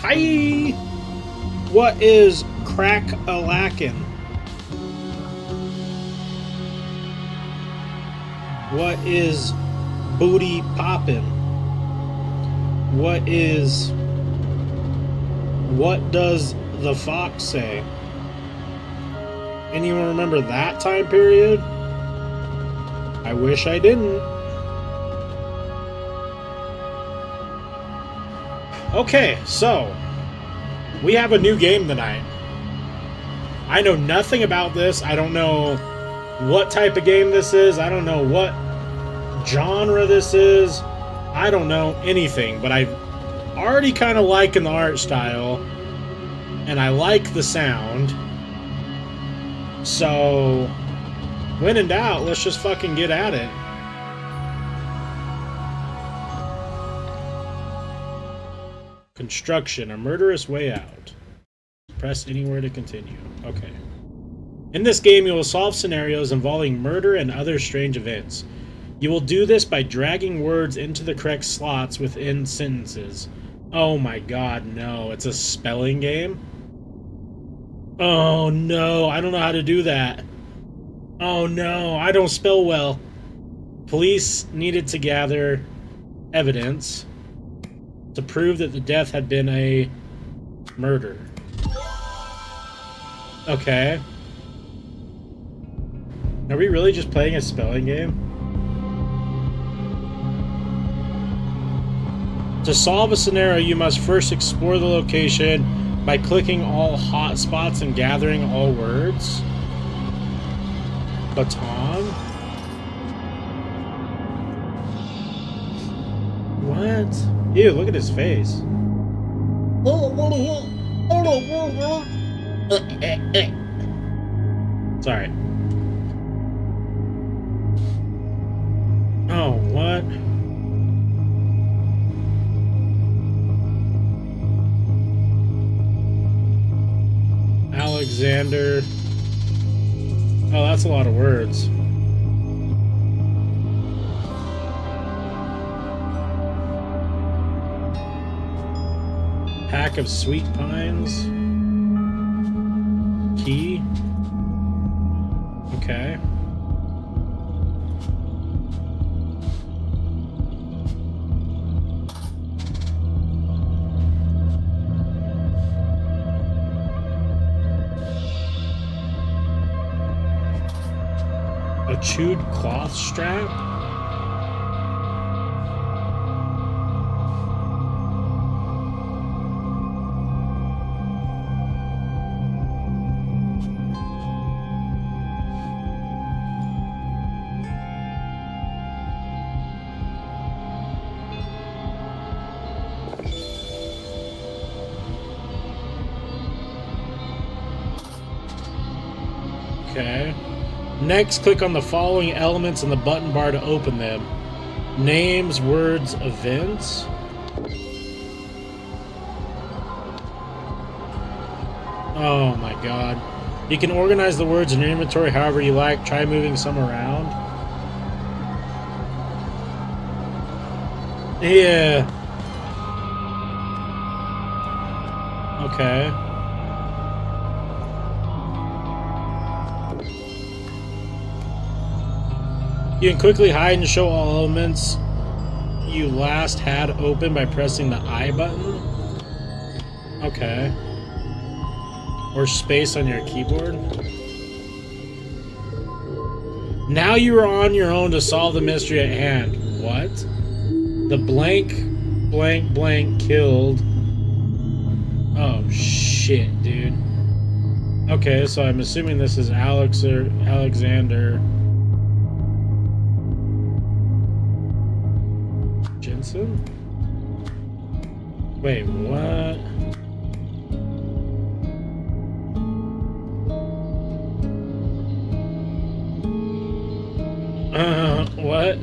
Hi! What is crack-a-lackin'? What is booty poppin'? What does the fox say? Anyone remember that time period? I wish I didn't. Okay, so we have a new game tonight. I know nothing about this. I don't know what type of game this is. I don't know what genre this is. I don't know anything, but I'm already kind of liking the art style, and I like the sound. So, when in doubt, let's just fucking get at it. Construction, a murderous way out. Press anywhere to continue. Okay. In this game, you will solve scenarios involving murder and other strange events. You will do this by dragging words into the correct slots within sentences. Oh my god, no. It's a spelling game? Oh no, I don't know how to do that. Oh no, I don't spell well. Police needed to gather evidence to prove that the death had been a murder. Okay. Are we really just playing a spelling game? To solve a scenario, you must first explore the location by clicking all hot spots and gathering all words. Baton? What? Ew, look at his face. Sorry. Oh, what? Alexander. Oh, that's a lot of words. Pack of sweet pines. Key. Okay. A chewed cloth strap? Okay. Next, click on the following elements in the button bar to open them. Names, words, events. Oh my god. You can organize the words in your inventory however you like. Try moving some around. Yeah. Okay. You can quickly hide and show all elements you last had open by pressing the I button. Okay. Or space on your keyboard. Now you are on your own to solve the mystery at hand. What? The blank killed. Oh shit, dude. Okay, so I'm assuming this is Alex or Alexander Jensen? Wait, what? What?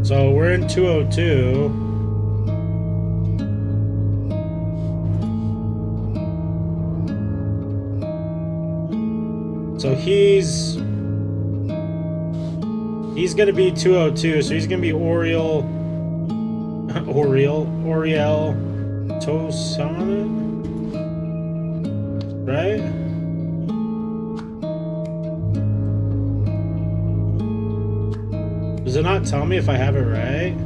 So we're in 202. So he's gonna be 202, so he's gonna be Oriel Tosana, right? Does it not tell me if I have it right?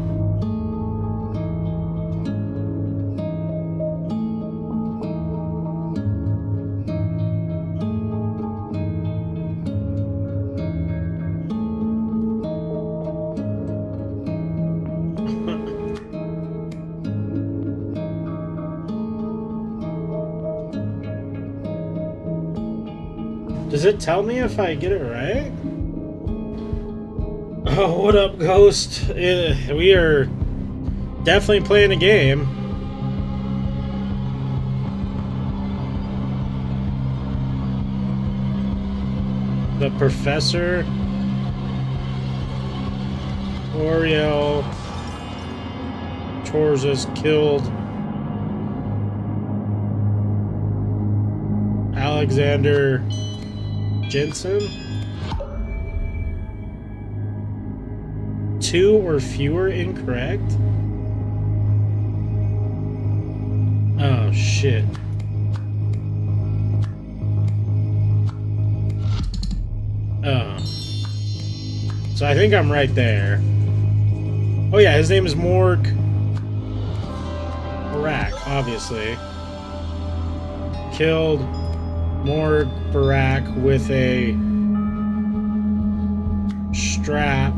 Does it tell me if I get it right? Oh, what up, Ghost? We are definitely playing a game. The Professor Oriel Torres killed Alexander Jensen. 2 or fewer incorrect? Oh, shit. Oh. So I think I'm right there. Oh yeah, his name is Morg Barak, obviously. Killed Morg Barak with a strap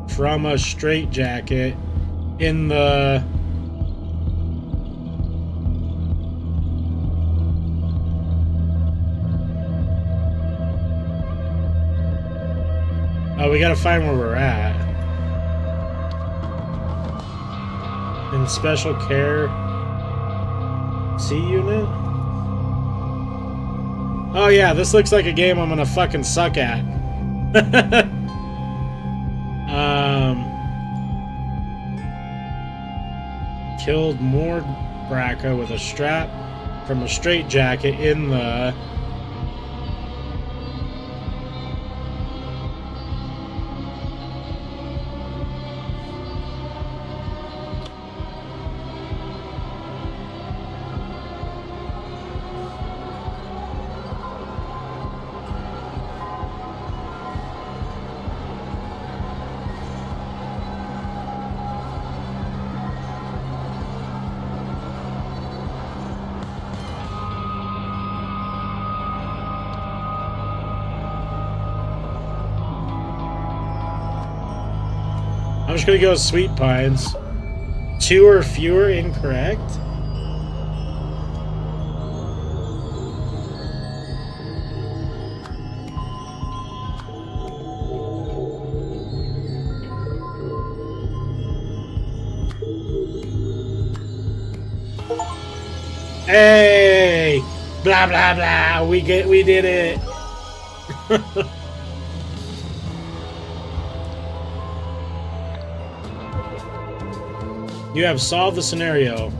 from a straitjacket in the oh, we gotta find where we're at. In special care C unit? Oh yeah, this looks like a game I'm gonna fucking suck at. Killed Morg Bracca with a strap from a straitjacket in the I'm just gonna go with Sweet Pines. 2 or fewer incorrect? Hey! Blah blah blah! We did it! You have solved the scenario.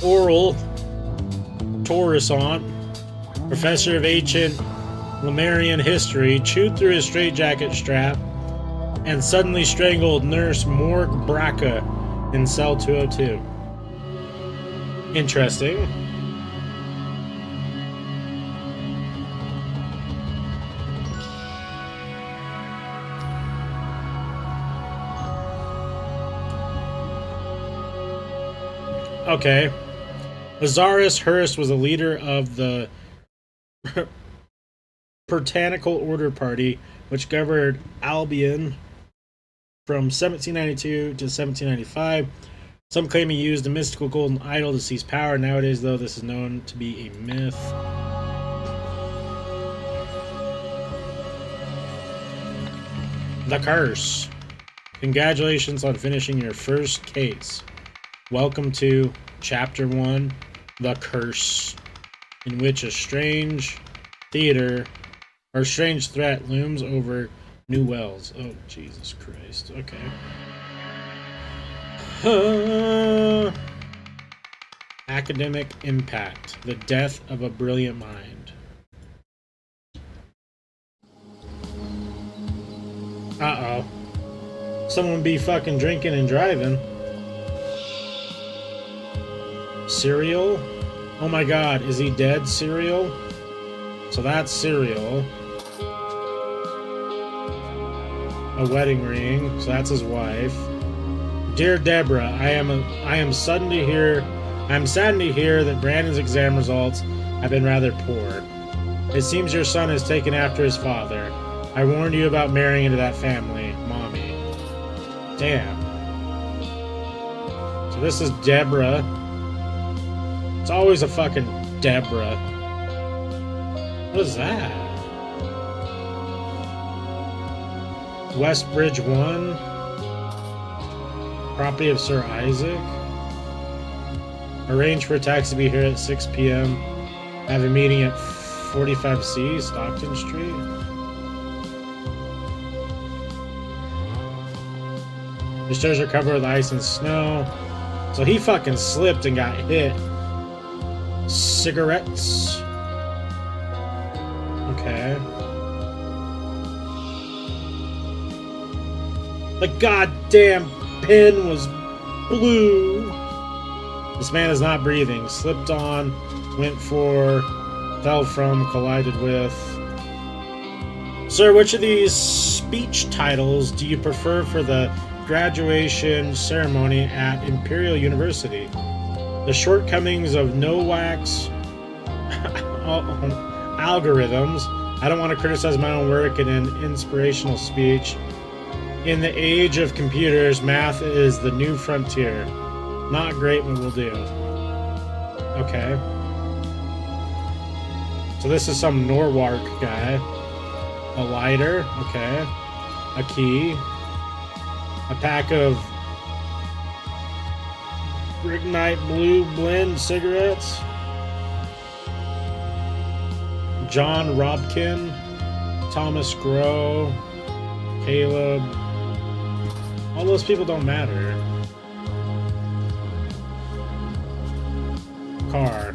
Oral Torresant, professor of ancient Lemurian history, chewed through his straitjacket strap and suddenly strangled Nurse Morg Bracca in cell 202. Interesting. Okay. Lazarus Hurst was a leader of the Puritanical Order Party, which governed Albion from 1792 to 1795. Some claim he used a mystical golden idol to seize power. Nowadays, though, this is known to be a myth. The Curse. Congratulations on finishing your first case. Welcome to Chapter 1, The Curse, in which a strange threat looms over New Wells. Oh, Jesus Christ. Okay. Academic impact. The death of a brilliant mind. Uh-oh. Someone be fucking drinking and driving. Serial? Oh my god, is he dead, Serial? So that's Serial. A wedding ring, so that's his wife. Dear Deborah, I am saddened to hear that Brandon's exam results have been rather poor. It seems your son has taken after his father. I warned you about marrying into that family, Mommy. Damn. So this is Deborah. It's always a fucking Deborah. What is that? Westbridge 1. Property of Sir Isaac. Arrange for a taxi to be here at 6 p.m. I have a meeting at 45C, Stockton Street. The stairs are covered with ice and snow. So he fucking slipped and got hit. Cigarettes. Okay. The goddamn pen was blue. This man is not breathing. Slipped on, went for, fell from, collided with. Sir, which of these speech titles do you prefer for the graduation ceremony at Imperial University? The shortcomings of no-wax algorithms. I don't want to criticize my own work in an inspirational speech. In the age of computers, math is the new frontier. Not great, but will do. Okay. So this is some Norwalk guy. A lighter. Okay. A key. A pack of Ignite Blue Blend cigarettes. John Robkin. Thomas Grow. Caleb. All those people don't matter. Car.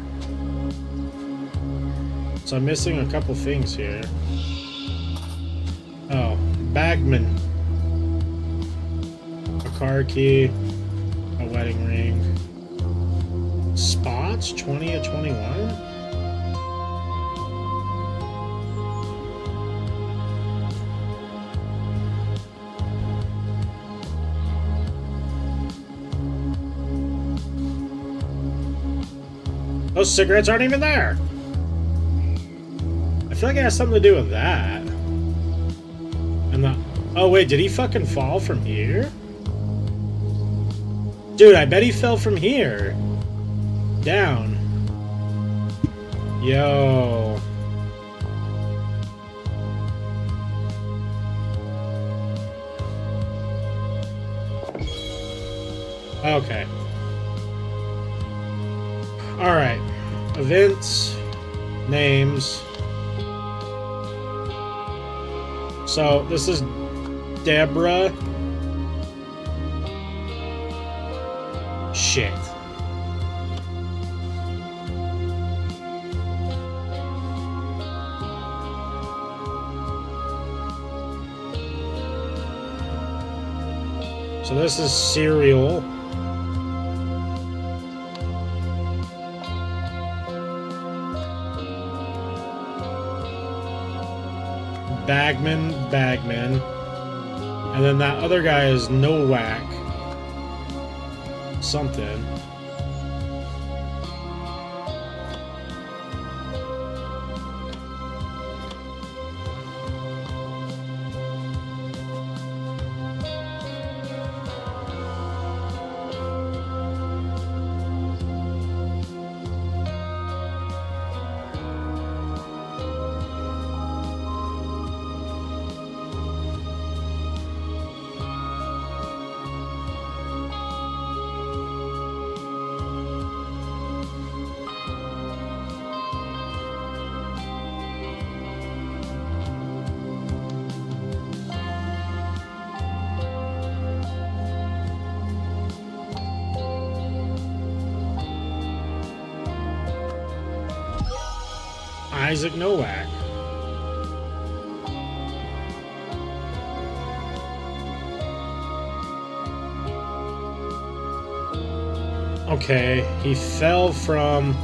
So I'm missing a couple things here. Oh, Bagman. A car key. A wedding ring. Spots? 20 of 21? Those cigarettes aren't even there. I feel like it has something to do with that. And the... Oh, wait, did he fucking fall from here? Dude, I bet he fell from here. Down. Yo. Okay. Alright. Events. Names. So, this is Deborah. Shit. So this is Serial. Bagman. And then that other guy is Nowak. Something. Isaac Nowak. Okay, he fell from...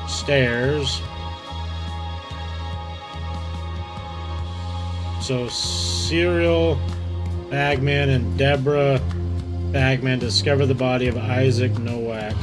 stairs. So Serial Bagman and Deborah Bagman discover the body of Isaac Nowak.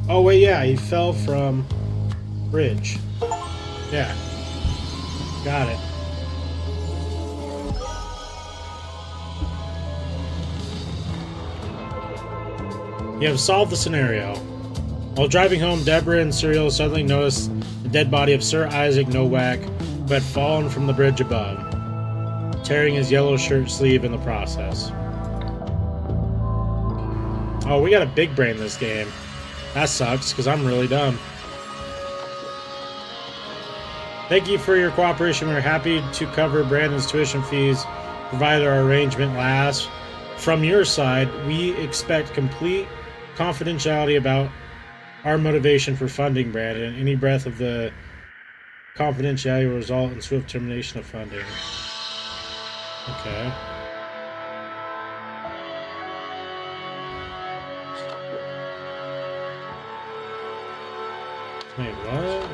Oh wait, yeah, he fell from bridge. Yeah. Got it. You have solved the scenario. While driving home, Deborah and Serial suddenly notice the dead body of Sir Isaac Nowak, who had fallen from the bridge above, tearing his yellow shirt sleeve in the process. Oh, we got a big brain this game. That sucks, because I'm really dumb. Thank you for your cooperation. We're happy to cover Brandon's tuition fees, provided our arrangement lasts. From your side, we expect complete confidentiality about our motivation for funding Brandon. Any breath of the confidentiality will result in swift termination of funding. Okay. Wait, what?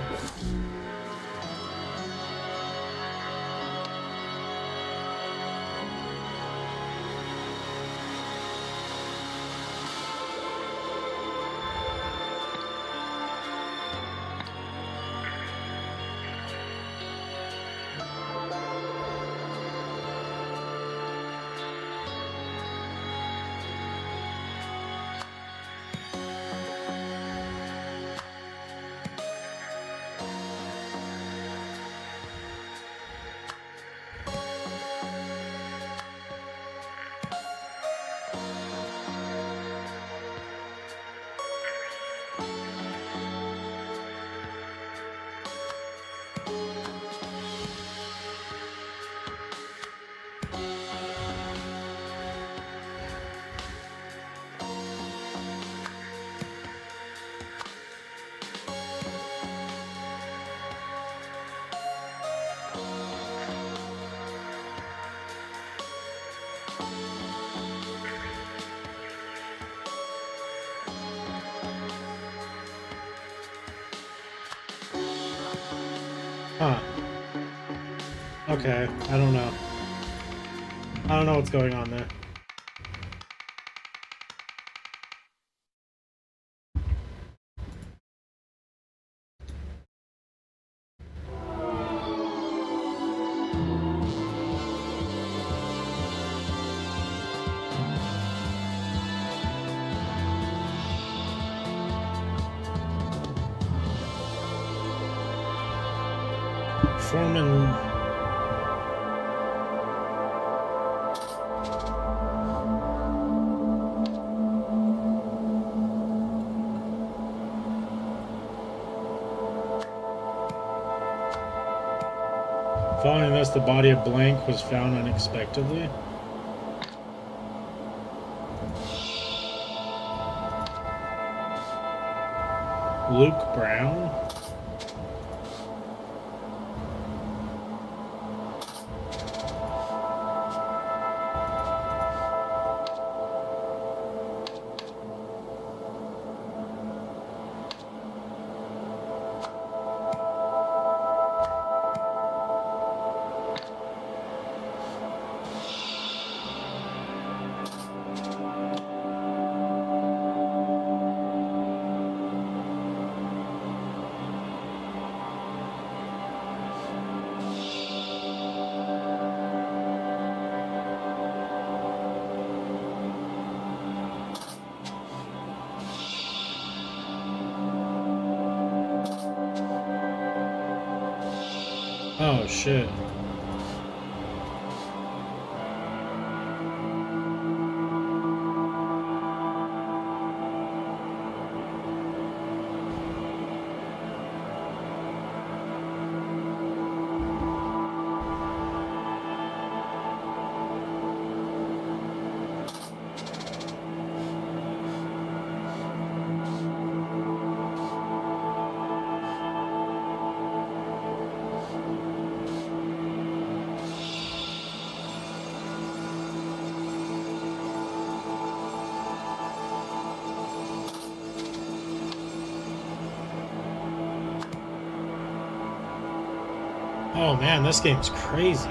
Huh. Okay, I don't know. I don't know what's going on there. Foreman. Following this, the body of Blank was found unexpectedly. Luke Brown. Oh, shit. Oh man, this game's crazy.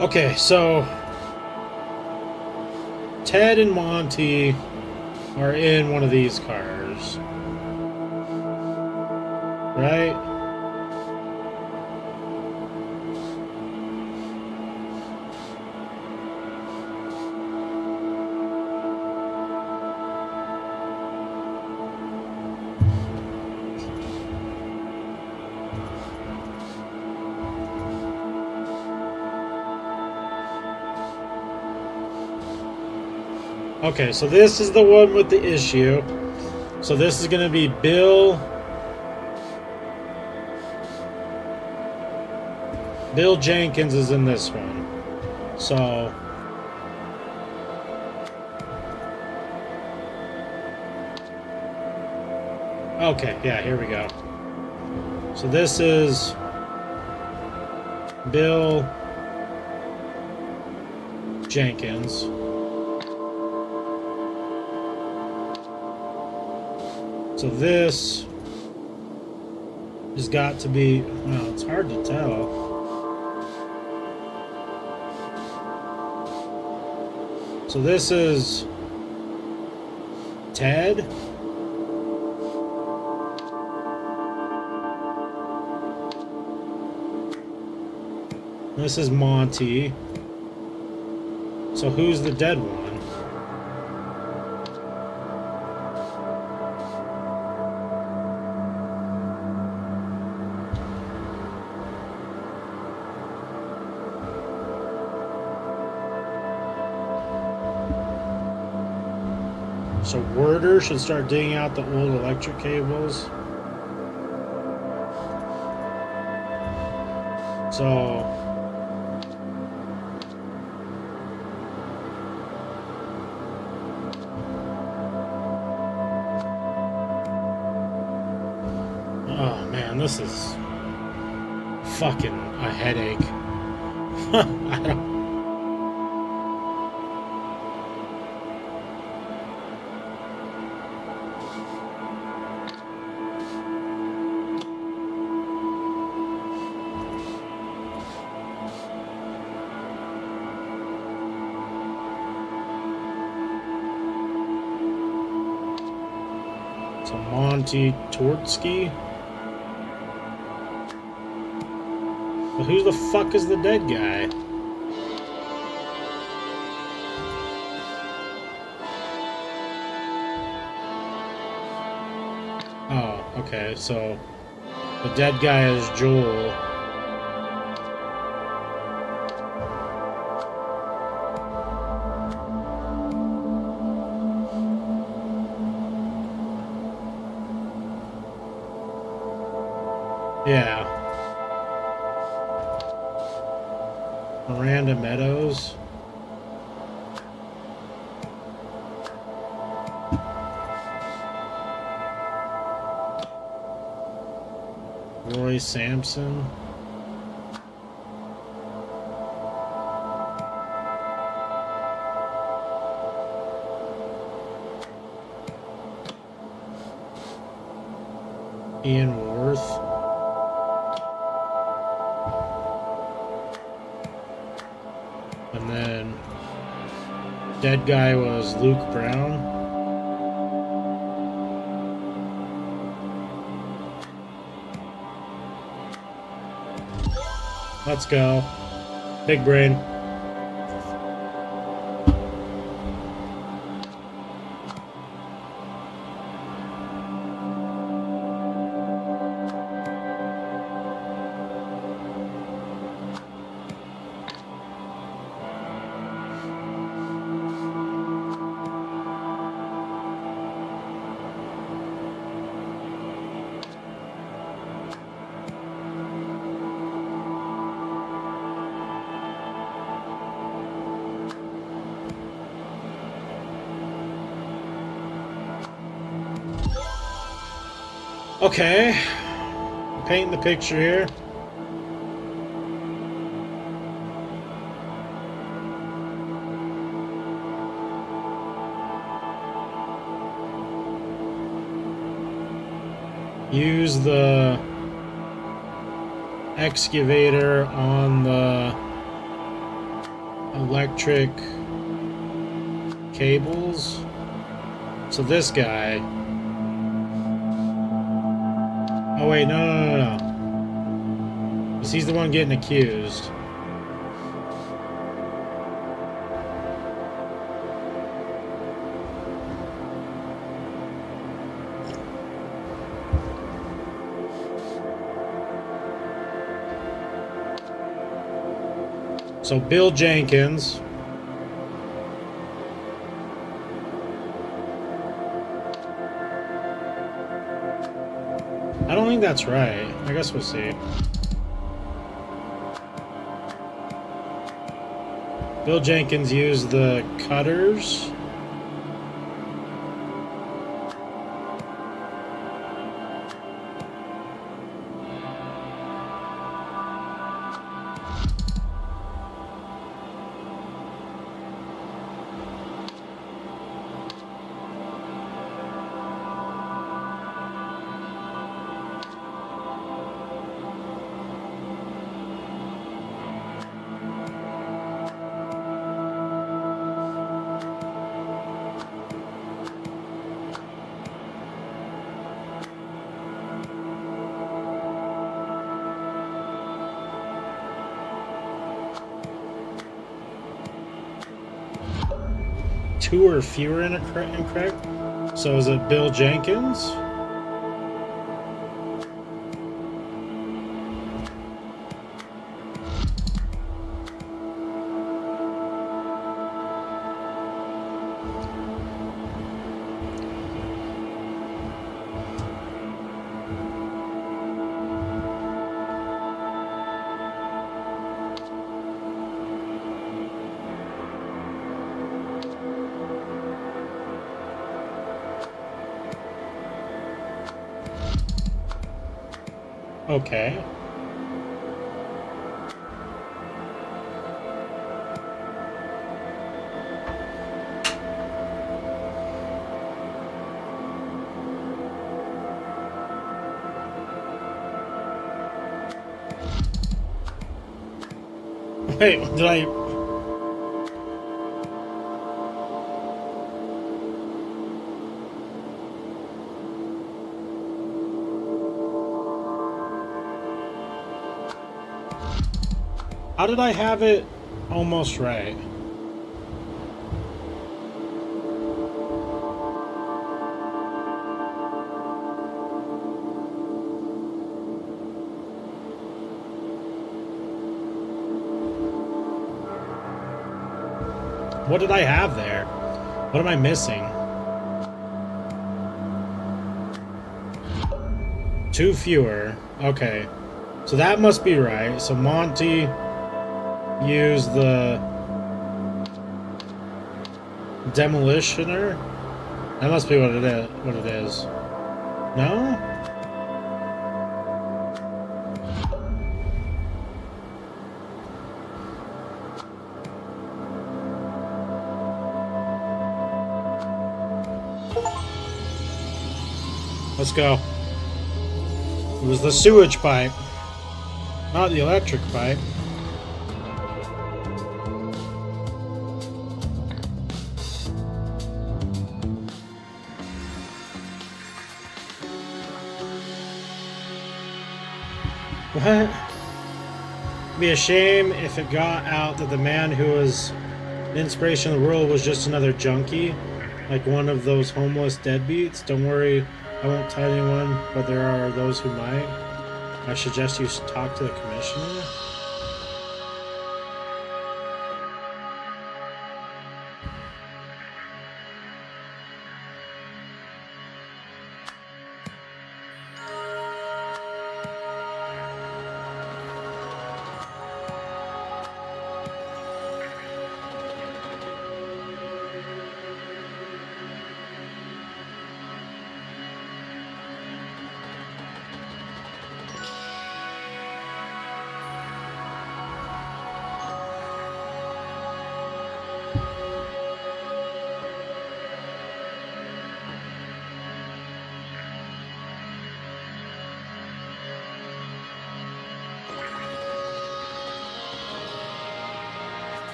Okay, so Ted and Monty are in one of these cars, right? Okay, so this is the one with the issue. So this is going to be Bill Jenkins is in this one. So okay, yeah, here we go. So this is Bill Jenkins. So this has got to be, well, it's hard to tell. So this is Ted. This is Monty. So who's the dead one? So Werder should start digging out the old electric cables. So oh man, this is fucking a headache. I don't. So Monty Tortsky. But who the fuck is the dead guy? Okay, so the dead guy is Joel. Yeah. Miranda Meadows. Roy Sampson. Ian Worth. And then dead guy was Luke Brown. Let's go. Big brain. Okay, painting the picture here. Use the excavator on the electric cables. So this guy. Oh wait, no. Because he's the one getting accused. So Bill Jenkins. I don't think that's right. I guess we'll see. Bill Jenkins used the cutters. Two or fewer incorrect. So is it Bill Jenkins? Okay. Wait, did I... How did I have it almost right? What did I have there? What am I missing? 2 fewer. Okay. So that must be right. So Monty used the demolitioner. That must be what it is. No? Let's go. It was the sewage pipe, not the electric pipe. What? It'd be a shame if it got out that the man who was the inspiration of the world was just another junkie, like one of those homeless deadbeats. Don't worry, I won't tell anyone, but there are those who might. I suggest you talk to the commissioner.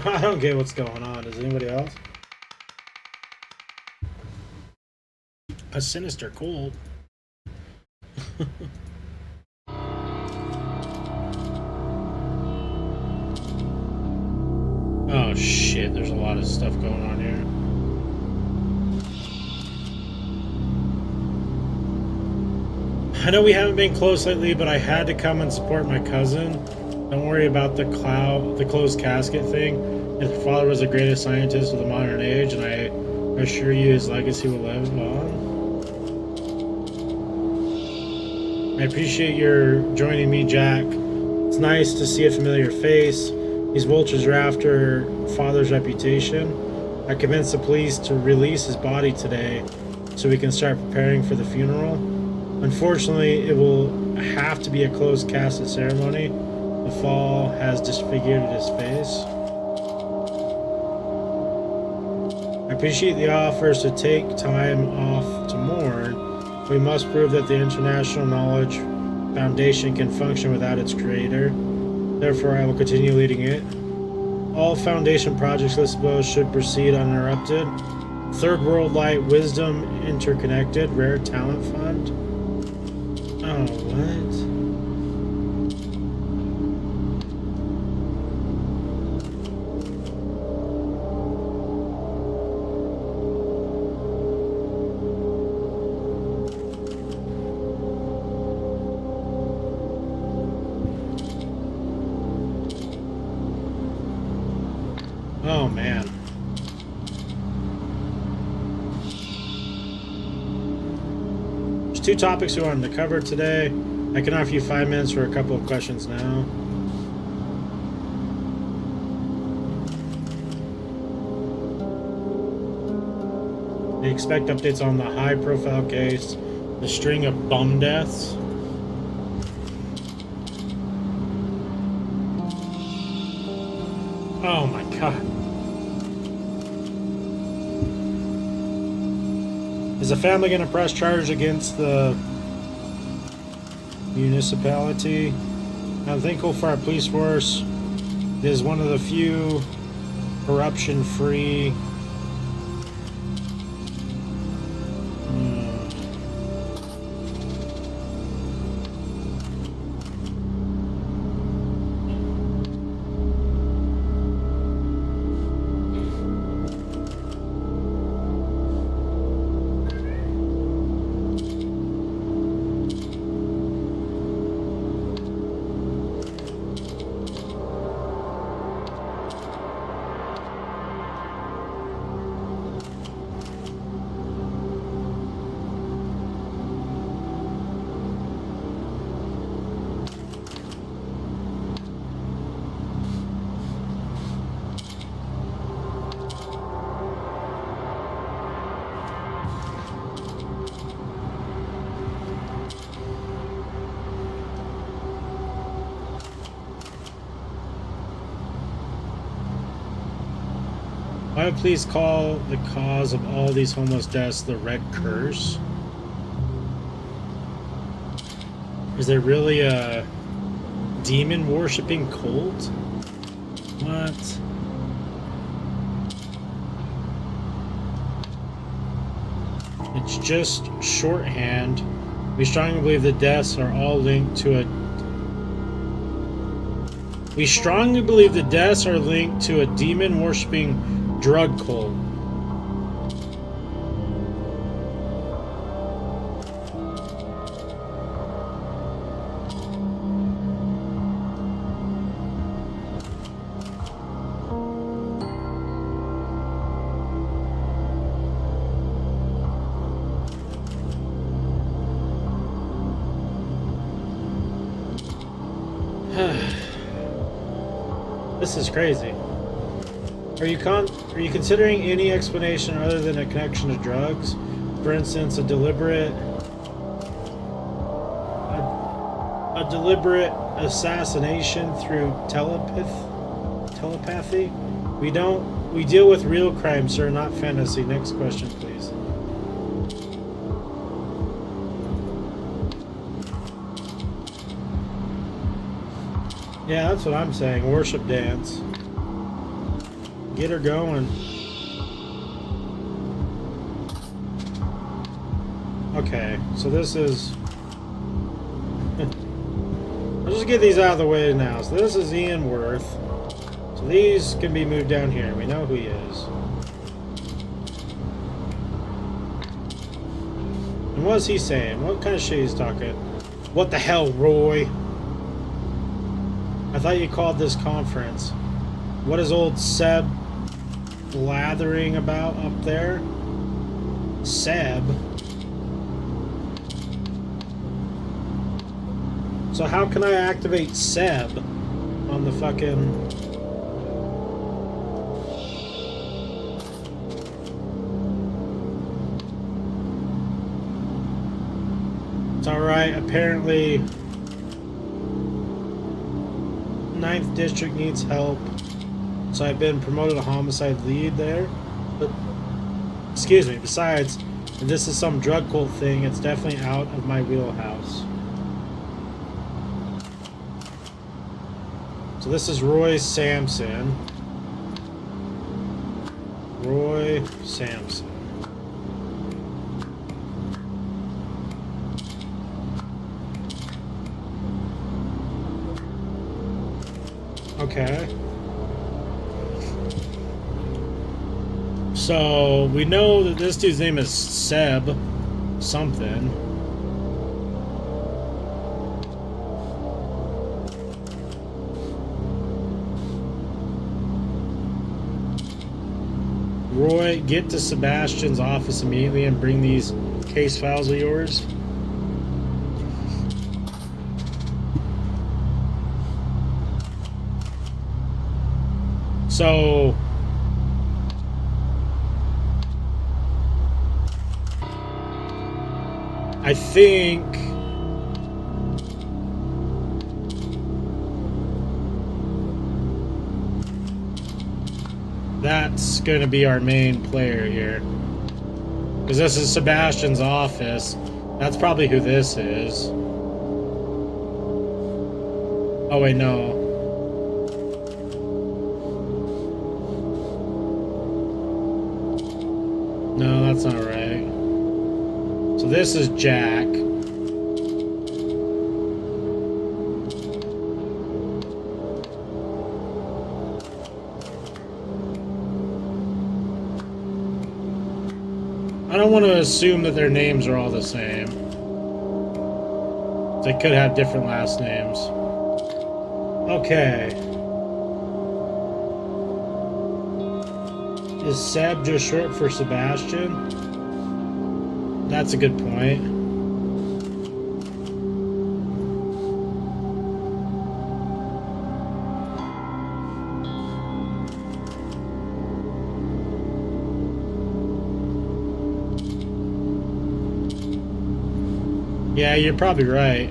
I don't get what's going on. Does anybody else? A sinister cold. Oh shit, there's a lot of stuff going on here. I know we haven't been close lately, but I had to come and support my cousin. Don't worry about the closed casket thing. His father was the greatest scientist of the modern age, and I assure you his legacy will live on. I appreciate your joining me, Jack. It's nice to see a familiar face. These vultures are after father's reputation. I convinced the police to release his body today so we can start preparing for the funeral. Unfortunately, it will have to be a closed casket ceremony. The fall has disfigured his face. I appreciate the offers to take time off to mourn. We must prove that the International Knowledge Foundation can function without its creator. Therefore, I will continue leading it. All Foundation projects listed below should proceed uninterrupted. Third World Light Wisdom Interconnected Rare Talent Fund. Oh, what? Oh, man. There's 2 topics we wanted to cover today. I can offer you 5 minutes for a couple of questions now. They expect updates on the high-profile case, the string of bum deaths. Oh my god. Is the family going to press charges against the municipality? I'm thankful for our police force. It is one of the few corruption-free Why please call the cause of all these homeless deaths the Red Curse? Is there really a demon worshipping cult? What? It's just shorthand. We strongly believe the deaths are all linked to a... We strongly believe the deaths are linked to a demon worshipping drug cult. This is crazy. Are you considering any explanation other than a connection to drugs? For instance, a deliberate assassination through telepathy? We deal with real crime, sir, not fantasy. Next question, please. Yeah, that's what I'm saying. Worship dance. Get her going. Okay, so this is... I'll just get these out of the way now. So this is Ian Worth. So these can be moved down here. We know who he is. And what's he saying? What kind of shit he's talking? What the hell, Roy? I thought you called this conference. What is old Seb blathering about up there? Seb? So how can I activate Seb on the fucking... It's alright, apparently 9th District needs help. So I've been promoted to homicide lead there. But, excuse me, besides, if this is some drug cult thing, it's definitely out of my wheelhouse. So this is Roy Sampson. Roy Sampson. Okay. So we know that this dude's name is Seb something. Roy, get to Sebastian's office immediately and bring these case files of yours. So I think that's going to be our main player here. Because this is Sebastian's office. That's probably who this is. Oh wait, no. No, that's not right. So this is Jack. I don't want to assume that their names are all the same. They could have different last names. Okay. Is Seb just short for Sebastian? That's a good point. Yeah, you're probably right.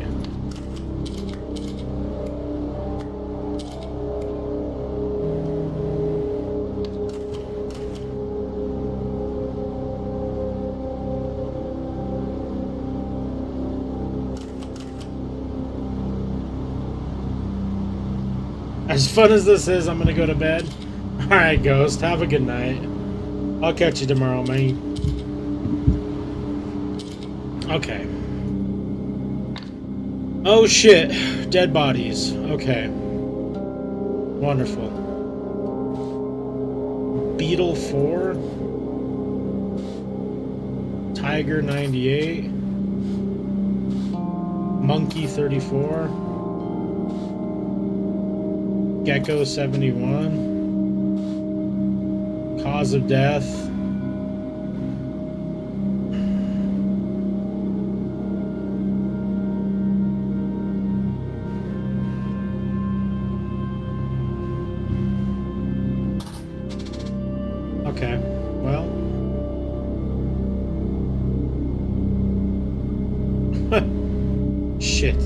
As fun as this is, I'm gonna go to bed. Alright, Ghost. Have a good night. I'll catch you tomorrow, man. Okay. Oh shit. Dead bodies. Okay. Wonderful. Beetle 4. Tiger 98. Monkey 34. Gecko 71. Cause of death. Okay, well. Shit.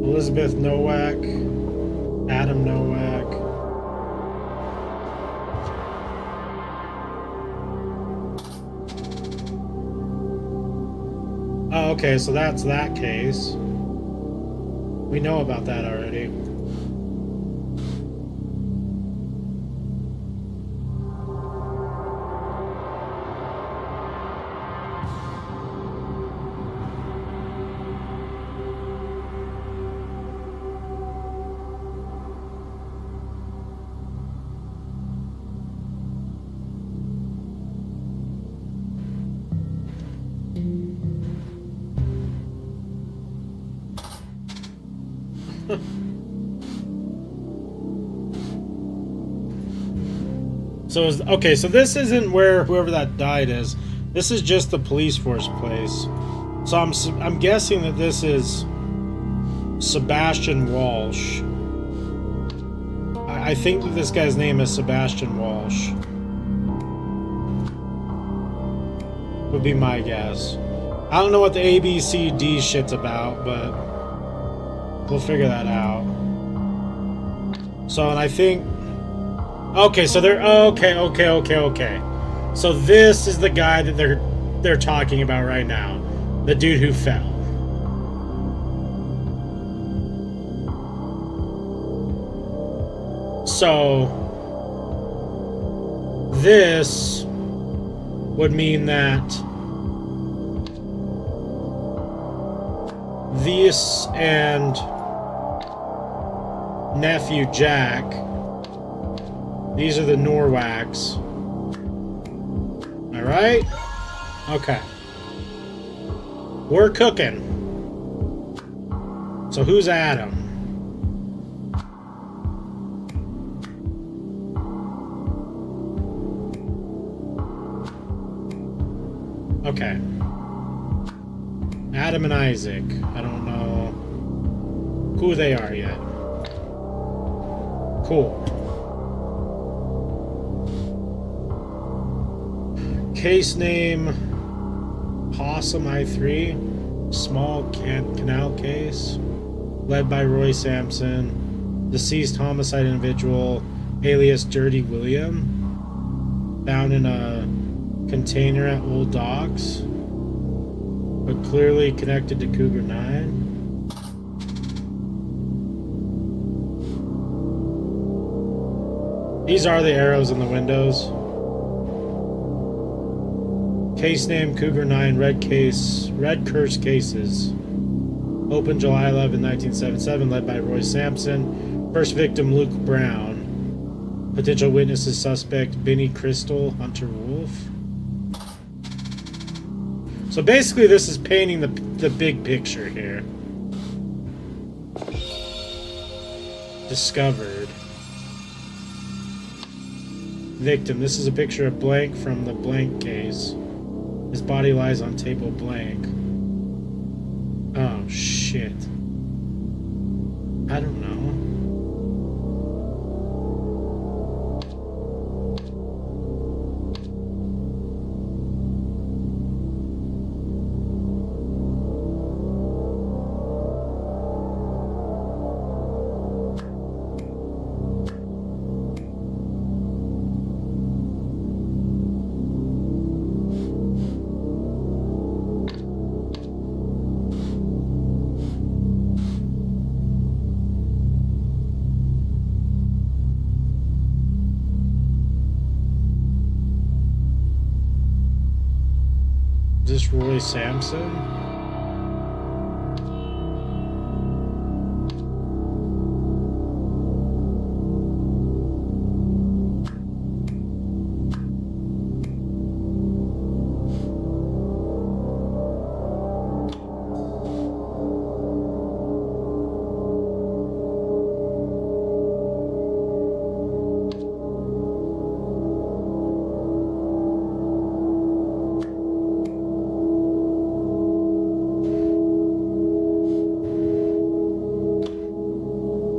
Elizabeth Nowak, Adam Nowak. Oh, okay, so that's that case. We know about that already. So okay, so this isn't where whoever that died is. This is just the police force place. So I'm guessing that this is Sebastian Walsh. I think that this guy's name is Sebastian Walsh. Would be my guess. I don't know what the ABCD shit's about, but we'll figure that out. So, and I think... Okay, so they're... Okay. So this is the guy that they're talking about right now. The dude who fell. So... This would mean that... This and... Nephew Jack... These are the Norwaks. Am I right? Okay. We're cooking. So who's Adam? Okay. Adam and Isaac. I don't know who they are yet. Cool. Case name Possum I3, small canal case, led by Roy Sampson, deceased homicide individual, alias Dirty William, found in a container at Old Docks, but clearly connected to Cougar 9. These are the arrows in the windows. Case name Cougar 9, Red Curse Cases. Opened July 11, 1977, led by Roy Sampson. First victim Luke Brown. Potential witnesses suspect Benny Crystal, Hunter Wolf. So basically this is painting the big picture here. Discovered. Victim. This is a picture of blank from the blank case. His body lies on table blank. Oh, shit. I don't know. this Roy Sampson?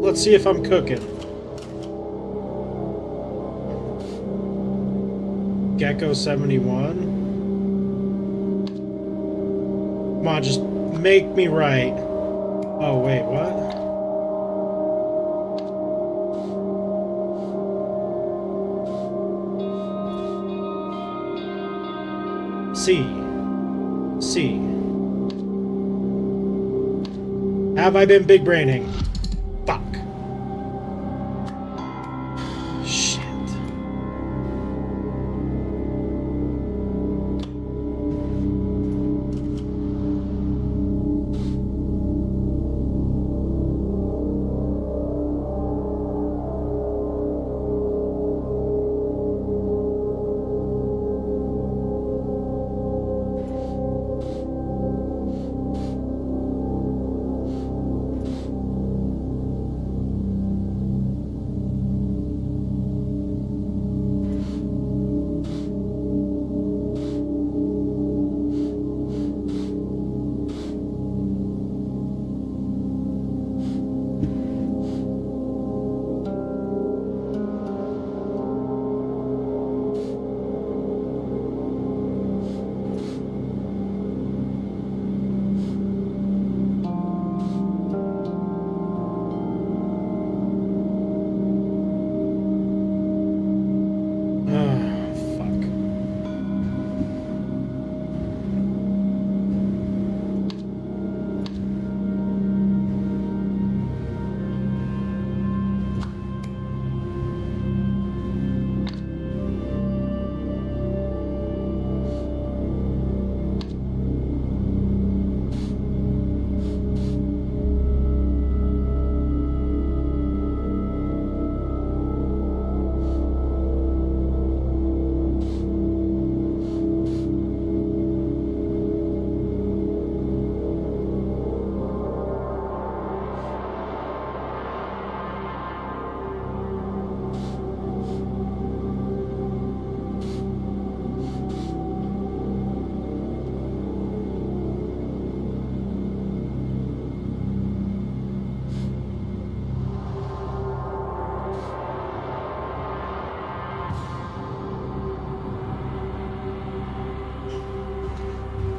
Let's see if I'm cooking. Gecko 71. Come on, just make me right. Oh, wait, what? C. Have I been big braining? Fuck. Shit.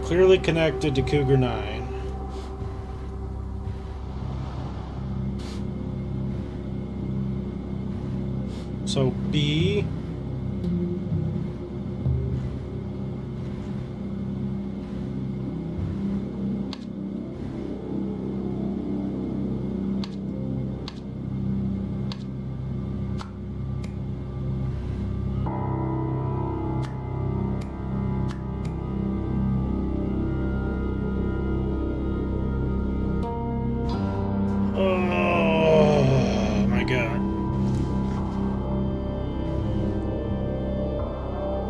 Clearly connected to Cougar 9. So B. Oh my god.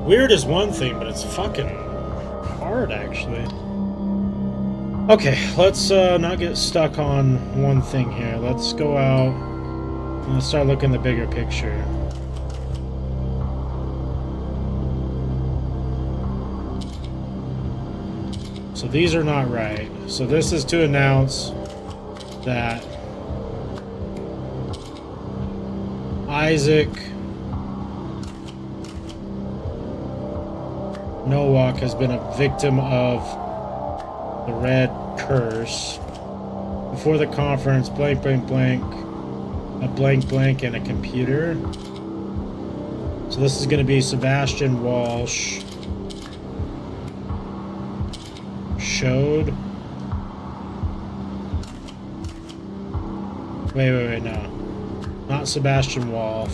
Weird is one thing, but it's fucking hard actually. Okay, let's not get stuck on one thing here. Let's go out and let's start looking at the bigger picture. So these are not right. So this is to announce that Isaac Nowak has been a victim of the Red Curse. Before the conference, blank, blank, blank, a blank, blank, and a computer. So this is going to be Sebastian Walsh. Showed. Wait, no. Not Sebastian Wolf.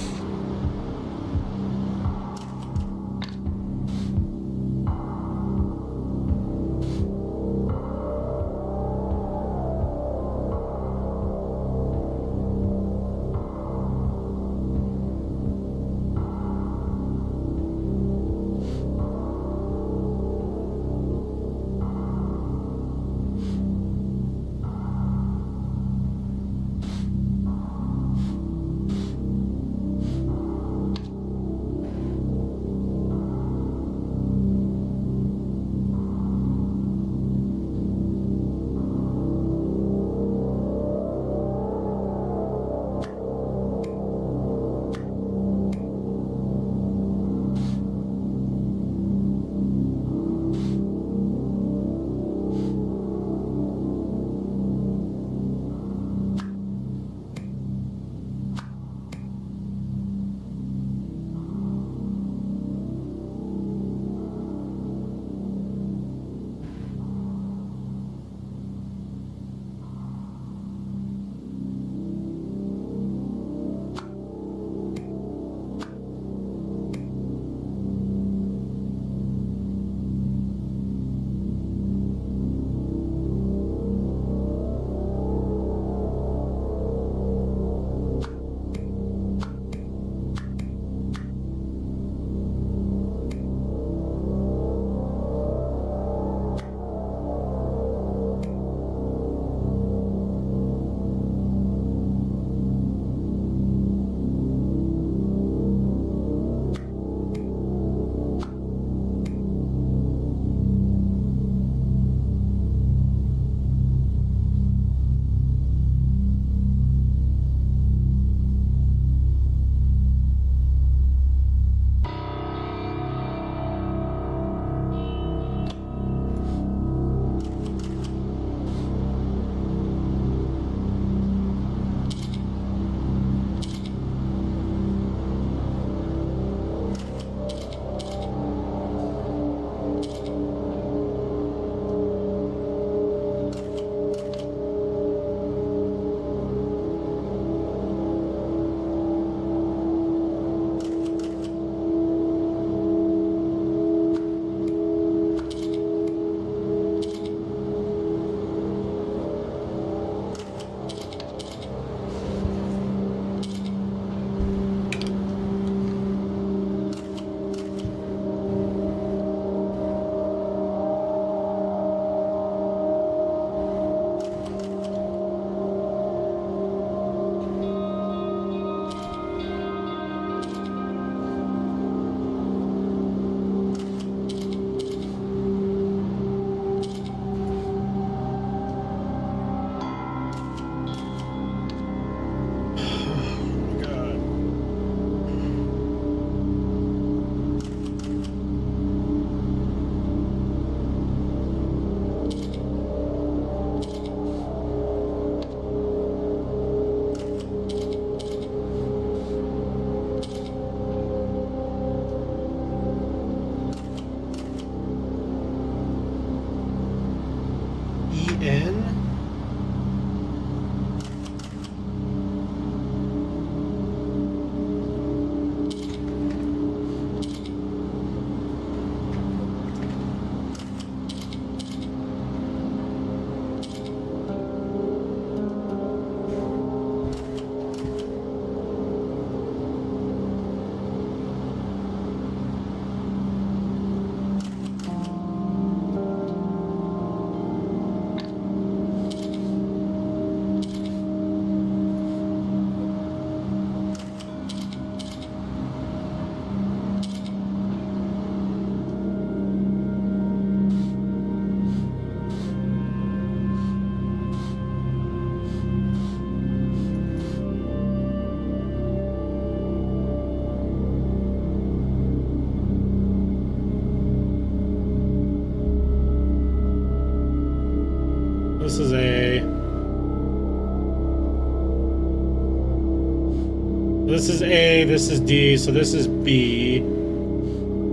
This is A, this is D, so this is B.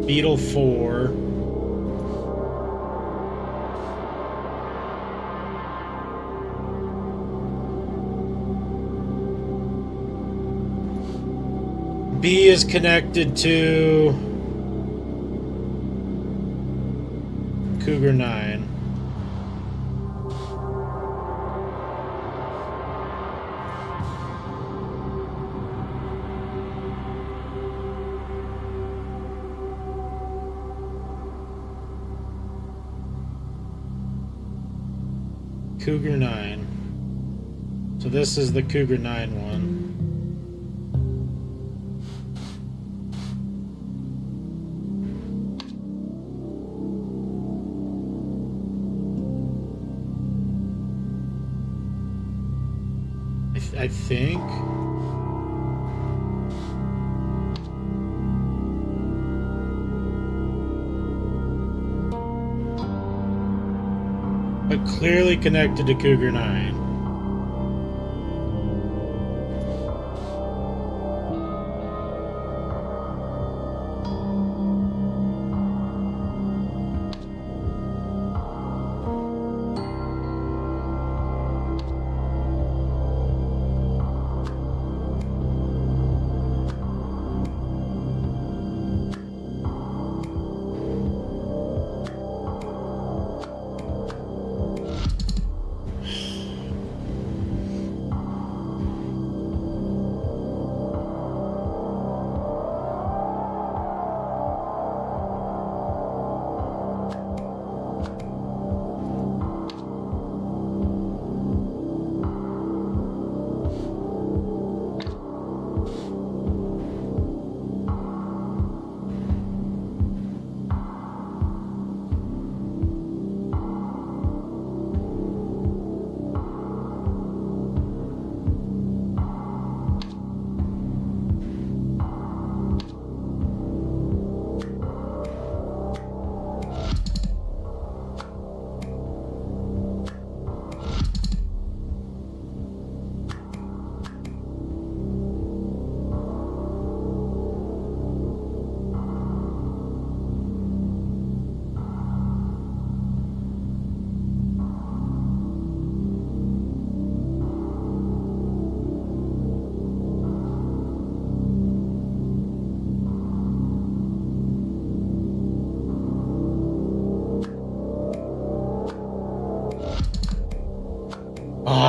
Beetle 4. B is connected to Cougar 9. Cougar 9. So this is the Cougar 9 one. I think. But clearly connected to Cougar 9.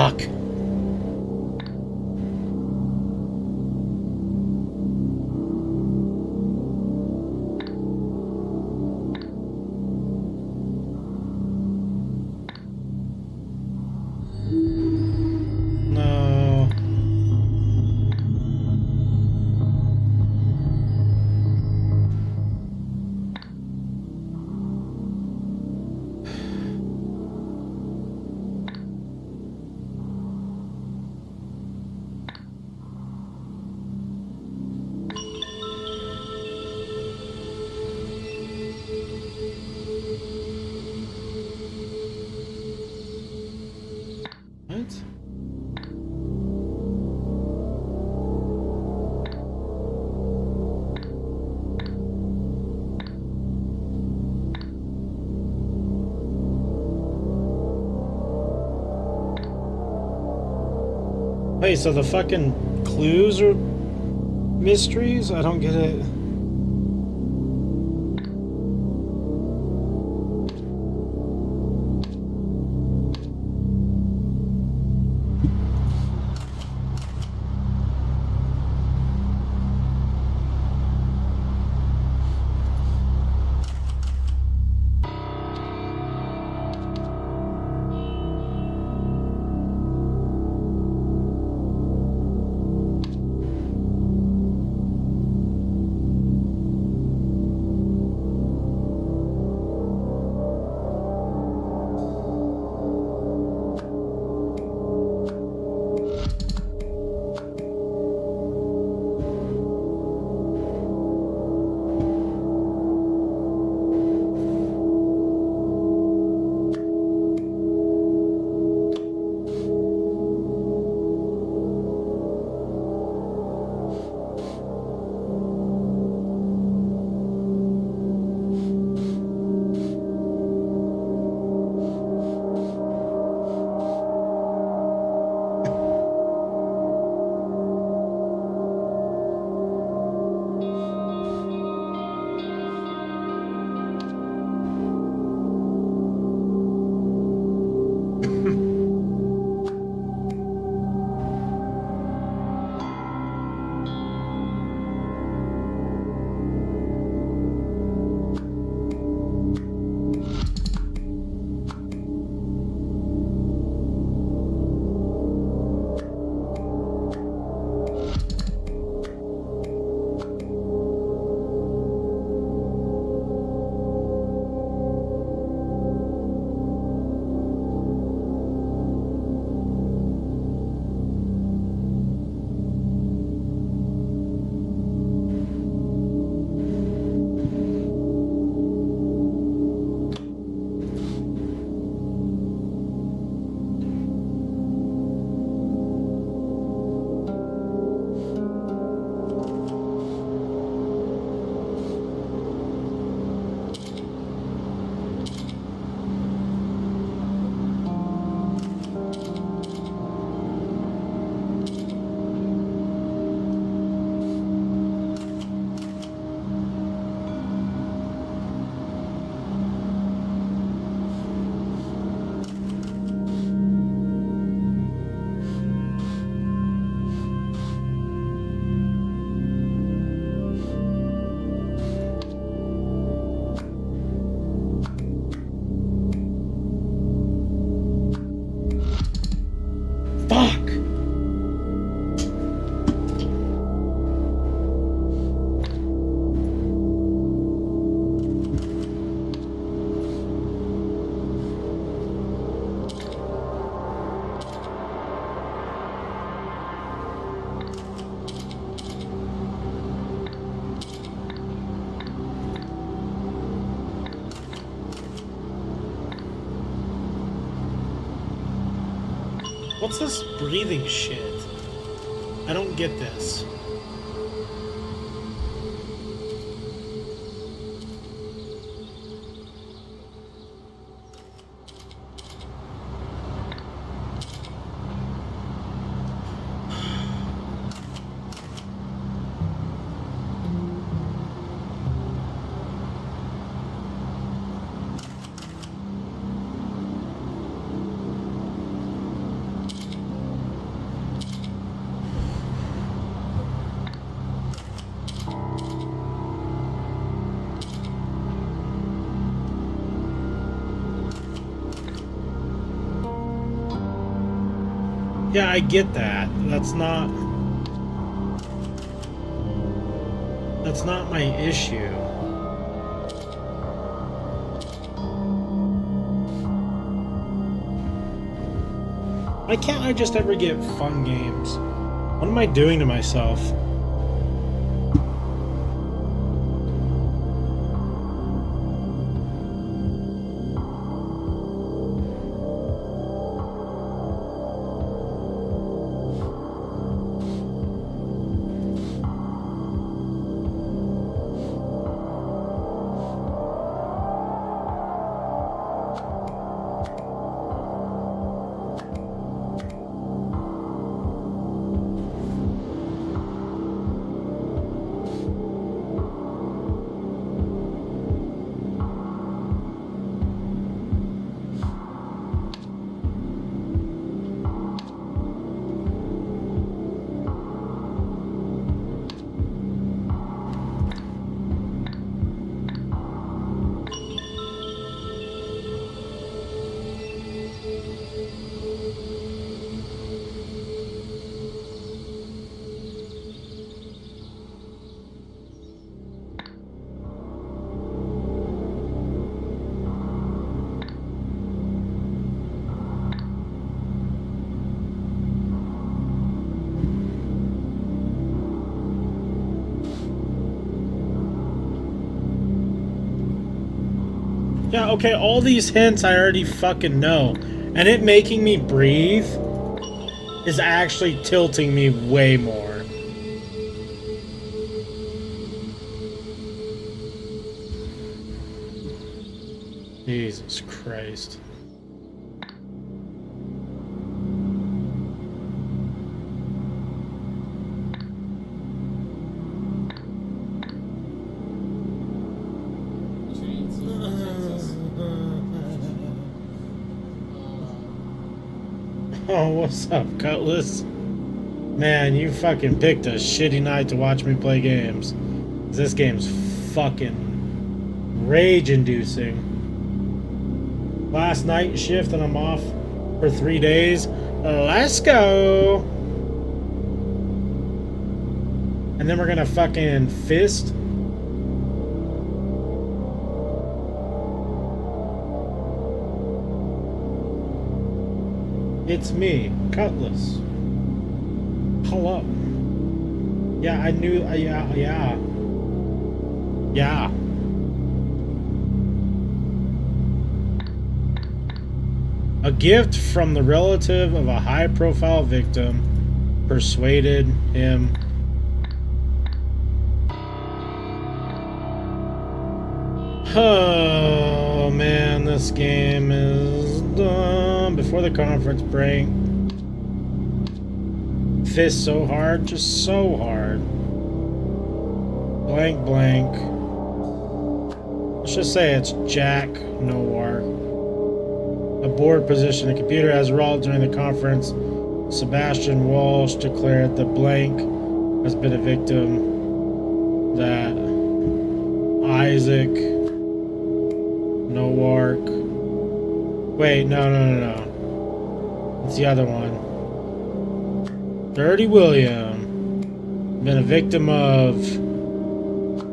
Fuck. No. What? Wait, so the fucking clues are mysteries? I don't get it. What's this breathing shit? I don't get this. Yeah, I get that. That's not my issue. Why can't I just ever get fun games? What am I doing to myself? Yeah, okay, all these hints I already fucking know. And it making me breathe is actually tilting me way more. Jesus Christ. Oh, what's up, Cutlass? Man, you fucking picked a shitty night to watch me play games. This game's fucking rage-inducing. Last night shift and I'm off for 3 days. Let's go! And then we're gonna fucking fist. It's me, Cutlass. Hello. Yeah, I knew. Yeah. A gift from the relative of a high-profile victim persuaded him. Oh man, this game is done. Before the conference break. Fist so hard, just so hard. Blank blank. Let's just say it's Jack Nowak. A board position. The computer has rolled during the conference. Sebastian Walsh declared the blank has been a victim. That Isaac Nowak. Wait, no. It's the other one. Dirty William. Been a victim of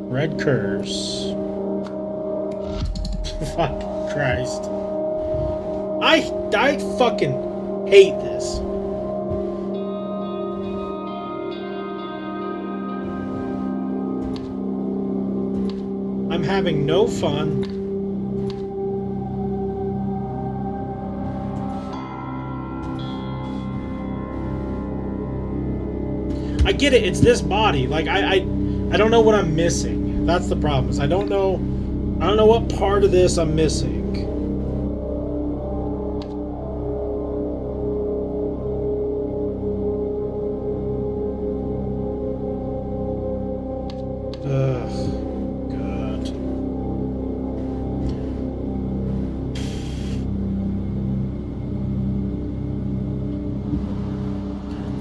Red Curse. Fuck Christ. I fucking hate this. I'm having no fun. I get it. It's this body. Like I don't know what I'm missing. That's the problem. Is I don't know what part of this I'm missing.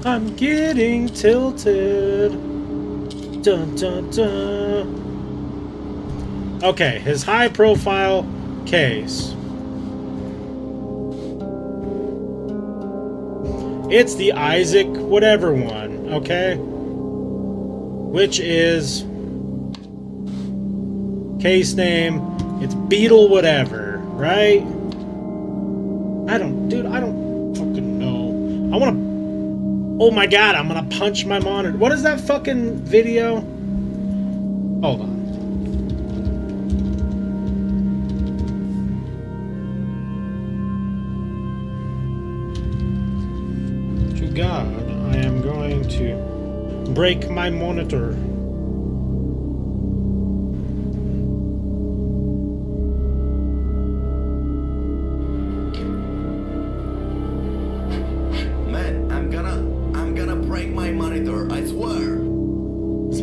I'm getting tilted. Dun dun dun. Okay, his high profile case. It's the Isaac whatever one, okay? Which is case name, it's Beetle whatever, right? I don't fucking know. I wanna. Oh my god, I'm gonna punch my monitor. What is that fucking video? Hold on. To God, I am going to break my monitor.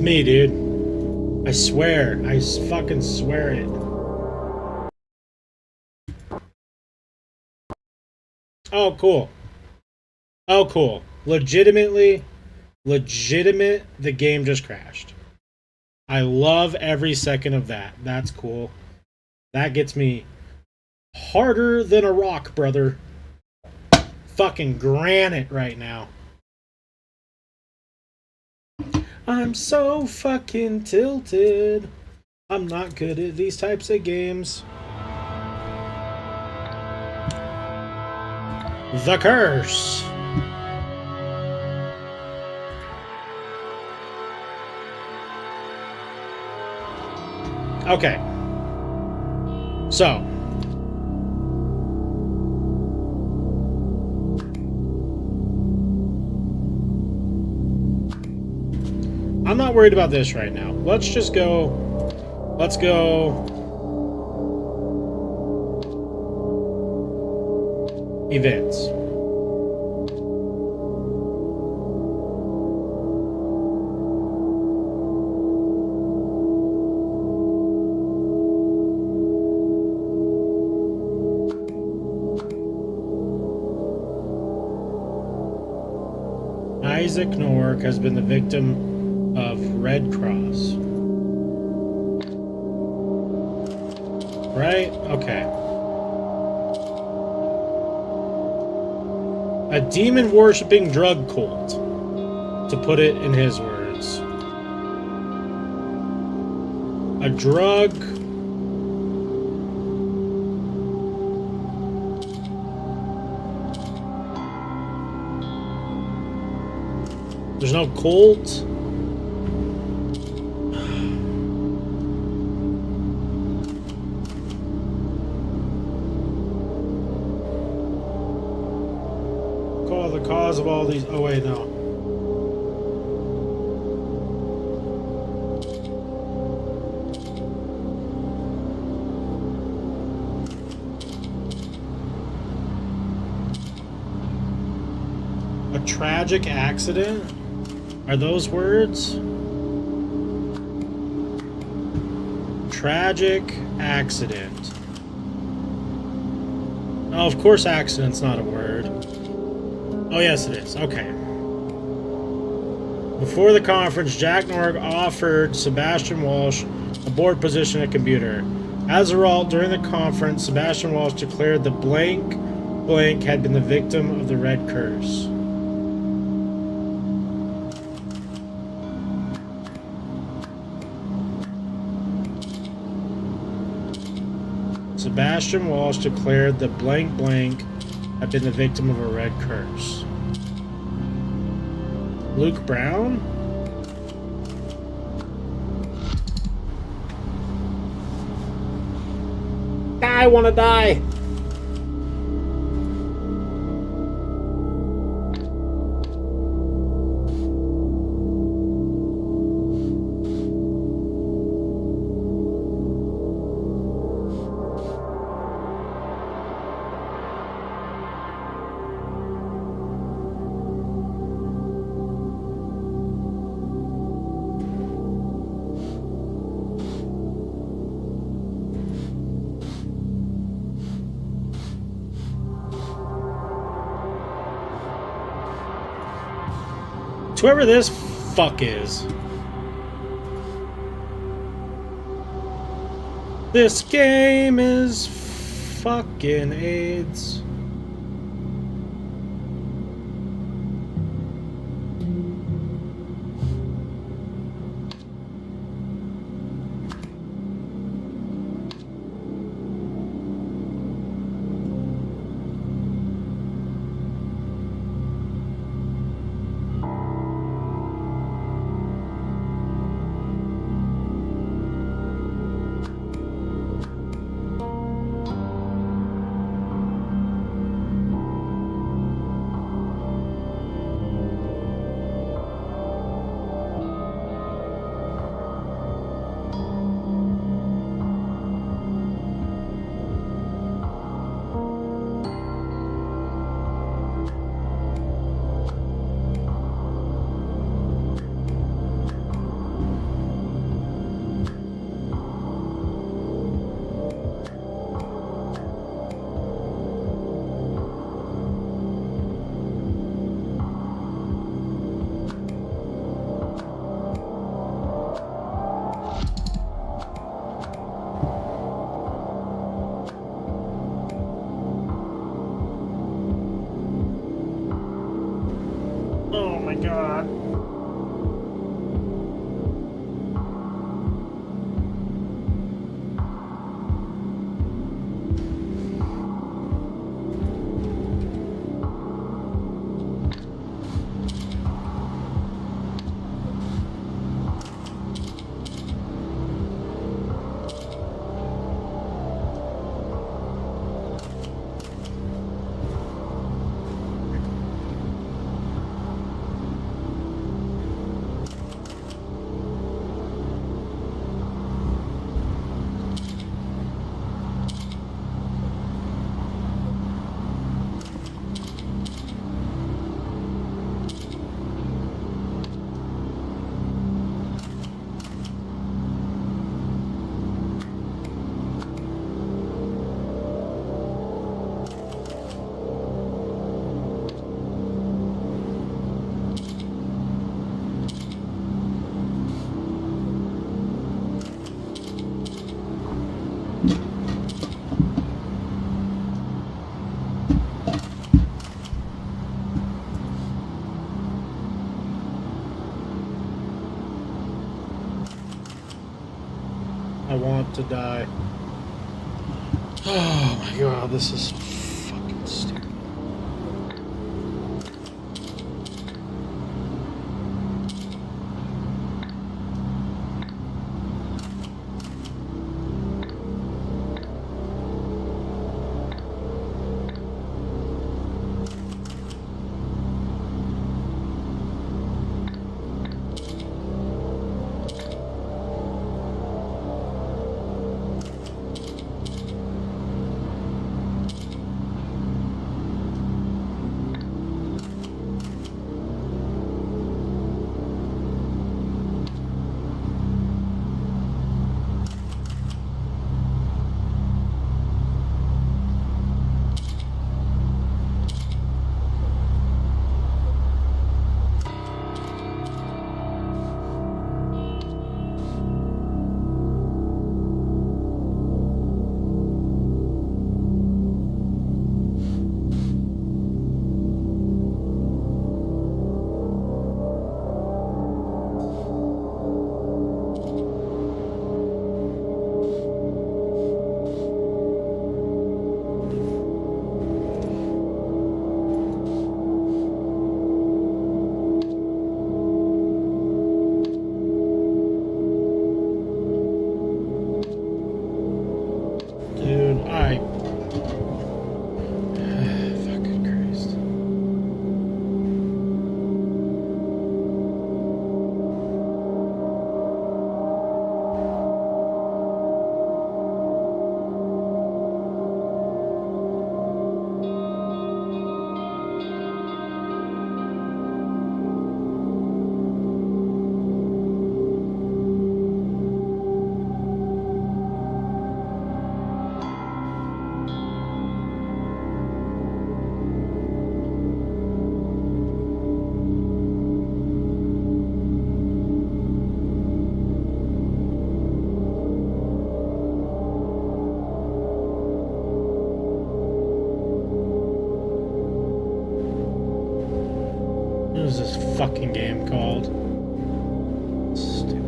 Me, dude. I swear. I fucking swear it. Oh, cool. Oh, cool. Legitimate, the game just crashed. I love every second of that. That's cool. That gets me harder than a rock, brother. Fucking granite right now. I'm so fucking tilted. I'm not good at these types of games. The Curse. Okay. So. I'm not worried about this right now. Let's just go. Let's go. Events. Isaac Nork has been the victim of Red Cross. Right? Okay. A demon-worshipping drug cult, to put it in his words. A drug... There's no cult? The cause of all these. Oh wait, no. A tragic accident? Are those words? Tragic accident. Oh, of course accident's not a word. Oh, yes, it is. Okay. Before the conference, Jack Norg offered Sebastian Walsh a board position at computer. As a result, during the conference, Sebastian Walsh declared the blank had been the victim of the Red Curse. Sebastian Walsh declared the blank had been the victim of a Red Curse. Luke Brown? I want to die! whoever this fuck is. This game is fucking AIDS. Oh my god. I want to die. Oh my god, this is fucking stupid. What is this fucking game called? Stupid.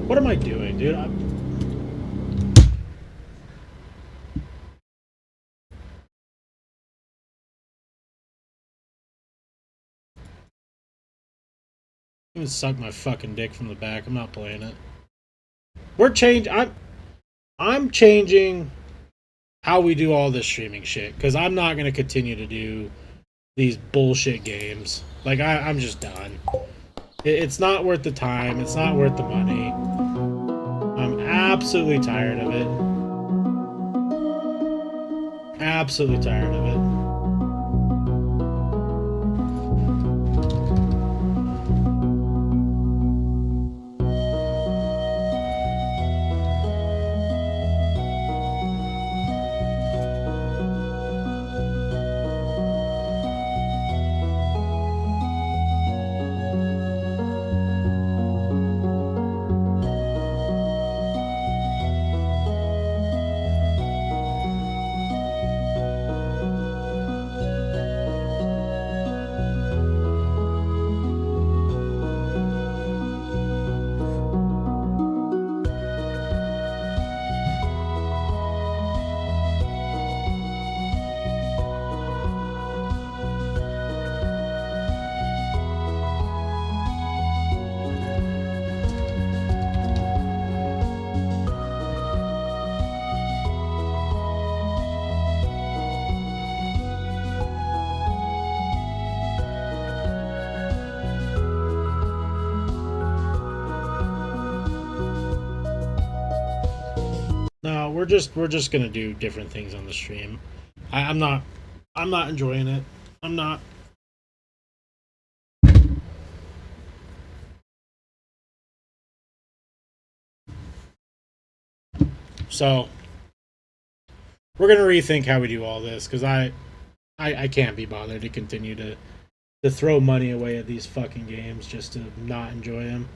What am I doing, dude? I'm gonna suck my fucking dick from the back. I'm not playing it. I'm changing how we do all this streaming shit because I'm not gonna continue to do these bullshit games. Like I'm just done. It's not worth the time. It's not worth the money. I'm absolutely tired of it. Absolutely tired of it. No, we're just gonna do different things on the stream. I'm not enjoying it. I'm not. So we're gonna rethink how we do all this because I can't be bothered to continue to throw money away at these fucking games just to not enjoy them.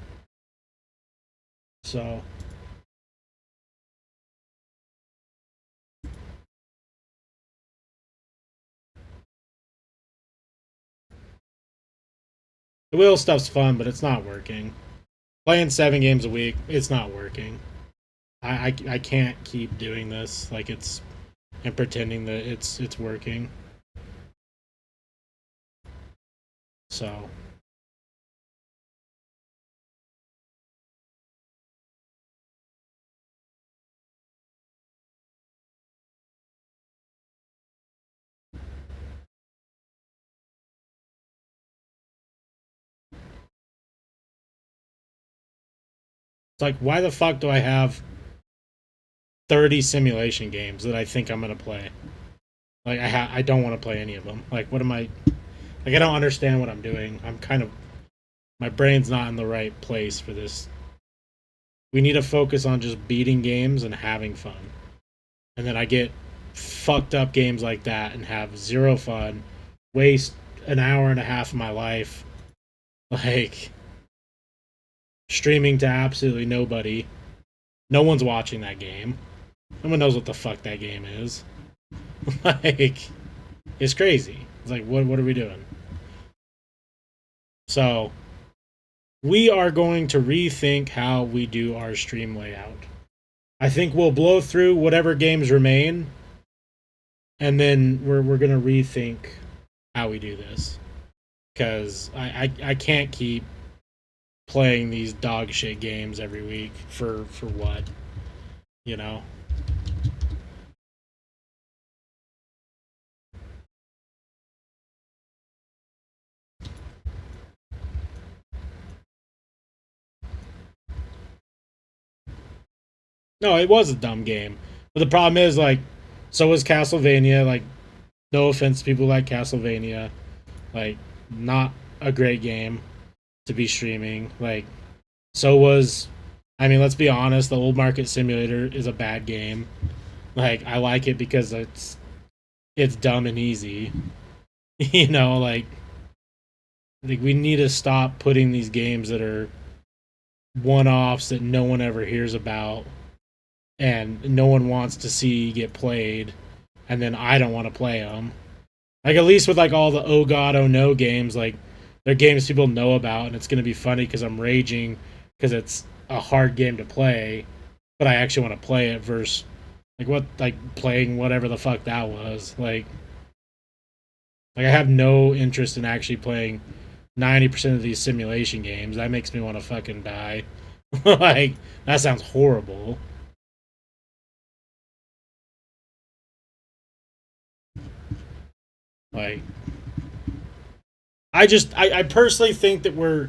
So the wheel stuff's fun, but it's not working. Playing 7 games a week, it's not working. I can't keep doing this like it's and pretending that it's working. So it's like, why the fuck do I have 30 simulation games that I think I'm gonna play? Like I don't want to play any of them. Like what am I? Like I don't understand what I'm doing. I'm kind of my brain's not in the right place for this. We need to focus on just beating games and having fun. And then I get fucked up games like that and have zero fun, waste an hour and a half of my life. Like streaming to absolutely nobody. No one's watching that game. No one knows what the fuck that game is. Like, it's crazy. It's like, what are we doing? So, we are going to rethink how we do our stream layout. I think we'll blow through whatever games remain, and then we're gonna rethink how we do this. Because I can't keep playing these dog shit games every week for what? You know? No, it was a dumb game. But the problem is, like, so was Castlevania. Like, no offense to people who like Castlevania. Like, not a great game to be streaming. Like, so was, I mean, let's be honest, the Old Market Simulator is a bad game. Like, I like it because it's dumb and easy. You know, like we need to stop putting these games that are one-offs that no one ever hears about and no one wants to see get played, and then I don't want to play them. Like, at least with like all the oh god oh no games, like they're games people know about, and it's gonna be funny because I'm raging because it's a hard game to play, but I actually want to play it versus like playing whatever the fuck that was. Like I have no interest in actually playing 90% of these simulation games. That makes me want to fucking die. Like, that sounds horrible. Like, I personally think that we're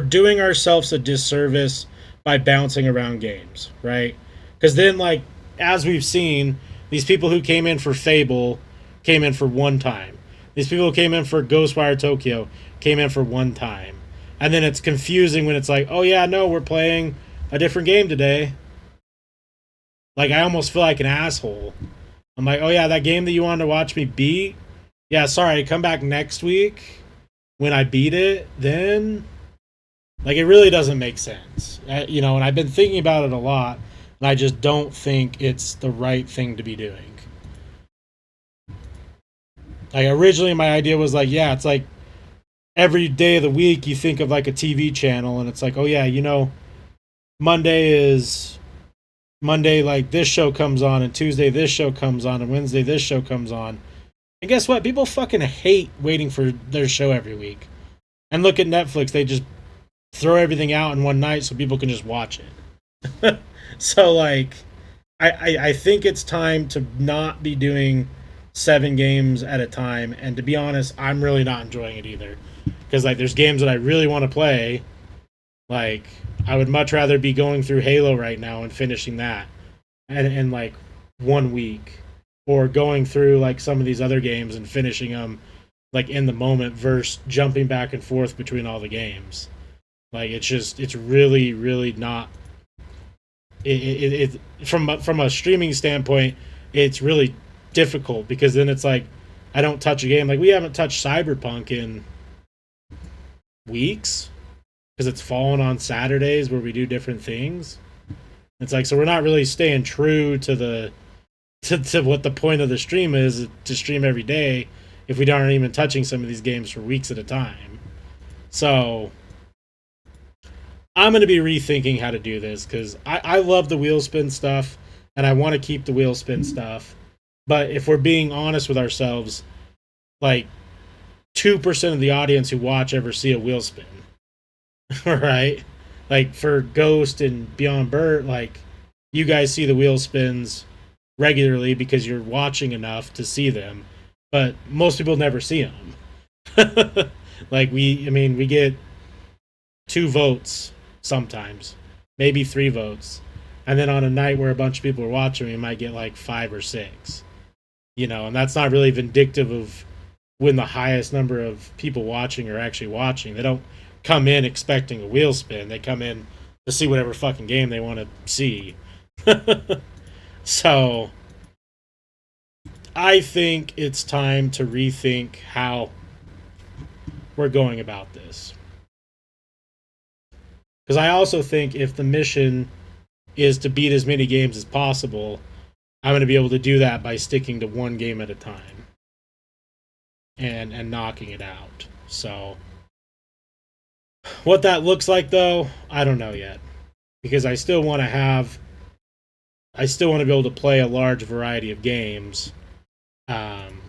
doing ourselves a disservice by bouncing around games, right? Because then, like, as we've seen, these people who came in for Fable came in for one time. These people who came in for Ghostwire Tokyo came in for one time. And then it's confusing when it's like, oh yeah, no, we're playing a different game today. Like, I almost feel like an asshole. I'm like, oh yeah, that game that you wanted to watch me beat? Yeah, sorry, come back next week when I beat it, then... Like, it really doesn't make sense. You know, and I've been thinking about it a lot, and I just don't think it's the right thing to be doing. Like, originally my idea was like, yeah, it's like every day of the week you think of like a TV channel, and it's like, oh yeah, you know, Monday, like this show comes on, and Tuesday this show comes on, and Wednesday this show comes on. And guess what? People fucking hate waiting for their show every week. And look at Netflix, they just throw everything out in one night so people can just watch it. So, like, I think it's time to not be doing 7 games at a time, and to be honest, I'm really not enjoying it either. Because, like, there's games that I really want to play. Like, I would much rather be going through Halo right now and finishing that in like 1 week, or going through like some of these other games and finishing them like in the moment versus jumping back and forth between all the games. Like, it's really, really not. It from a streaming standpoint, it's really difficult because then it's like I don't touch a game. Like, we haven't touched Cyberpunk in weeks because it's fallen on Saturdays where we do different things. It's like, so we're not really staying true to the to what the point of the stream is, to stream every day if we aren't even touching some of these games for weeks at a time. So I'm going to be rethinking how to do this because I love the wheel spin stuff and I want to keep the wheel spin stuff. But if we're being honest with ourselves, like 2% of the audience who watch ever see a wheel spin. Right? Like, for Ghost and Beyond Bert, like, you guys see the wheel spins regularly because you're watching enough to see them, but most people never see them. Like, we get 2 votes sometimes, maybe 3 votes, and then on a night where a bunch of people are watching, we might get like 5 or 6. You know, and that's not really vindictive of when the highest number of people watching are actually watching. They don't come in expecting a wheel spin. They come in to see whatever fucking game they want to see. So, I think it's time to rethink how we're going about this. Because I also think if the mission is to beat as many games as possible, I'm going to be able to do that by sticking to one game at a time and knocking it out. So what that looks like though, I don't know yet. Because I still want to be able to play a large variety of games. Um,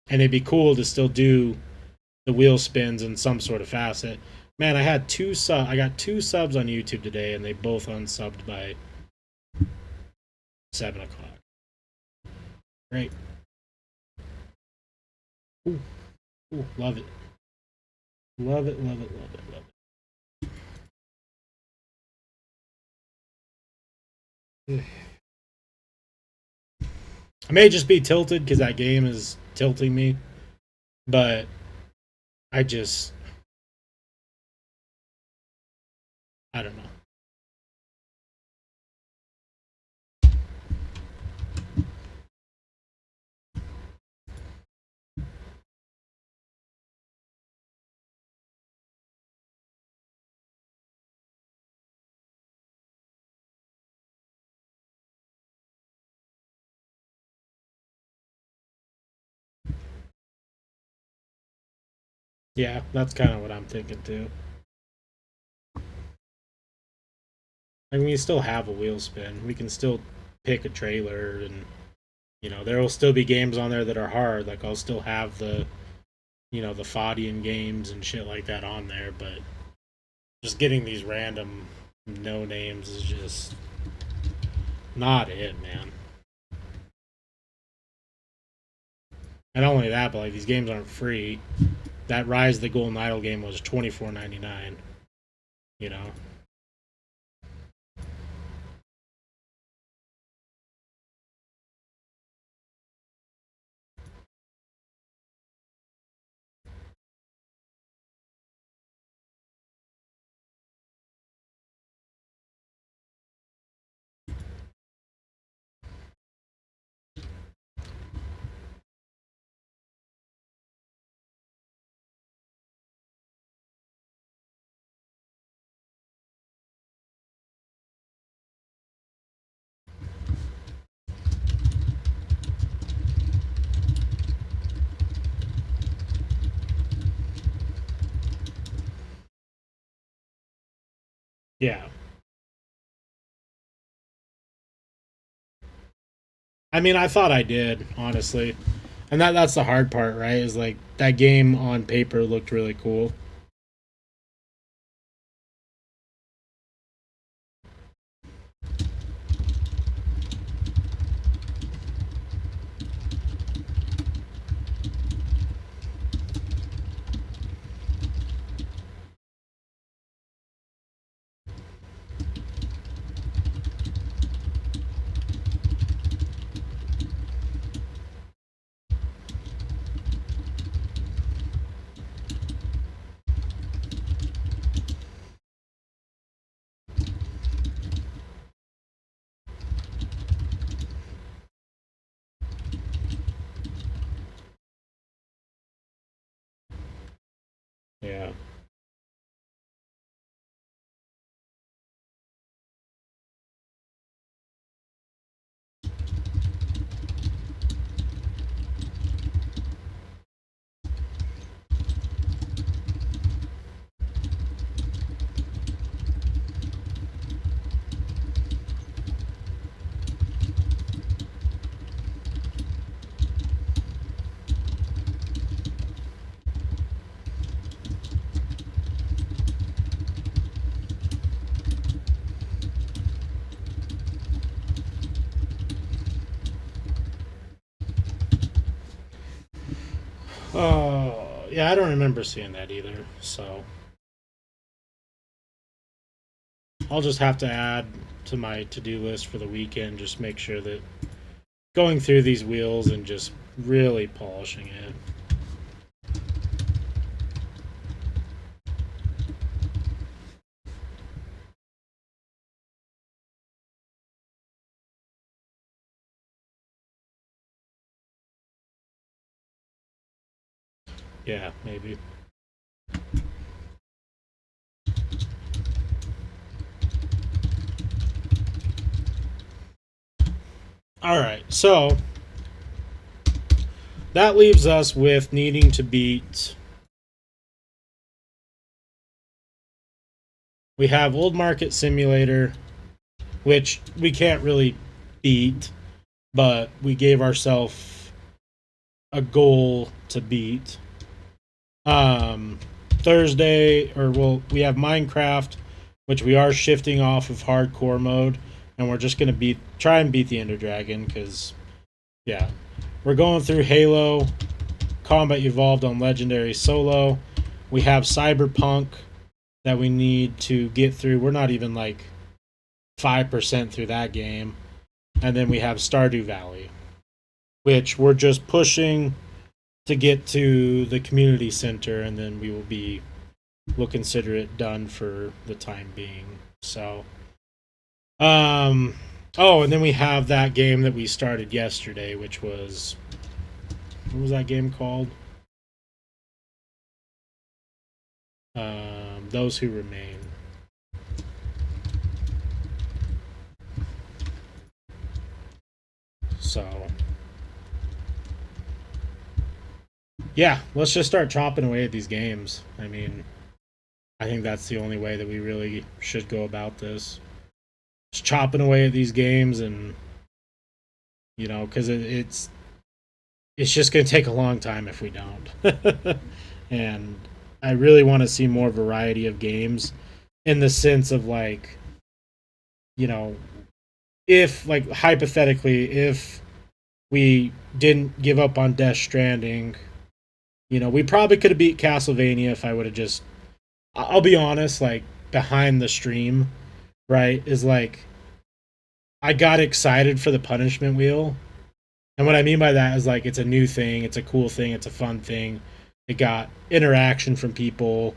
and it'd be cool to still do the wheel spins in some sort of facet. Man, I got 2 subs on YouTube today, and they both unsubbed by 7 o'clock. Great. Ooh, ooh, love it. Love it, love it, love it, love it. I may just be tilted because that game is tilting me, but I just, I don't know. Yeah, that's kind of what I'm thinking too. I mean, we still have a wheel spin. We can still pick a trailer, and there will still be games on there that are hard. Like I'll still have the Fadian games and shit like that on there, but just getting these random no names is just not it, man. And not only that, but like these games aren't free. That Rise of the Golden Idol game was $24.99. You know. Yeah. I mean, I thought I did, honestly. And that's the hard part, right? Is like that game on paper looked really cool. Yeah. Oh, yeah, I don't remember seeing that either. So I'll just have to add to my to-do list for the weekend. Just make sure that going through these wheels and just really polishing it. Yeah, maybe. All right, so that leaves us with needing to beat. We have Old Market Simulator, which we can't really beat, but we gave ourselves a goal to beat. Thursday, we have Minecraft, which we are shifting off of hardcore mode, and we're just gonna try and beat the Ender Dragon, because yeah, we're going through Halo, Combat Evolved on Legendary Solo. We have Cyberpunk that we need to get through. We're not even like 5% through that game. And then we have Stardew Valley, which we're just pushing to get to the community center, and then we'll consider it done for the time being. So and then we have that game that we started yesterday, which was, what was that game called? Those Who Remain. So yeah, let's just start chopping away at these games. I mean, I think that's the only way that we really should go about this. Just chopping away at these games, and because it's just going to take a long time if we don't. And I really want to see more variety of games, in the sense of like, if, like, hypothetically, if we didn't give up on Death Stranding, we probably could have beat Castlevania if I would have just, I'll be honest, like, behind the stream, right, is like, I got excited for the punishment wheel. And what I mean by that is, like, it's a new thing, it's a cool thing, it's a fun thing. It got interaction from people.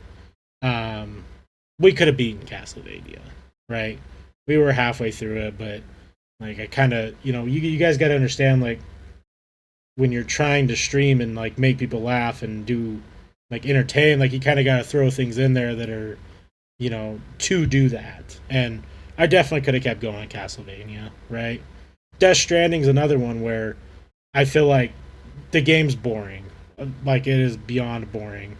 We could have beaten Castlevania, right? We were halfway through it, but like, I kind of, you guys got to understand, like, when you're trying to stream and like make people laugh and do, like, entertain, like, you kind of got to throw things in there that are, to do that. And I definitely could have kept going at Castlevania, right? Death Stranding's another one where I feel like the game's boring. Like, it is beyond boring.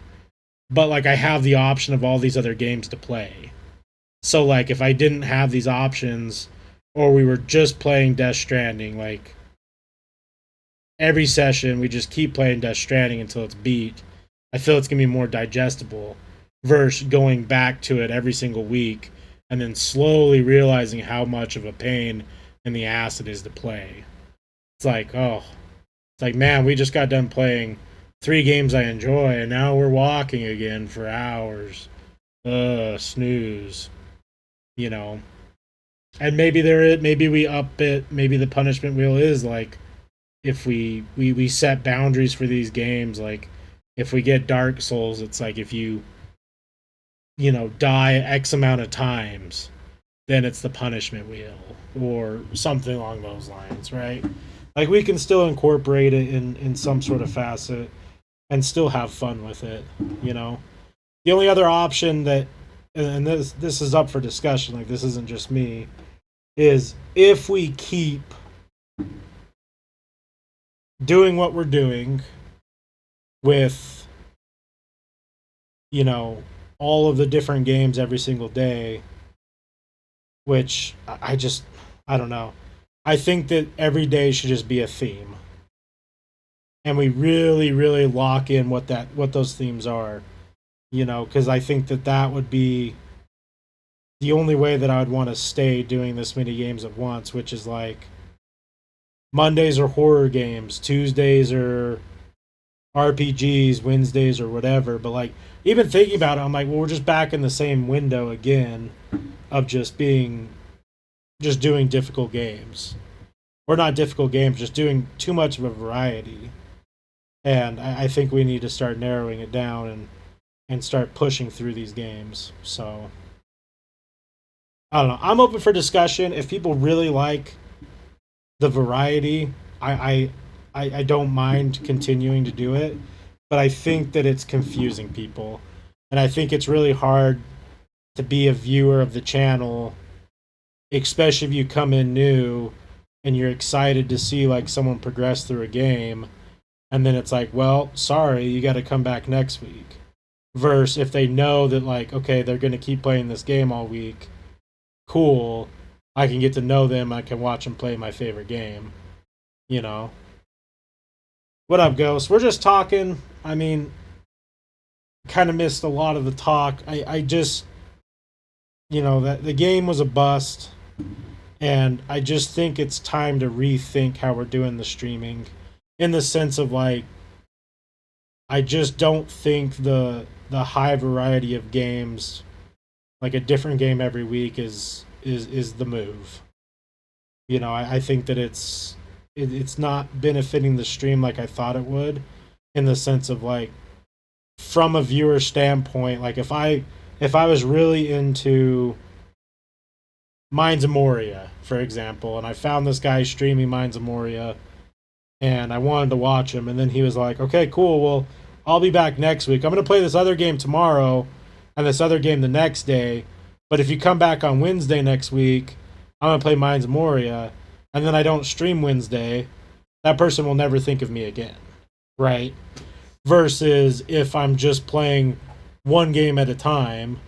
But like, I have the option of all these other games to play. So like, if I didn't have these options, or we were just playing Death Stranding, like, every session we just keep playing Death Stranding until it's beat, I feel it's gonna be more digestible versus going back to it every single week and then slowly realizing how much of a pain in the ass it is to play. It's like, man, we just got done playing 3 games I enjoy, and now we're walking again for hours. Snooze. And maybe we up it. Maybe the punishment wheel is like, if we set boundaries for these games. Like, if we get Dark Souls, it's like, if you die X amount of times, then it's the punishment wheel, or something along those lines, right? Like, we can still incorporate it in some sort of facet and still have fun with it. The only other option that, and this is up for discussion, like, this isn't just me, is if we keep doing what we're doing with, all of the different games every single day, which I don't know. I think that every day should just be a theme. And we really, really lock in what those themes are. Because I think that would be the only way that I would want to stay doing this many games at once, which is like, Mondays are horror games, Tuesdays are RPGs, Wednesdays or whatever. But like, even thinking about it, I'm like, well, we're just back in the same window again of just doing difficult games. Or not difficult games, just doing too much of a variety. And I think we need to start narrowing it down and start pushing through these games. So I don't know. I'm open for discussion. If people really like the variety, I don't mind continuing to do it. But I think that it's confusing people. And I think it's really hard to be a viewer of the channel, especially if you come in new, and you're excited to see like someone progress through a game, and then it's like, well, sorry, you got to come back next week. Versus if they know that like, okay, they're going to keep playing this game all week, cool, I can get to know them, I can watch them play my favorite game, you know. What up, Ghost? We're just talking. I mean, kind of missed a lot of the talk. I just, that the game was a bust, and I just think it's time to rethink how we're doing the streaming, in the sense of like, I just don't think the high variety of games, like a different game every week, is the move. I think that it's not benefiting the stream like I thought it would, in the sense of like, from a viewer standpoint, like if I was really into Mines of Moria, for example, and I found this guy streaming Mines of Moria, and I wanted to watch him, and then he was like, "Okay, cool. Well, I'll be back next week. I'm gonna play this other game tomorrow, and this other game the next day. But if you come back on Wednesday next week, I'm gonna play Mines of Moria, and then I don't stream Wednesday. That person will never think of me again, right? Versus if I'm just playing one game at a time,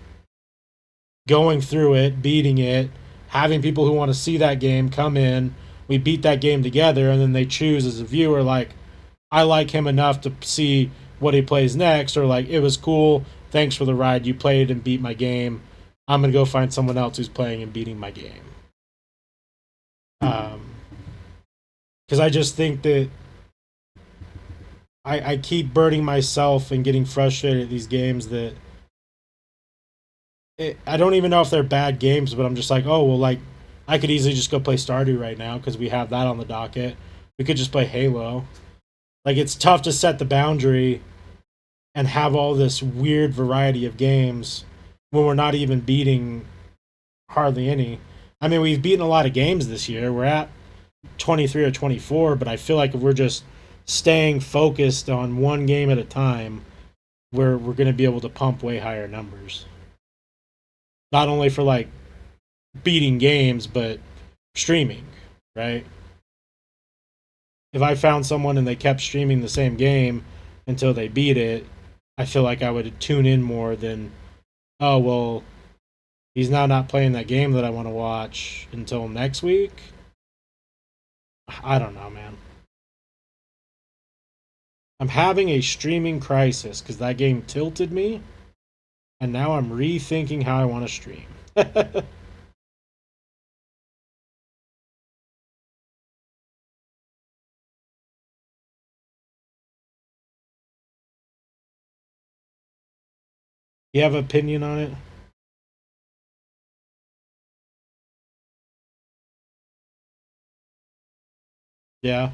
going through it, beating it, having people who want to see that game come in, we beat that game together, and then they choose as a viewer, like, I like him enough to see what he plays next, or like, it was cool, thanks for the ride, you played and beat my game, I'm gonna go find someone else who's playing and beating my game. Because I just think that I keep burning myself and getting frustrated at these games that I don't even know if they're bad games, but I'm just like, oh well, like I could easily just go play Stardew right now because we have that on the docket. We could just play Halo. Like it's tough to set the boundary and have all this weird variety of games when we're not even beating hardly any. I mean, we've beaten a lot of games this year. We're at 23 or 24, but I feel like if we're just staying focused on one game at a time, we're going to be able to pump way higher numbers. Not only for like beating games, but streaming, right? If I found someone and they kept streaming the same game until they beat it, I feel like I would tune in more than, oh, well, he's now not playing that game that I want to watch until next week. I don't know, man. I'm having a streaming crisis because that game tilted me, and now I'm rethinking how I want to stream. You have an opinion on it? Yeah.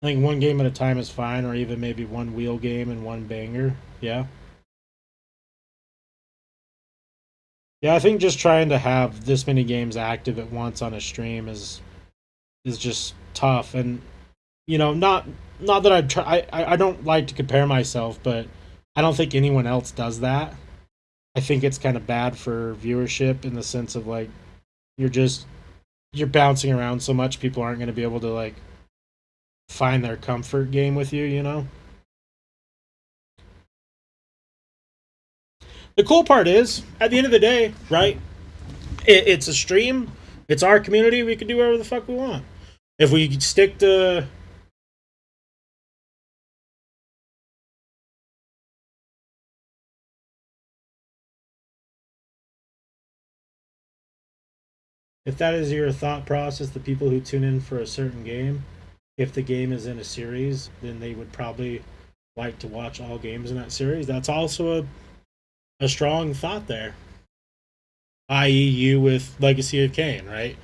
I think one game at a time is fine, or even maybe one wheel game and one banger. Yeah. Yeah, I think just trying to have this many games active at once on a stream is just tough, and not that I don't like to compare myself, but I don't think anyone else does that. I think it's kind of bad for viewership in the sense of like you're just you're bouncing around so much, people aren't going to be able to like find their comfort game with you. The cool part is, at the end of the day, right? It's a stream. It's our community. We can do whatever the fuck we want. If we stick to, if that is your thought process, the people who tune in for a certain game, if the game is in a series, then they would probably like to watch all games in that series. That's also a strong thought there. I.e., you with Legacy of Kain, right?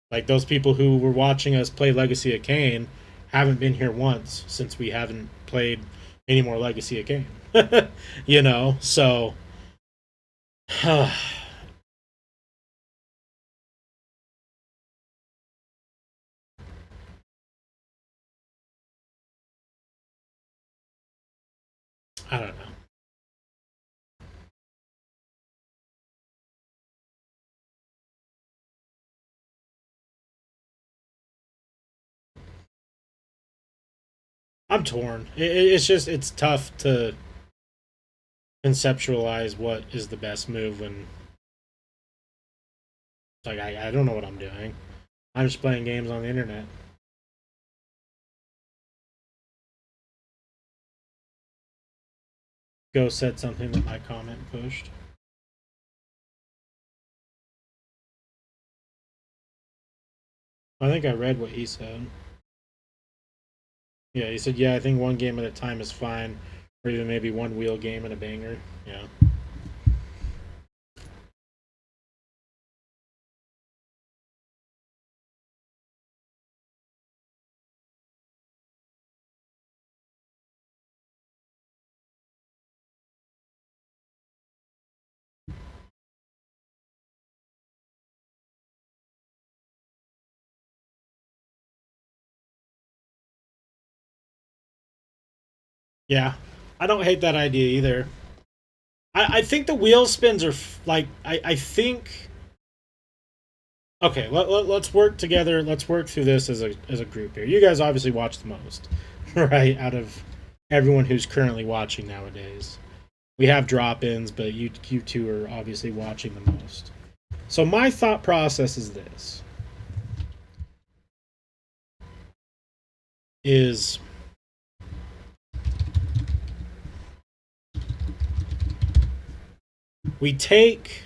Like those people who were watching us play Legacy of Kain haven't been here once since we haven't played any more Legacy of Kain. So I don't know. I'm torn. It's just it's tough to conceptualize what is the best move when like I don't know what I'm doing. I'm just playing games on the internet. Go said something that my comment pushed. I think I read what he said. Yeah, he said, yeah, I think one game at a time is fine, or even maybe one wheel game and a banger. Yeah. Yeah. I don't hate that idea either. I think the wheel spins are like, I think. Okay, let's work together. Let's work through this as a group here. You guys obviously watch the most, right? Out of everyone who's currently watching nowadays. We have drop-ins, but you two are obviously watching the most. So my thought process is this: is we take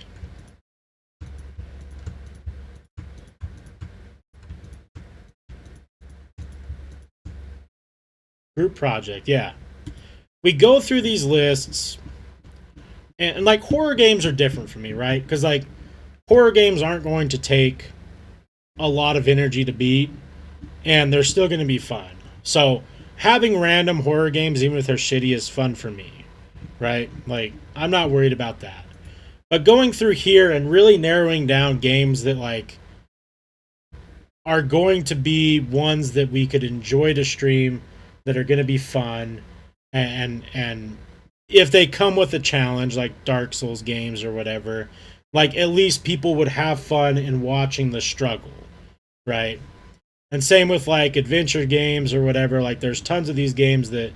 group project, yeah. We go through these lists, and like horror games are different for me, right? Because like horror games aren't going to take a lot of energy to beat, and they're still going to be fun. So having random horror games, even if they're shitty, is fun for me, right? Like I'm not worried about that. But going through here and really narrowing down games that like are going to be ones that we could enjoy to stream, that are going to be fun, and if they come with a challenge like Dark Souls games or whatever, like at least people would have fun in watching the struggle, right? And same with like adventure games or whatever. Like there's tons of these games that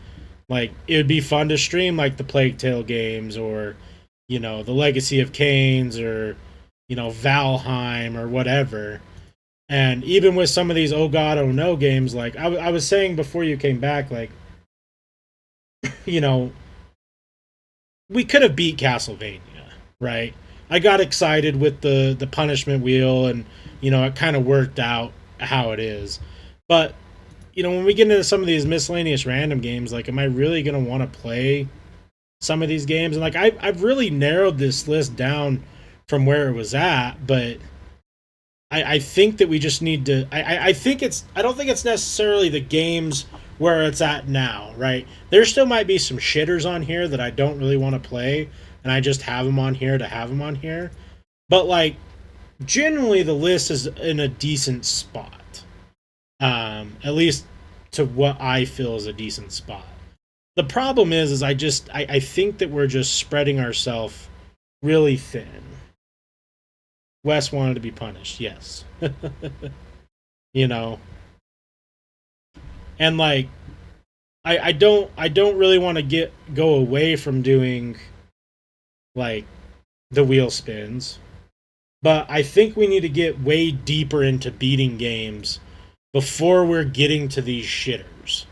like it would be fun to stream, like the Plague Tale games, or the Legacy of Kains, or Valheim or whatever. And even with some of these oh god oh no games, like I was saying before you came back, like you know we could have beat Castlevania, right? I got excited with the punishment wheel, and it kind of worked out how it is. But when we get into some of these miscellaneous random games, like, am I really gonna want to play some of these games? And like, I've really narrowed this list down from where it was at, but I think that we just need to. I think it's. I don't think it's necessarily the games where it's at now, right? There still might be some shitters on here that I don't really want to play, and I just have them on here to have them on here. But like, generally, the list is in a decent spot. At least to what I feel is a decent spot. The problem is I think that we're just spreading ourselves really thin. Wes wanted to be punished, yes. you know, and like I don't really want to go away from doing like the wheel spins, but I think we need to get way deeper into beating games before we're getting to these shitters.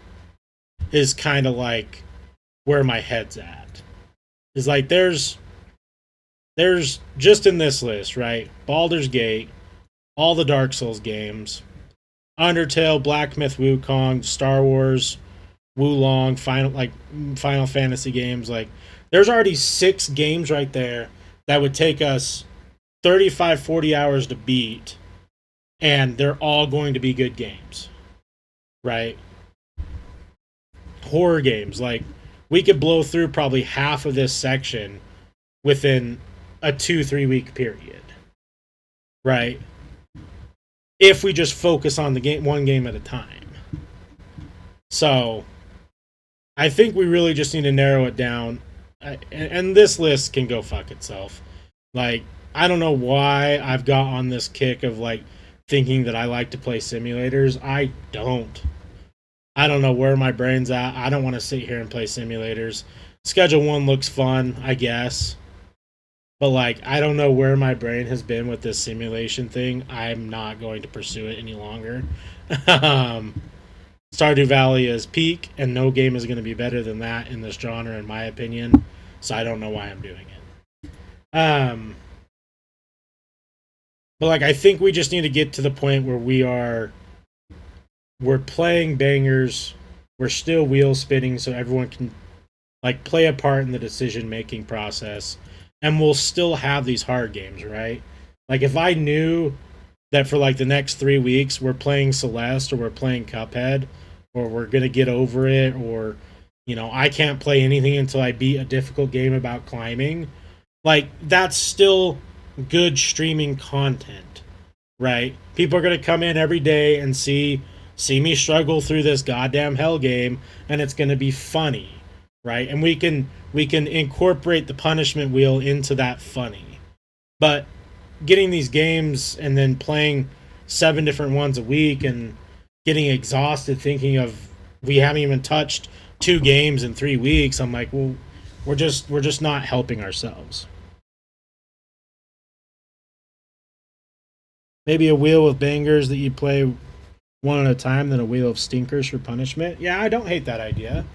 Is kind of like where my head's at. Is like there's just in this list, right? Baldur's Gate, all the Dark Souls games, Undertale, Black Myth Wukong, Star Wars, Wulong, Final Fantasy games. Like, there's already 6 games right there that would take us 35, 40 hours to beat, and they're all going to be good games, right? Horror games, like, we could blow through probably half of this section within a 2-3 week period, right? If we just focus on the game, one game at a time. So I think we really just need to narrow it down, and this list can go fuck itself. Like, I don't know why I've got on this kick of like thinking that I like to play simulators. I don't. I don't know where my brain's at. I don't want to sit here and play simulators. Schedule 1 looks fun, I guess. But like, I don't know where my brain has been with this simulation thing. I'm not going to pursue it any longer. um, Stardew Valley is peak, and no game is going to be better than that in this genre, in my opinion. So I don't know why I'm doing it. But like, I think we just need to get to the point where we're playing bangers. We're still wheel spinning, so everyone can like play a part in the decision making process, and we'll still have these hard games, right? Like if I knew that for like the next 3 weeks we're playing Celeste or we're playing Cuphead or we're gonna get over it, or I can't play anything until I beat a difficult game about climbing, like that's still good streaming content, right? People are gonna come in every day and see me struggle through this goddamn hell game, and it's gonna be funny, right? And we can incorporate the punishment wheel into that funny. But getting these games and then playing 7 different ones a week and getting exhausted thinking of we haven't even touched 2 games in 3 weeks, I'm like, well, we're just not helping ourselves. Maybe a wheel with bangers that you play one at a time, then a wheel of stinkers for punishment. Yeah, I don't hate that idea.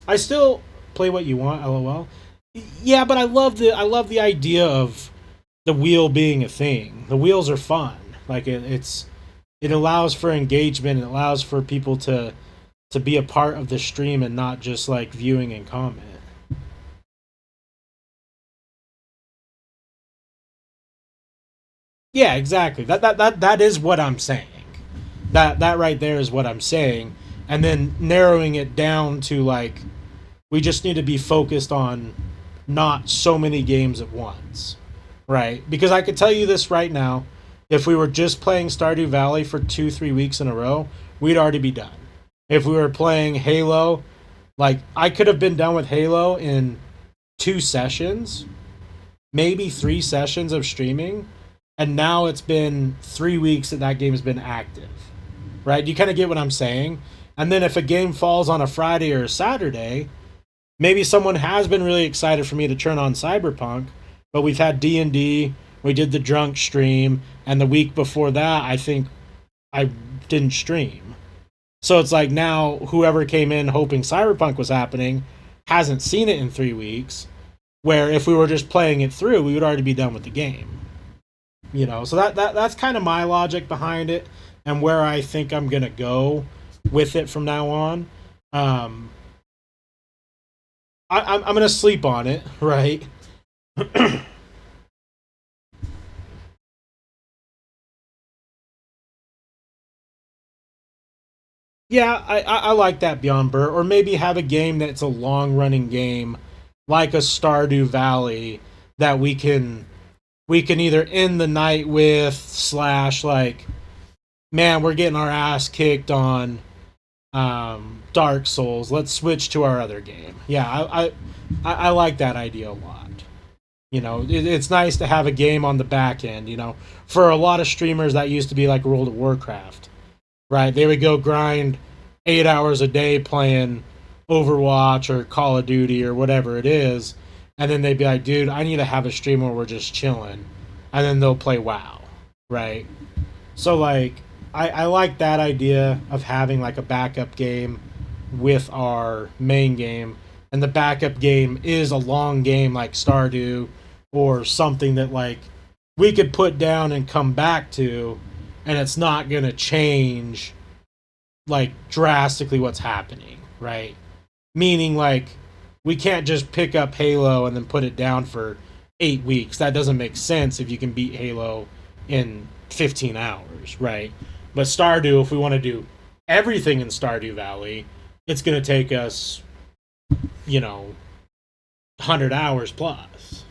I still play what you want, lol. Yeah, but I love the idea of the wheel being a thing. The wheels are fun. Like it allows for engagement. It allows for people to be a part of the stream and not just like viewing and comment. Yeah, exactly. That is what I'm saying. That right there is what I'm saying. And then narrowing it down to like we just need to be focused on not so many games at once, right? Because I could tell you this right now, if we were just playing Stardew Valley for 2-3 weeks in a row, we'd already be done. If we were playing Halo, like I could have been done with Halo in 2 sessions, maybe 3 sessions of streaming, and now it's been 3 weeks that game has been active, right? You kind of get what I'm saying. And then if a game falls on a Friday or a Saturday, maybe someone has been really excited for me to turn on Cyberpunk, but we've had D&D, we did the drunk stream, and the week before that, I think I didn't stream. So it's like now whoever came in hoping Cyberpunk was happening hasn't seen it in 3 weeks, where if we were just playing it through, we would already be done with the game. So that's kind of my logic behind it and where I think I'm going to go with it from now on. I'm going to sleep on it, right? Yeah, I like that, Beyond Burr. Or maybe have a game that's a long running game, like a Stardew Valley, that we can either end the night with slash like, man, we're getting our ass kicked on Dark Souls. Let's switch to our other game. Yeah, I like that idea a lot. It's nice to have a game on the back end. For a lot of streamers, that used to be like World of Warcraft, right? They would go grind 8 hours a day playing Overwatch or Call of Duty or whatever it is, and then they'd be like, dude, I need to have a stream where we're just chilling, and then they'll play WoW, right? So like, I like that idea of having like a backup game with our main game, and the backup game is a long game like Stardew or something that like we could put down and come back to, and it's not gonna change like drastically what's happening, right? Meaning like we can't just pick up Halo and then put it down for 8 weeks. That doesn't make sense if you can beat Halo in 15 hours, right? But Stardew, if we want to do everything in Stardew Valley, it's going to take us, 100 hours plus.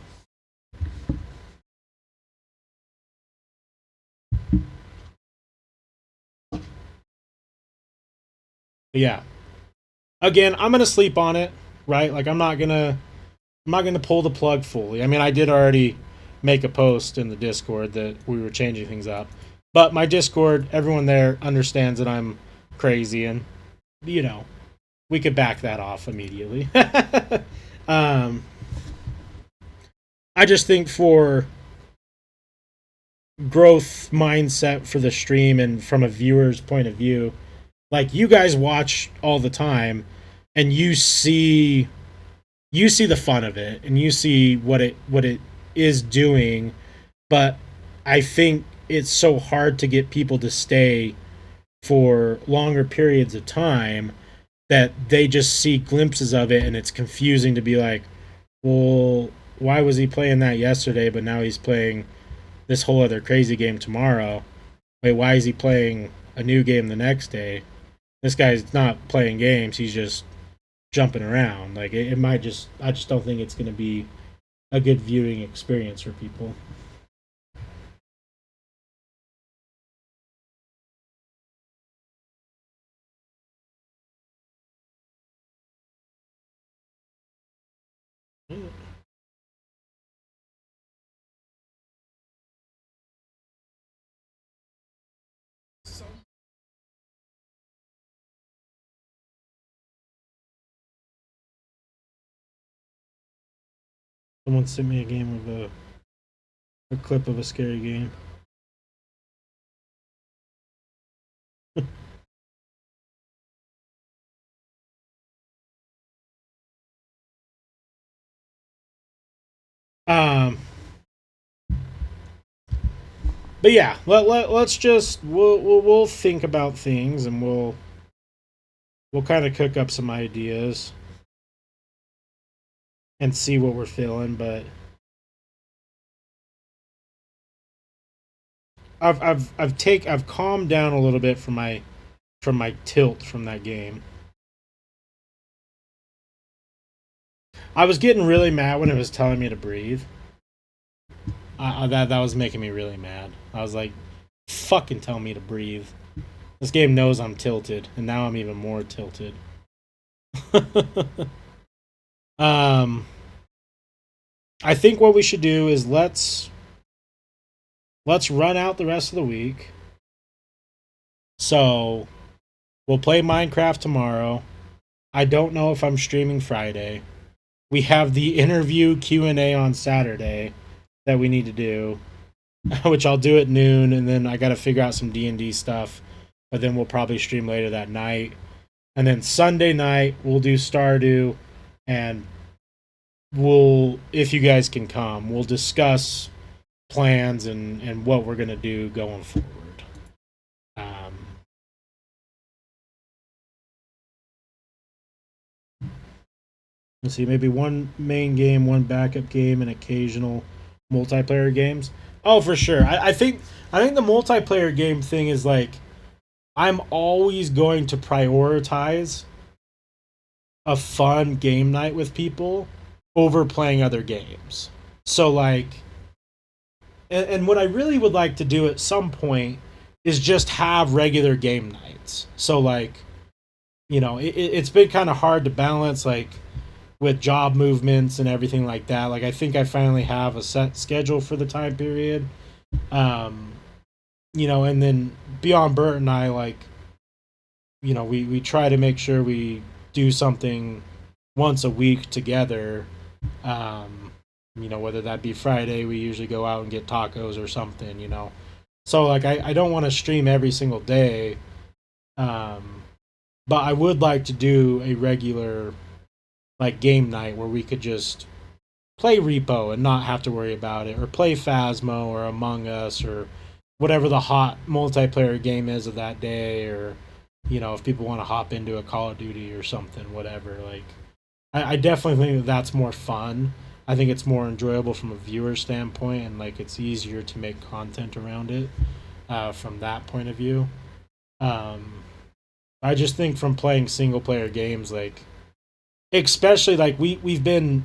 Yeah. Again, I'm going to sleep on it, right? Like I'm not gonna pull the plug fully. I mean, I did already make a post in the Discord that we were changing things up, but my Discord, everyone there understands that I'm crazy, and you know, we could back that off immediately. um, I just think for growth mindset for the stream and from a viewer's point of view, like you guys watch all the time and you see the fun of it and you see what it is doing, but I think it's so hard to get people to stay for longer periods of time that they just see glimpses of it and it's confusing to be like, well, why was he playing that yesterday but now he's playing this whole other crazy game tomorrow? Wait, why is he playing a new game the next day? This guy's not playing games, he's just jumping around. Like it might just I just don't think it's going to be a good viewing experience for people. Someone sent me a game of a clip of a scary game. Um, but yeah, let's just we'll think about things and we'll kind of cook up some ideas and see what we're feeling. But I've calmed down a little bit from my tilt from that game. I was getting really mad when it was telling me to breathe. That was making me really mad. I was like, "Fucking tell me to breathe." This game knows I'm tilted, and now I'm even more tilted. um, I think what we should do is let's run out the rest of the week. So we'll play Minecraft tomorrow. I don't know if I'm streaming Friday. We have the interview Q&A on Saturday that we need to do, which I'll do at noon, and then I got to figure out some D&D stuff, but then we'll probably stream later that night. And then Sunday night we'll do Stardew, and we'll, if you guys can come, we'll discuss plans and what we're going to do going forward. Let's see, maybe one main game, one backup game, and occasional multiplayer games. Oh, for sure. I think the multiplayer game thing is like I'm always going to prioritize a fun game night with people over playing other games. So like, and what I really would like to do at some point is just have regular game nights. So like, it's been kind of hard to balance like with job movements and everything like that. Like I think I finally have a set schedule for the time period. Um, and then Beyond Bert and I like, we try to make sure we do something once a week together. Whether that be Friday, we usually go out and get tacos or something. So like I don't want to stream every single day. But I would like to do a regular like game night where we could just play Repo and not have to worry about it, or play Phasmo or Among Us or whatever the hot multiplayer game is of that day, or if people want to hop into a Call of Duty or something, whatever. Like, I definitely think that that's more fun. I think it's more enjoyable from a viewer standpoint, and like it's easier to make content around it from that point of view. I just think from playing single player games, like especially like we've been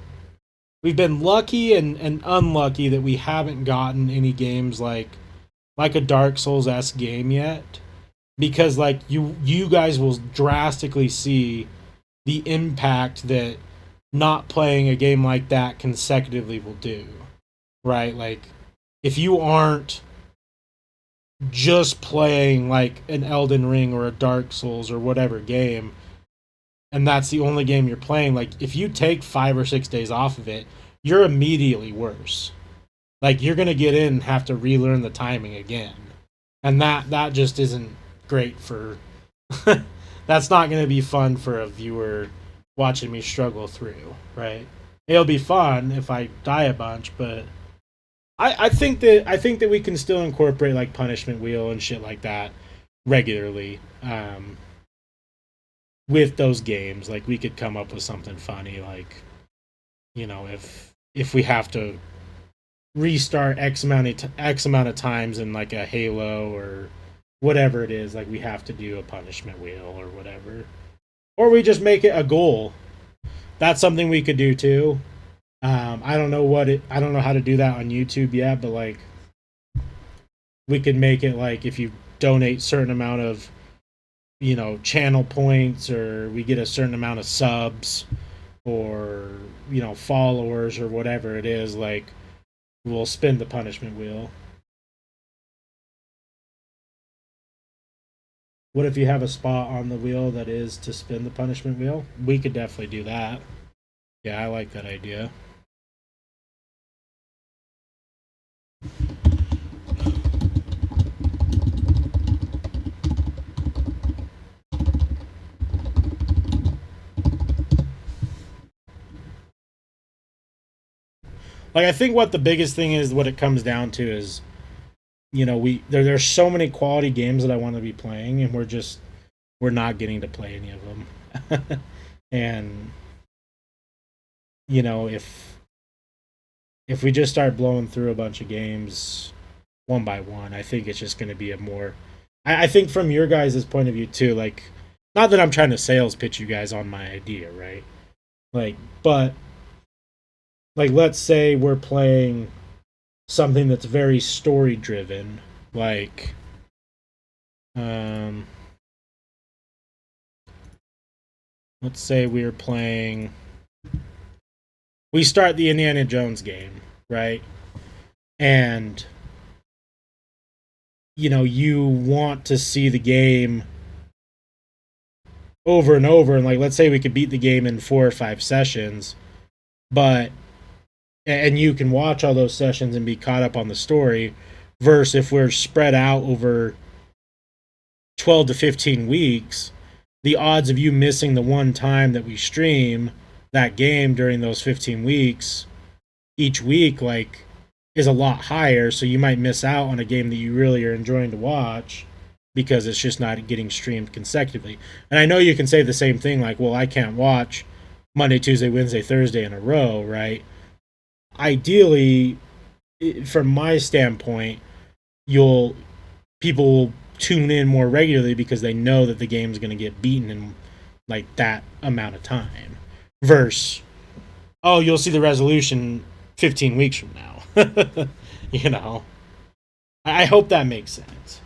lucky and unlucky that we haven't gotten any games like a Dark Souls S game yet, because like you guys will drastically see the impact that not playing a game like that consecutively will do, right? Like if you aren't just playing like an Elden Ring or a Dark Souls or whatever game, and that's the only game you're playing, like if you take 5 or 6 days off of it, you're immediately worse. Like you're gonna get in and have to relearn the timing again, and that just isn't great for. That's not gonna be fun for a viewer watching me struggle through, right? It'll be fun if I die a bunch, but I think that we can still incorporate like punishment wheel and shit like that regularly. With those games, like we could come up with something funny, like if we have to restart x amount of times in like a Halo or whatever it is, like we have to do a punishment wheel or whatever, or we just make it a goal. That's something we could do too. I don't know how to do that on YouTube yet, but like we could make it like if you donate certain amount of channel points, or we get a certain amount of subs, or followers, or whatever it is, like we'll spin the punishment wheel. What if you have a spot on the wheel that is to spin the punishment wheel? We could definitely do that. Yeah, I like that idea. Like I think what the biggest thing is, what it comes down to is, there's so many quality games that I want to be playing, and we're not getting to play any of them. And if we just start blowing through a bunch of games one by one, I think it's just going to be a more. I think from your guys' point of view too, like, not that I'm trying to sales pitch you guys on my idea, right? Like, but like let's say we're playing something that's very story driven, like let's say we start the Indiana Jones game, right? And you want to see the game over and over, and like let's say we could beat the game in 4 or 5 sessions, but and you can watch all those sessions and be caught up on the story, versus if we're spread out over 12 to 15 weeks, the odds of you missing the one time that we stream that game during those 15 weeks each week, like, is a lot higher. So you might miss out on a game that you really are enjoying to watch because it's just not getting streamed consecutively. And I know you can say the same thing, like, well, I can't watch Monday, Tuesday, Wednesday, Thursday in a row, right? Ideally, from my standpoint, people will tune in more regularly because they know that the game's going to get beaten in like that amount of time. Versus, oh, you'll see the resolution 15 weeks from now. I hope that makes sense.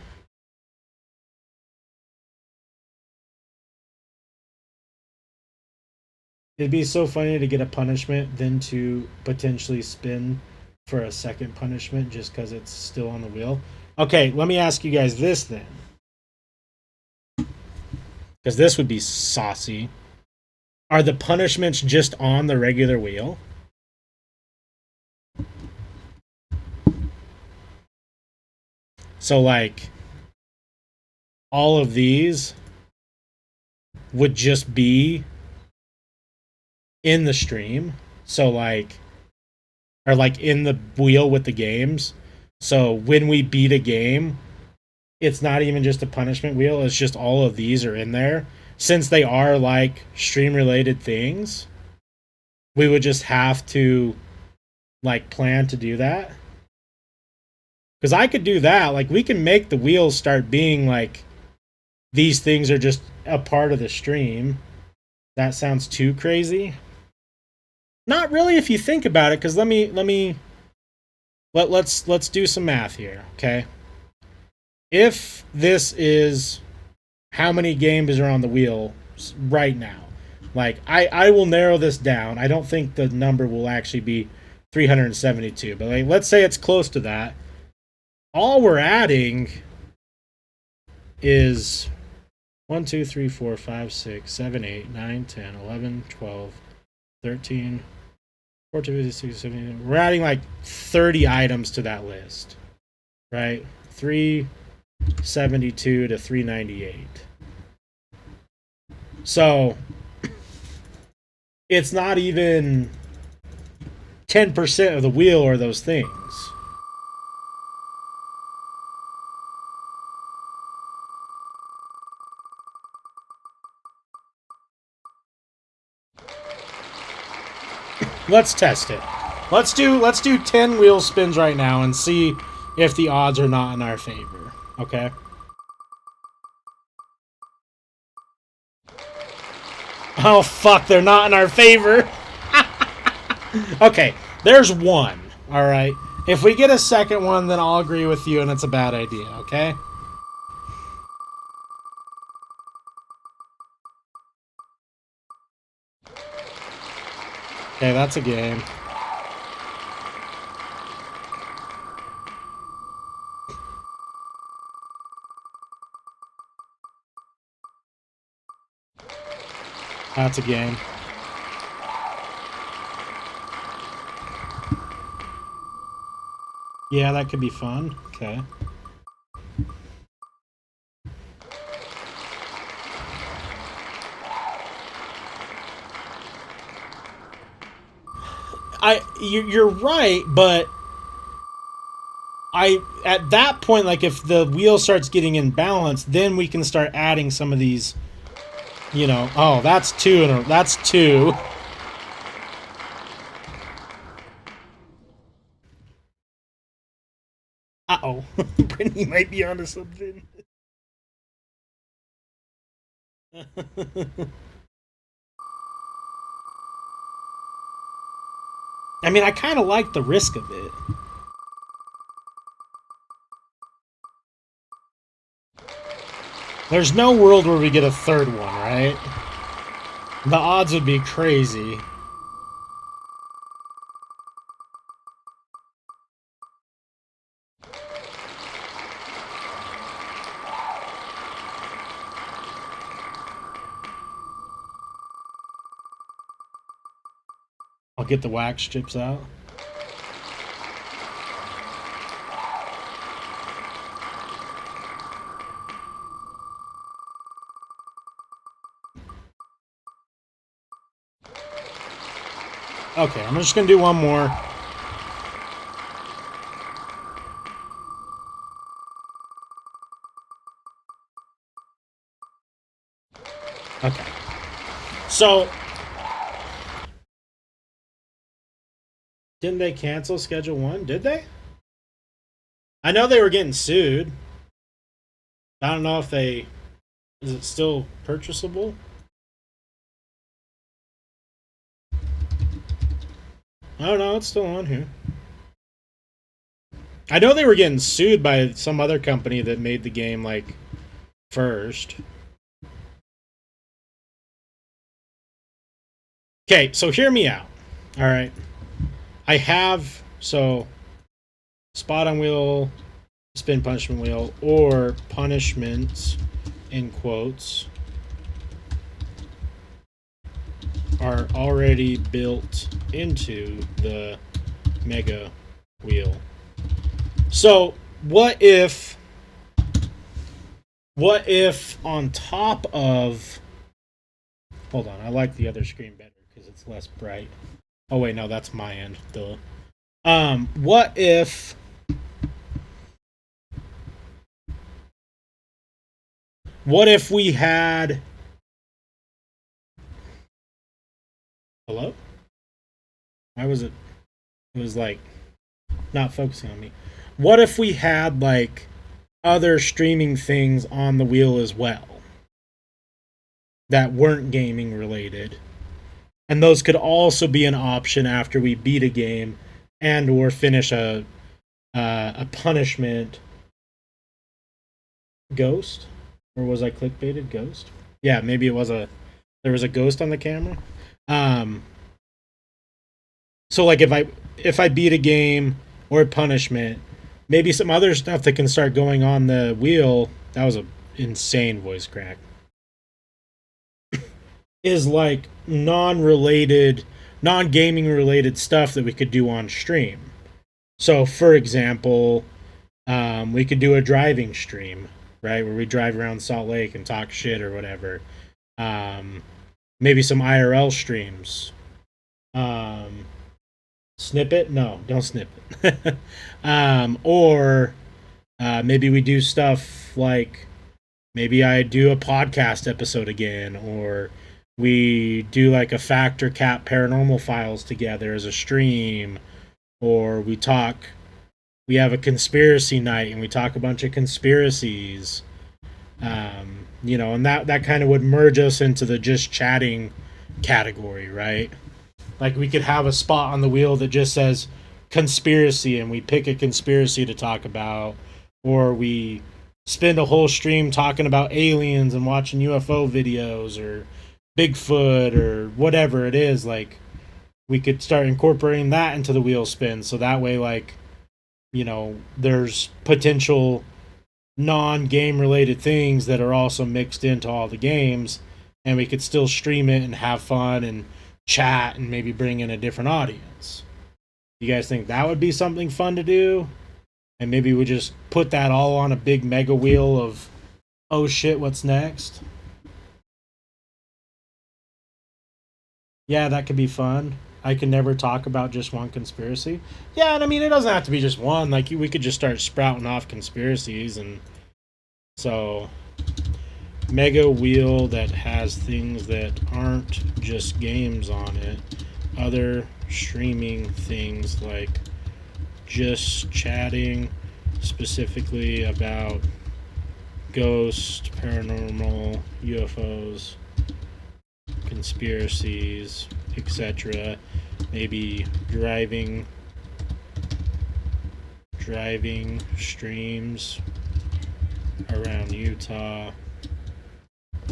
It'd be so funny to get a punishment, then to potentially spin for a second punishment just because it's still on the wheel. Okay, let me ask you guys this then. Because this would be saucy. Are the punishments just on the regular wheel? So, like, all of these would just be in the stream. So, like, or like in the wheel with the games. So when we beat a game, it's not even just a punishment wheel, it's just all of these are in there. Since they are like stream related things, we would just have to like plan to do that. Because I could do that. Like, we can make the wheels start being like these things are just a part of the stream. That sounds too crazy. Not really if you think about it, because let's do some math here, okay? If this is how many games are on the wheel right now, like I will narrow this down. I don't think the number will actually be 372, but like let's say it's close to that. All we're adding is 1, 2, 3, 4, 5, 6, 7, 8, 9, 10, 11, 12, 13, 14, 15, 16, 17. We're adding like 30 items to that list, right? 372 to 398. So it's not even 10% of the wheel or those things. Let's test it. Let's do 10 wheel spins right now and see if the odds are not in our favor. Okay? Oh fuck, they're not in our favor. Okay, there's one. All right. If we get a second one, then I'll agree with you and it's a bad idea, okay? Okay, that's a game. That's a game. Yeah, that could be fun. Okay. You're right, but at that point, like if the wheel starts getting imbalanced, then we can start adding some of these. You know, oh, that's two, and that's two. Uh-oh. Brittany might be onto something. I mean, I kind of like the risk of it. There's no world where we get a third one, right? The odds would be crazy. I'll get the wax strips out. Okay, I'm just gonna do one more. Okay. So, didn't they cancel Schedule 1? Did they? I know they were getting sued. I don't know if they... Is it still purchasable? Oh no, it's still on here. I know they were getting sued by some other company that made the game, like, first. Okay, so hear me out. Alright. I have, so, spot on wheel, spin punishment wheel, or punishments, in quotes, are already built into the mega wheel. So, what if on top of... Hold on, I like the other screen better because it's less bright. Oh wait, no, that's my end. Duh. What if... What if we had... Hello? Why was it... It was like... Not focusing on me. What if we had, like, other streaming things on the wheel as well? That weren't gaming related. And those could also be an option after we beat a game and or finish a punishment. Ghost? Or was I clickbaited? Ghost? Yeah, maybe it was there was a ghost on the camera. So like if I beat a game or a punishment, maybe some other stuff that can start going on the wheel. That was an insane voice crack. is like non-related, non-gaming related stuff that we could do on stream. So, for example, we could do a driving stream, right, where we drive around Salt Lake and talk shit or whatever. Maybe some IRL streams. Snippet? No, don't snip it. Or maybe we do stuff like maybe I do a podcast episode again, or we do like a Factor Cap Paranormal Files together as a stream, or we have a conspiracy night and we talk a bunch of conspiracies. And that kind of would merge us into the just chatting category, right? Like we could have a spot on the wheel that just says conspiracy and we pick a conspiracy to talk about, or we spend a whole stream talking about aliens and watching UFO videos or Bigfoot or whatever it is. Like we could start incorporating that into the wheel spin, so that way there's potential non-game related things that are also mixed into all the games, and we could still stream it and have fun and chat and maybe bring in a different audience. You guys think that would be something fun to do? And maybe we just put that all on a big mega wheel of, oh shit, what's next? Yeah, that could be fun. I can never talk about just one conspiracy. Yeah, and I mean, it doesn't have to be just one. Like, we could just start sprouting off conspiracies. And so, mega wheel that has things that aren't just games on it. Other streaming things like just chatting specifically about ghosts, paranormal, UFOs, conspiracies, etc. Maybe driving streams around Utah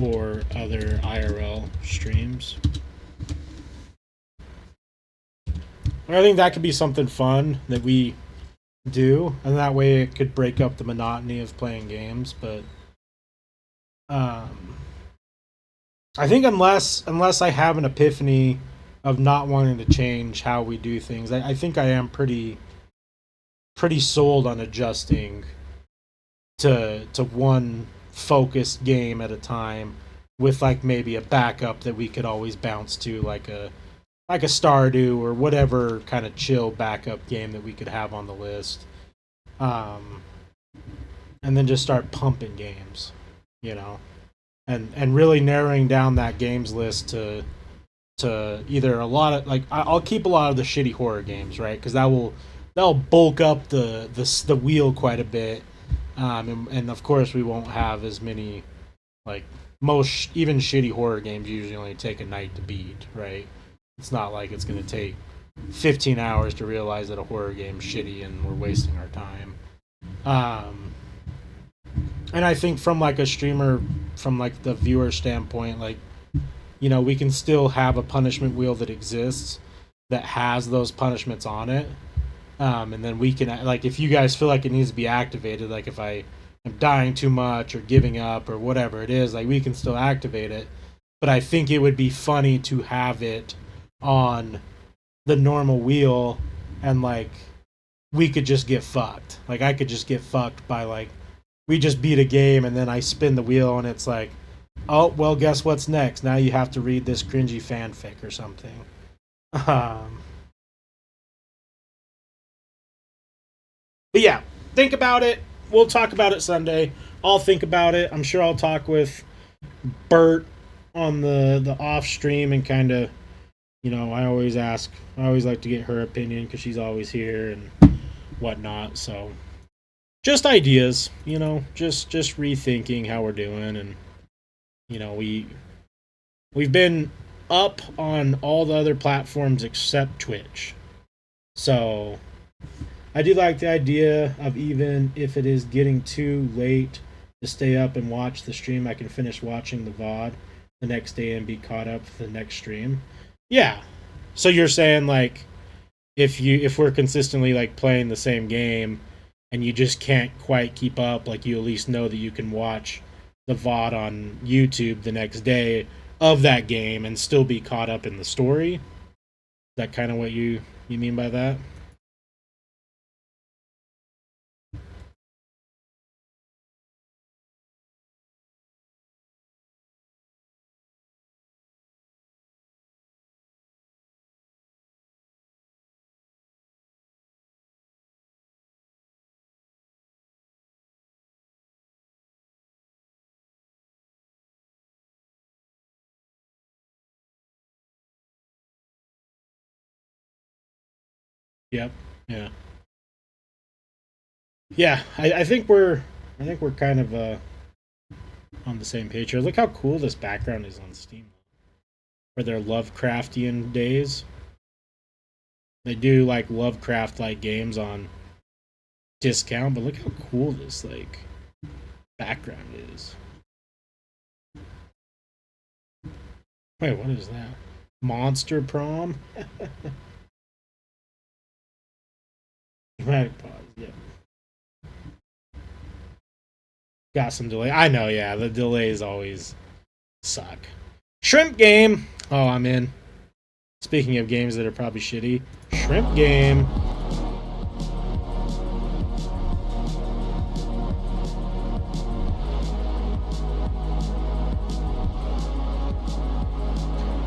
or other IRL streams. I think that could be something fun that we do, and that way it could break up the monotony of playing games. But I think unless I have an epiphany of not wanting to change how we do things, I think I am pretty sold on adjusting to one focused game at a time, with like maybe a backup that we could always bounce to, like a Stardew or whatever kind of chill backup game that we could have on the list. And then just start pumping games, and really narrowing down that games list to either a lot of, like, I'll keep a lot of the shitty horror games, right? Because that'll bulk up the wheel quite a bit. And of course we won't have as many, like, most even shitty horror games usually only take a night to beat, right? It's not like it's going to take 15 hours to realize that a horror game's shitty and we're wasting our time. And I think from like a streamer, from like the viewer standpoint, like, we can still have a punishment wheel that exists that has those punishments on it. And then we can, like, if you guys feel like it needs to be activated, like if I am dying too much or giving up or whatever it is, like, we can still activate it. But I think it would be funny to have it on the normal wheel, and like we could just get fucked. Like, I could just get fucked by, like, we just beat a game and then I spin the wheel and it's like, oh well, guess what's next? Now you have to read this cringy fanfic or something. But yeah, think about it. We'll talk about it Sunday. I'll think about it. I'm sure I'll talk with Bert on the off stream and kind of, I always like to get her opinion because she's always here and whatnot. So just ideas, just rethinking how we're doing. And, we've been up on all the other platforms except Twitch. So I do like the idea of, even if it is getting too late to stay up and watch the stream, I can finish watching the VOD the next day and be caught up for the next stream. Yeah. So you're saying, like, if we're consistently, like, playing the same game and you just can't quite keep up, like, you at least know that you can watch the VOD on YouTube the next day of that game and still be caught up in the story. Is that kind of what you mean by that? Yep. Yeah. Yeah. I think we're kind of on the same page here. Look how cool this background is on Steam. For their Lovecraftian days. They do like Lovecraft like games on discount, but look how cool this like background is. Wait, what is that? Monster Prom? Dramatic pause, yeah. Got some delay. I know, yeah, the delays always suck. Shrimp Game! Oh, I'm in. Speaking of games that are probably shitty, Shrimp Game.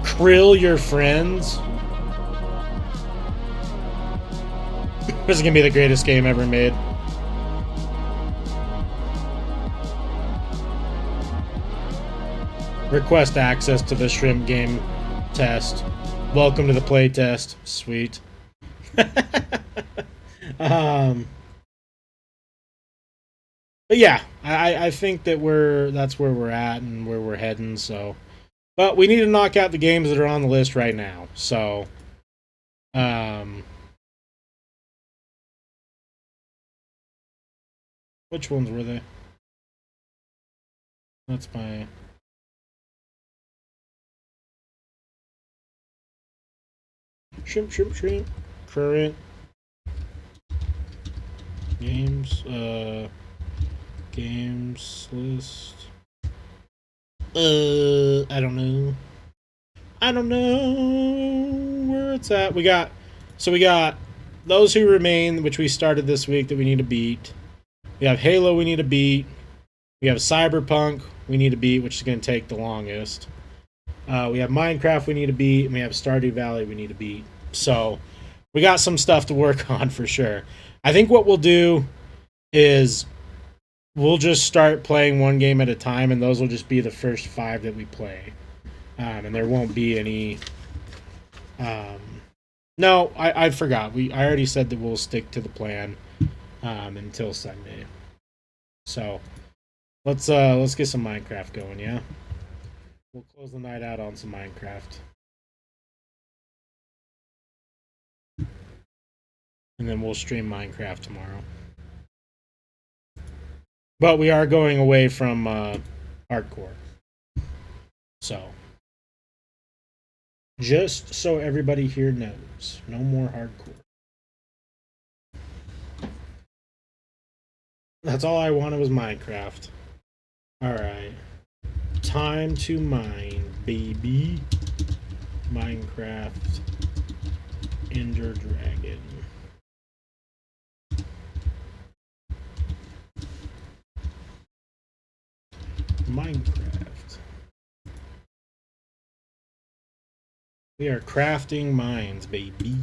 Krill your friends. This is gonna be the greatest game ever made. Request access to the Shrimp Game test. Welcome to the play test. Sweet. But yeah, I think that that's where we're at and where we're heading. So, but we need to knock out the games that are on the list right now. So, which ones were they? That's my. Shrimp. Current games, games list. I don't know where it's at. We got Those Who Remain, which we started this week that we need to beat. We have Halo we need to beat. We have Cyberpunk we need to beat, which is going to take the longest. We have Minecraft we need to beat, and we have Stardew Valley we need to beat. So we got some stuff to work on for sure. I think what we'll do is we'll just start playing one game at a time, and those will just be the first 5 that we play. And there won't be any... No, I forgot. I already said that we'll stick to the plan until Sunday. So let's get some Minecraft going, yeah? We'll close the night out on some Minecraft. And then we'll stream Minecraft tomorrow. But we are going away from hardcore. So, just so everybody here knows, no more hardcore. That's all I wanted was Minecraft. Alright. Time to mine, baby. Minecraft. Ender Dragon. Minecraft. We are crafting mines, baby.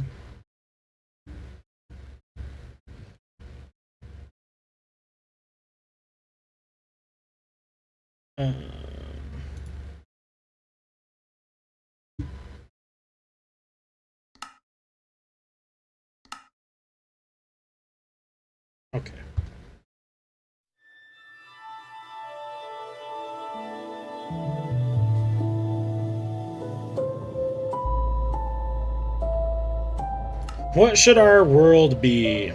Okay. What should our world be?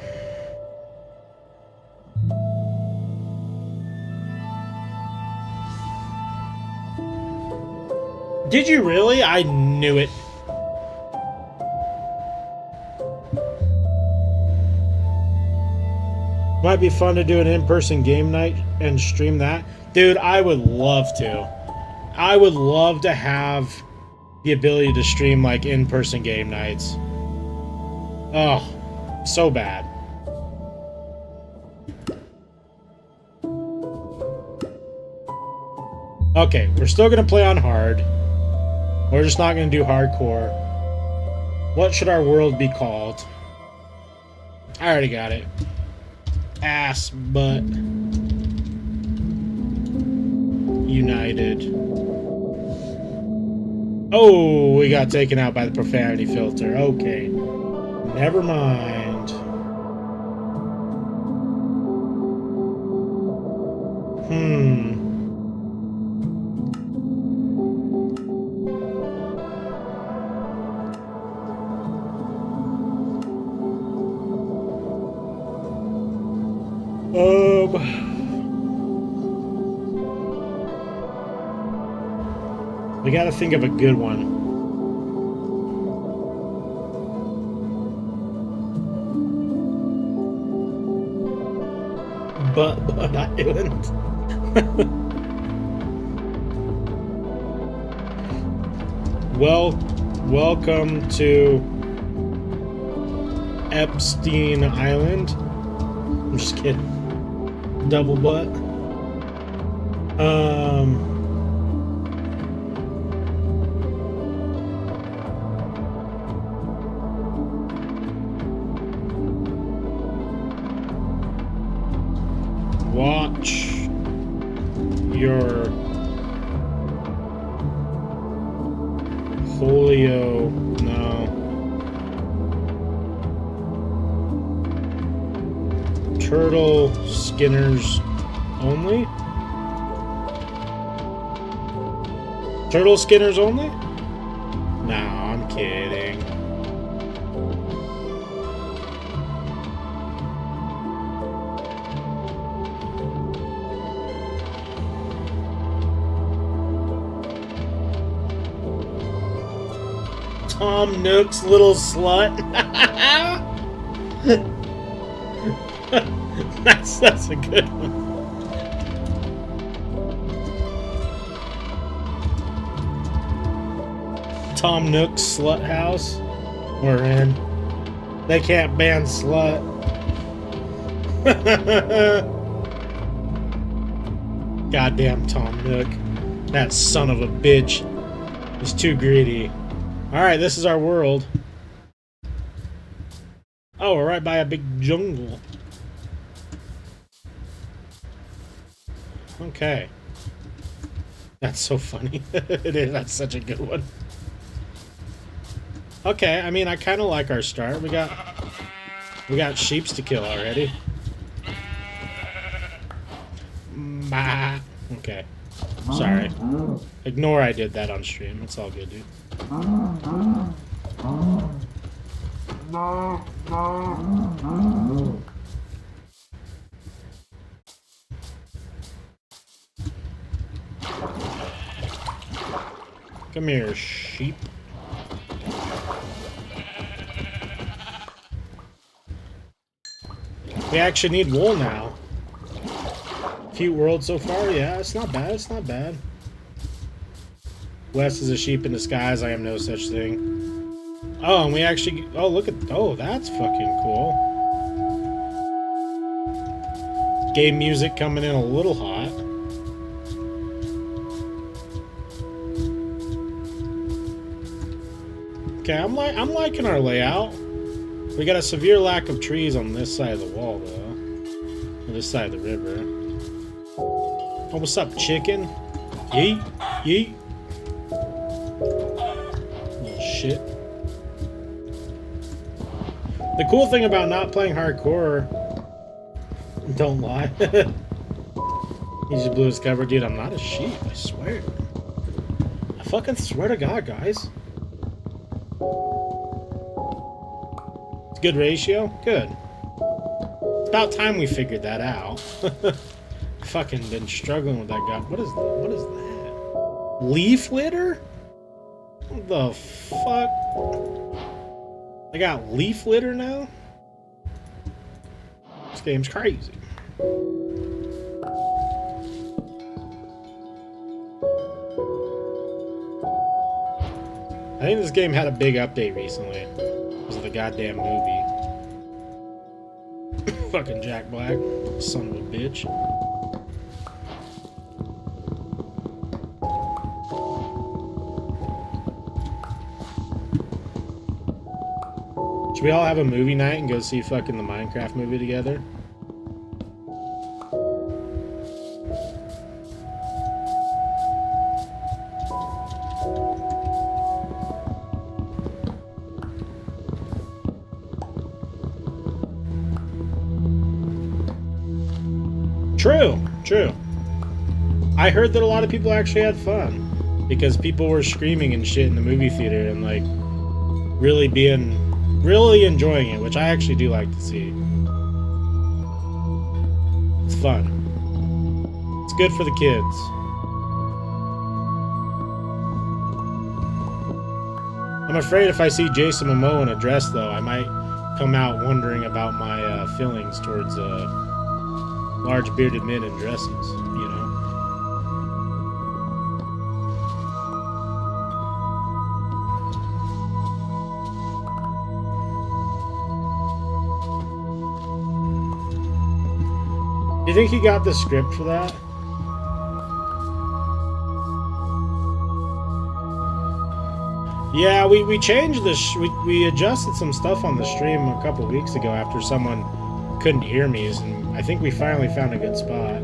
Did you really? I knew it. Might be fun to do an in-person game night and stream that. Dude, I would love to. I would love to have the ability to stream like in-person game nights. Oh, so bad. Okay, we're still gonna play on hard. We're just not gonna do hardcore. What should our world be called? I already got it. Ass, butt. United. Oh, we got taken out by the profanity filter. Okay. Never mind. We gotta think of a good one. Butt Island. Well, welcome to Epstein Island. I'm just kidding. Double butt. Watch your Holio. No. Turtle Skinners only? Turtle Skinners only? No, I'm kidding. Tom Nook's little slut. That's a good one. Tom Nook's slut house. We're in. They can't ban slut. Goddamn Tom Nook. That son of a bitch. He's too greedy. Alright, this is our world. Oh, we're right by a big jungle. Okay. That's so funny. It is. That's such a good one. Okay, I mean, I kind of like our start. We got sheeps to kill already. Bah. Okay. Sorry. Ignore I did that on stream. It's all good, dude. Come here, sheep. We actually need wool now. Cute world so far? Yeah, it's not bad, it's not bad. West is a sheep in disguise, I am no such thing. Oh, and we actually... Oh, look at... Oh, that's fucking cool. Game music coming in a little hot. Okay, I'm liking our layout. We got a severe lack of trees on this side of the wall, though. On this side of the river. Oh, what's up, chicken? Yeet, yeet. Little shit. The cool thing about not playing hardcore... Don't lie. He just blew his cover. Dude, I'm not a sheep, I swear. I fucking swear to God, guys. Good ratio? Good. It's about time we figured that out. Fucking been struggling with that guy. What is that? Leaf litter? What the fuck? I got leaf litter now? This game's crazy. I think this game had a big update recently. Because of the goddamn movie. Fucking Jack Black. Son of a bitch. Should we all have a movie night and go see fucking the Minecraft movie together? True, true. I heard that a lot of people actually had fun because people were screaming and shit in the movie theater and like really enjoying it, which I actually do like to see. It's fun. It's good for the kids. I'm afraid if I see Jason Momoa in a dress, though, I might come out wondering about my feelings towards large bearded men in dresses, you know? Do you think he got the script for that? Yeah, we changed we adjusted some stuff on the stream a couple weeks ago after someone couldn't hear me, and I think we finally found a good spot.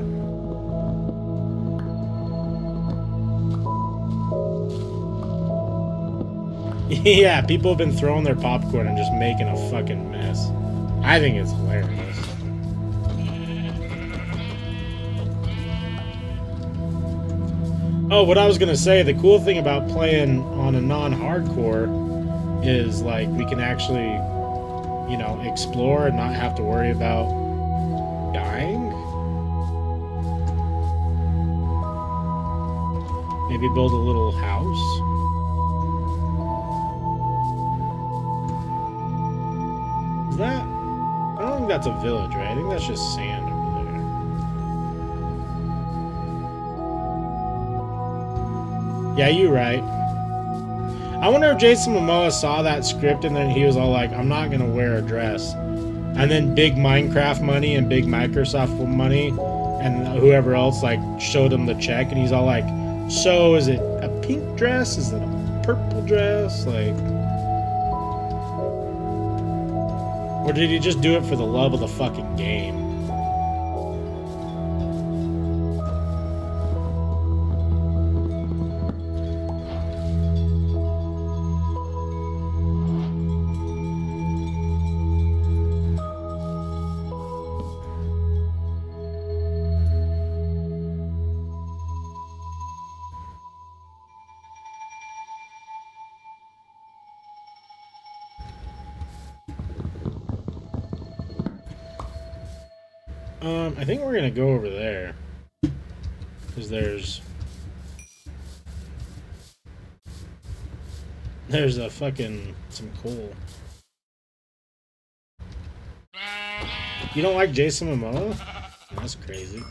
Yeah, people have been throwing their popcorn and just making a fucking mess. I think it's hilarious. Oh, what I was gonna say, the cool thing about playing on a non-hardcore is like we can actually, you know, explore and not have to worry about dying. Maybe build a little house. Is that? I don't think that's a village, right? I think that's just sand over there. Yeah, you're right. I wonder if Jason Momoa saw that script and then he was all like, I'm not gonna wear a dress. And then big Minecraft money and big Microsoft money and whoever else like showed him the check and he's all like, so is it a pink dress? Is it a purple dress? Like, or did he just do it for the love of the fucking game? I think we're gonna go over there. Because there's a fucking some coal. You don't like Jason Momoa? That's crazy.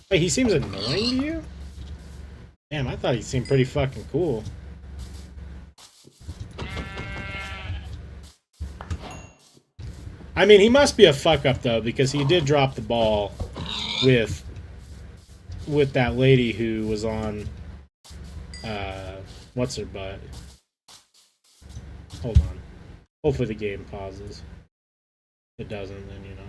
Wait, he seems annoying to you? Damn, I thought he seemed pretty fucking cool. I mean, he must be a fuck up though, because he did drop the ball with that lady who was on what's her butt? Hold on. Hopefully the game pauses. If it doesn't, then you know.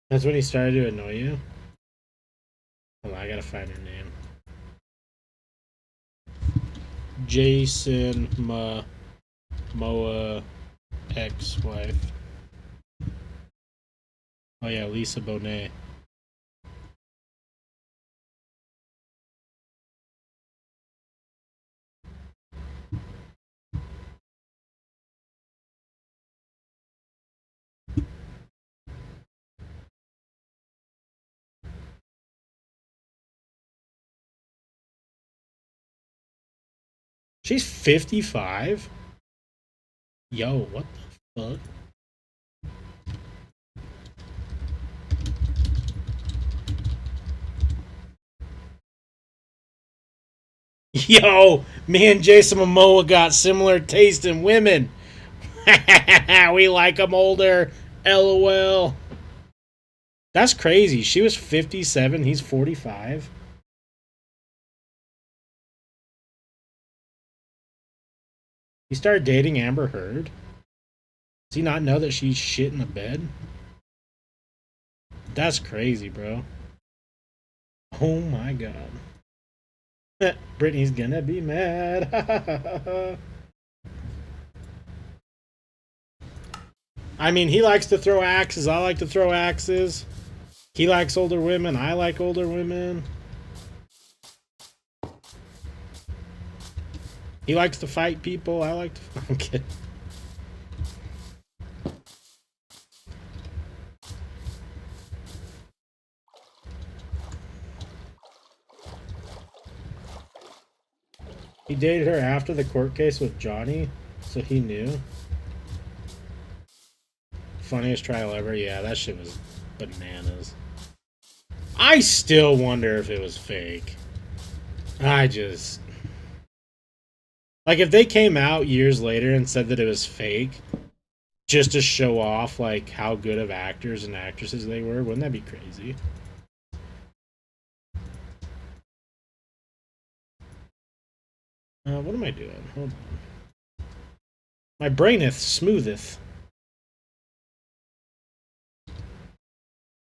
That's when he started to annoy you? Hold on, I gotta find her name. Jason Momoa ex-wife. Oh yeah, Lisa Bonet. She's 55? Yo, what the fuck? Yo, me and Jason Momoa got similar taste in women. We like them older. LOL. That's crazy. She was 57. He's 45. He started dating Amber Heard. Does he not know that she's shit in the bed? That's crazy, bro. Oh my god. Brittany's gonna be mad. I mean, he likes to throw axes. I like to throw axes. He likes older women. I like older women. He likes to fight people. I like to... I'm kidding. He dated her after the court case with Johnny, so he knew. Funniest trial ever? Yeah, that shit was bananas. I still wonder if it was fake. I just... Like, if they came out years later and said that it was fake, just to show off, like, how good of actors and actresses they were, wouldn't that be crazy? What am I doing? Hold on. My braineth smootheth.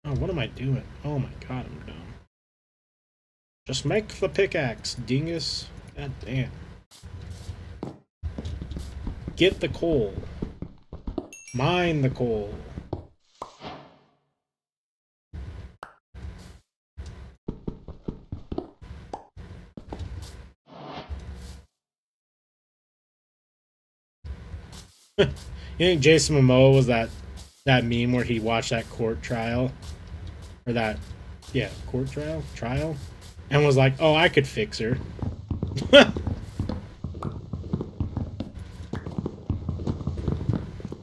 Oh, what am I doing? Oh my god, I'm dumb. Just make the pickaxe, dingus. God damn. Get the coal. Mine the coal. You think Jason Momoa was that meme where he watched that court trial? Or that, yeah, court trial? And was like, oh, I could fix her.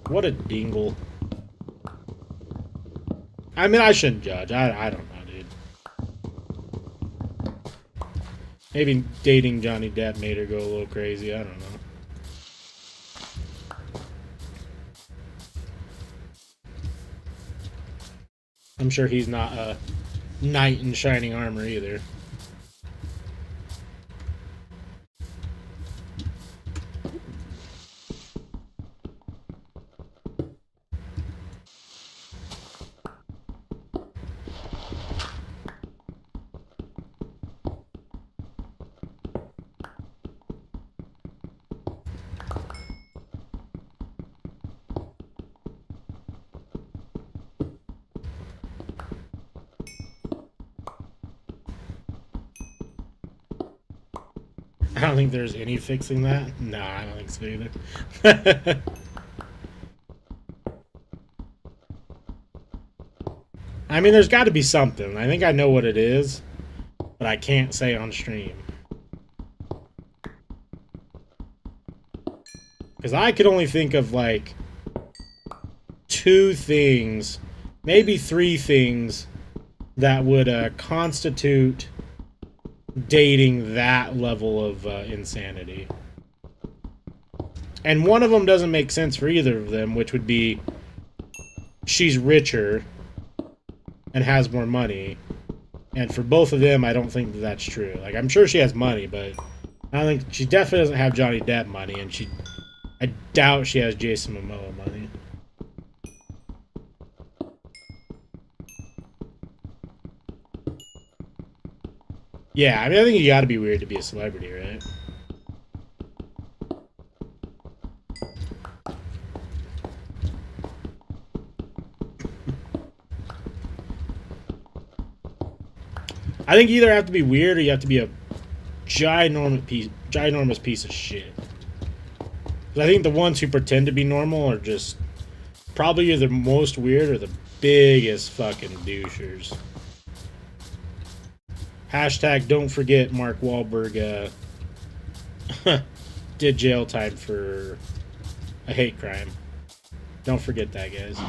What a dingle. I mean, I shouldn't judge. I don't know, dude. Maybe dating Johnny Depp made her go a little crazy. I don't know. I'm sure he's not a knight in shining armor either. I don't think there's any fixing that. No, I don't think so either. I mean, there's got to be something. I think I know what it is, but I can't say on stream. Because I could only think of, like, 2 things, maybe 3 things that would constitute dating that level of insanity. And one of them doesn't make sense for either of them, which would be she's richer and has more money. And for both of them, I don't think that that's true. Like, I'm sure she has money, but I don't think... She definitely doesn't have Johnny Depp money, and I doubt she has Jason Momoa money. Yeah, I mean, I think you gotta be weird to be a celebrity, right? I think you either have to be weird or you have to be a ginormous piece of shit. I think the ones who pretend to be normal are just probably either the most weird or the biggest fucking douchers. Hashtag don't forget Mark Wahlberg did jail time for a hate crime. Don't forget that, guys.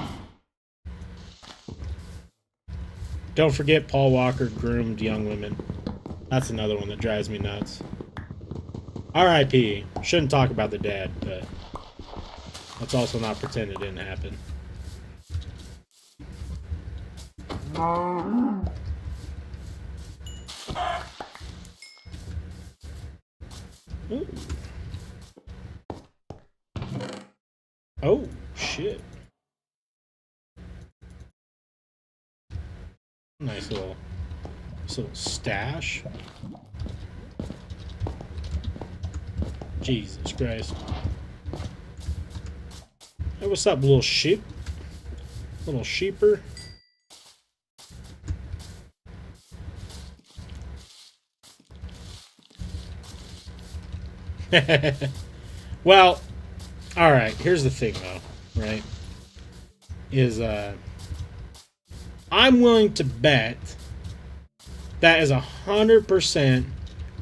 Don't forget Paul Walker groomed young women. That's another one that drives me nuts. R.I.P. Shouldn't talk about the dead, but let's also not pretend it didn't happen. Ooh. Oh, shit. Nice little stash. Jesus Christ. Hey, what's up, little sheep? Little sheeper. Well, alright, here's the thing though, right? I'm willing to bet that is 100%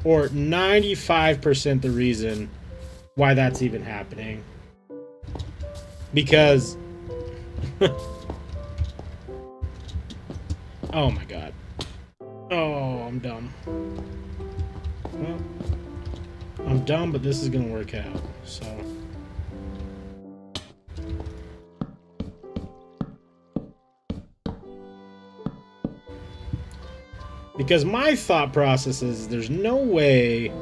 or 95% the reason why that's even happening. Because oh my god. Oh, I'm dumb. Well, I'm dumb, but this is gonna work out, so. Because my thought process is there's no way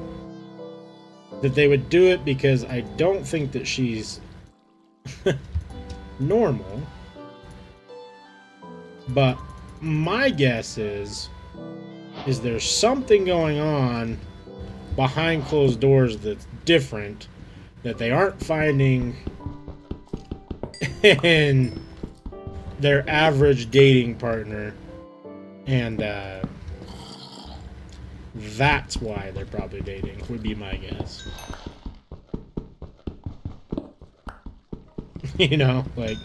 that they would do it, because I don't think that she's normal. But my guess is there's something going on behind closed doors that's different, that they aren't finding in their average dating partner, and that's why they're probably dating, would be my guess. You know, like,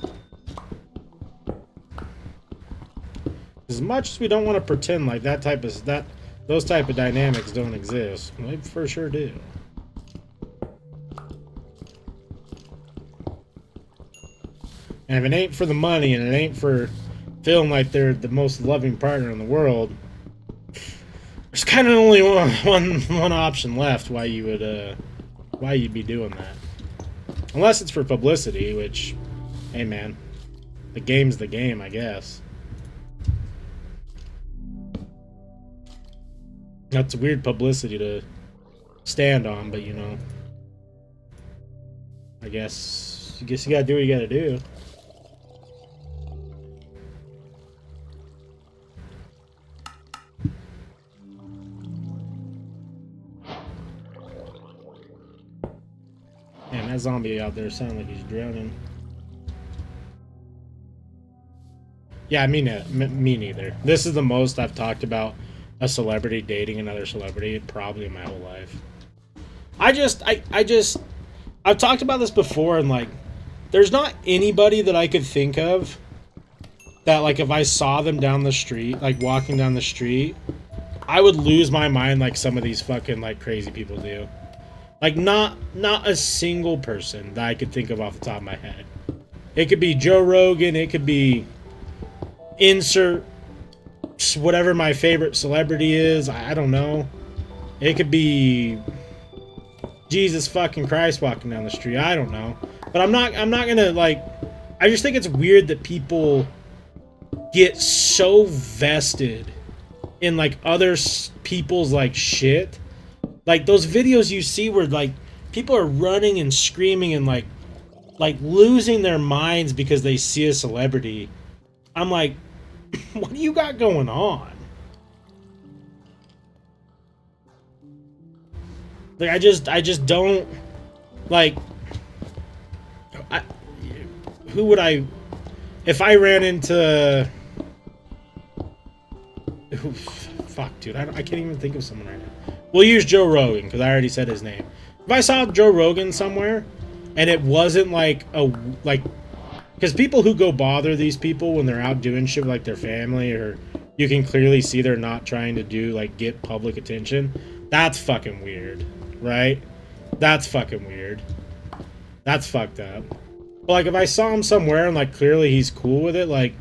as much as we don't want to pretend like those type of dynamics don't exist, they for sure do. And if it ain't for the money, and it ain't for feeling like they're the most loving partner in the world, there's kind of only one option left why you'd be doing that. Unless it's for publicity, which, hey man, the game's the game, I guess. That's weird publicity to stand on, but you know, I guess you gotta do what you gotta do. Man, that zombie out there sounds like he's drowning. Yeah, me neither. This is the most I've talked about a celebrity dating another celebrity probably in my whole life. I've talked about this before, and like, there's not anybody that I could think of that, like, if I saw them down the street, like walking down the street, I would lose my mind like some of these fucking like crazy people do. Like, not a single person that I could think of off the top of my head. It could be Joe Rogan, it could be insert whatever my favorite celebrity is, I don't know. It could be Jesus fucking Christ walking down the street, I don't know. But I'm not gonna, like, I just think it's weird that people get so vested in like other people's like shit. Like those videos you see where like people are running and screaming and like losing their minds because they see a celebrity. I'm like, what do you got going on? Like, I just don't, like, who would I, if I ran into, fuck, dude, I can't even think of someone right now. We'll use Joe Rogan, because I already said his name. If I saw Joe Rogan somewhere, and it wasn't like because people who go bother these people when they're out doing shit with like their family, or you can clearly see they're not trying to do like get public attention, that's fucking weird, right? That's fucking weird. That's fucked up. But like if I saw him somewhere and like clearly he's cool with it, like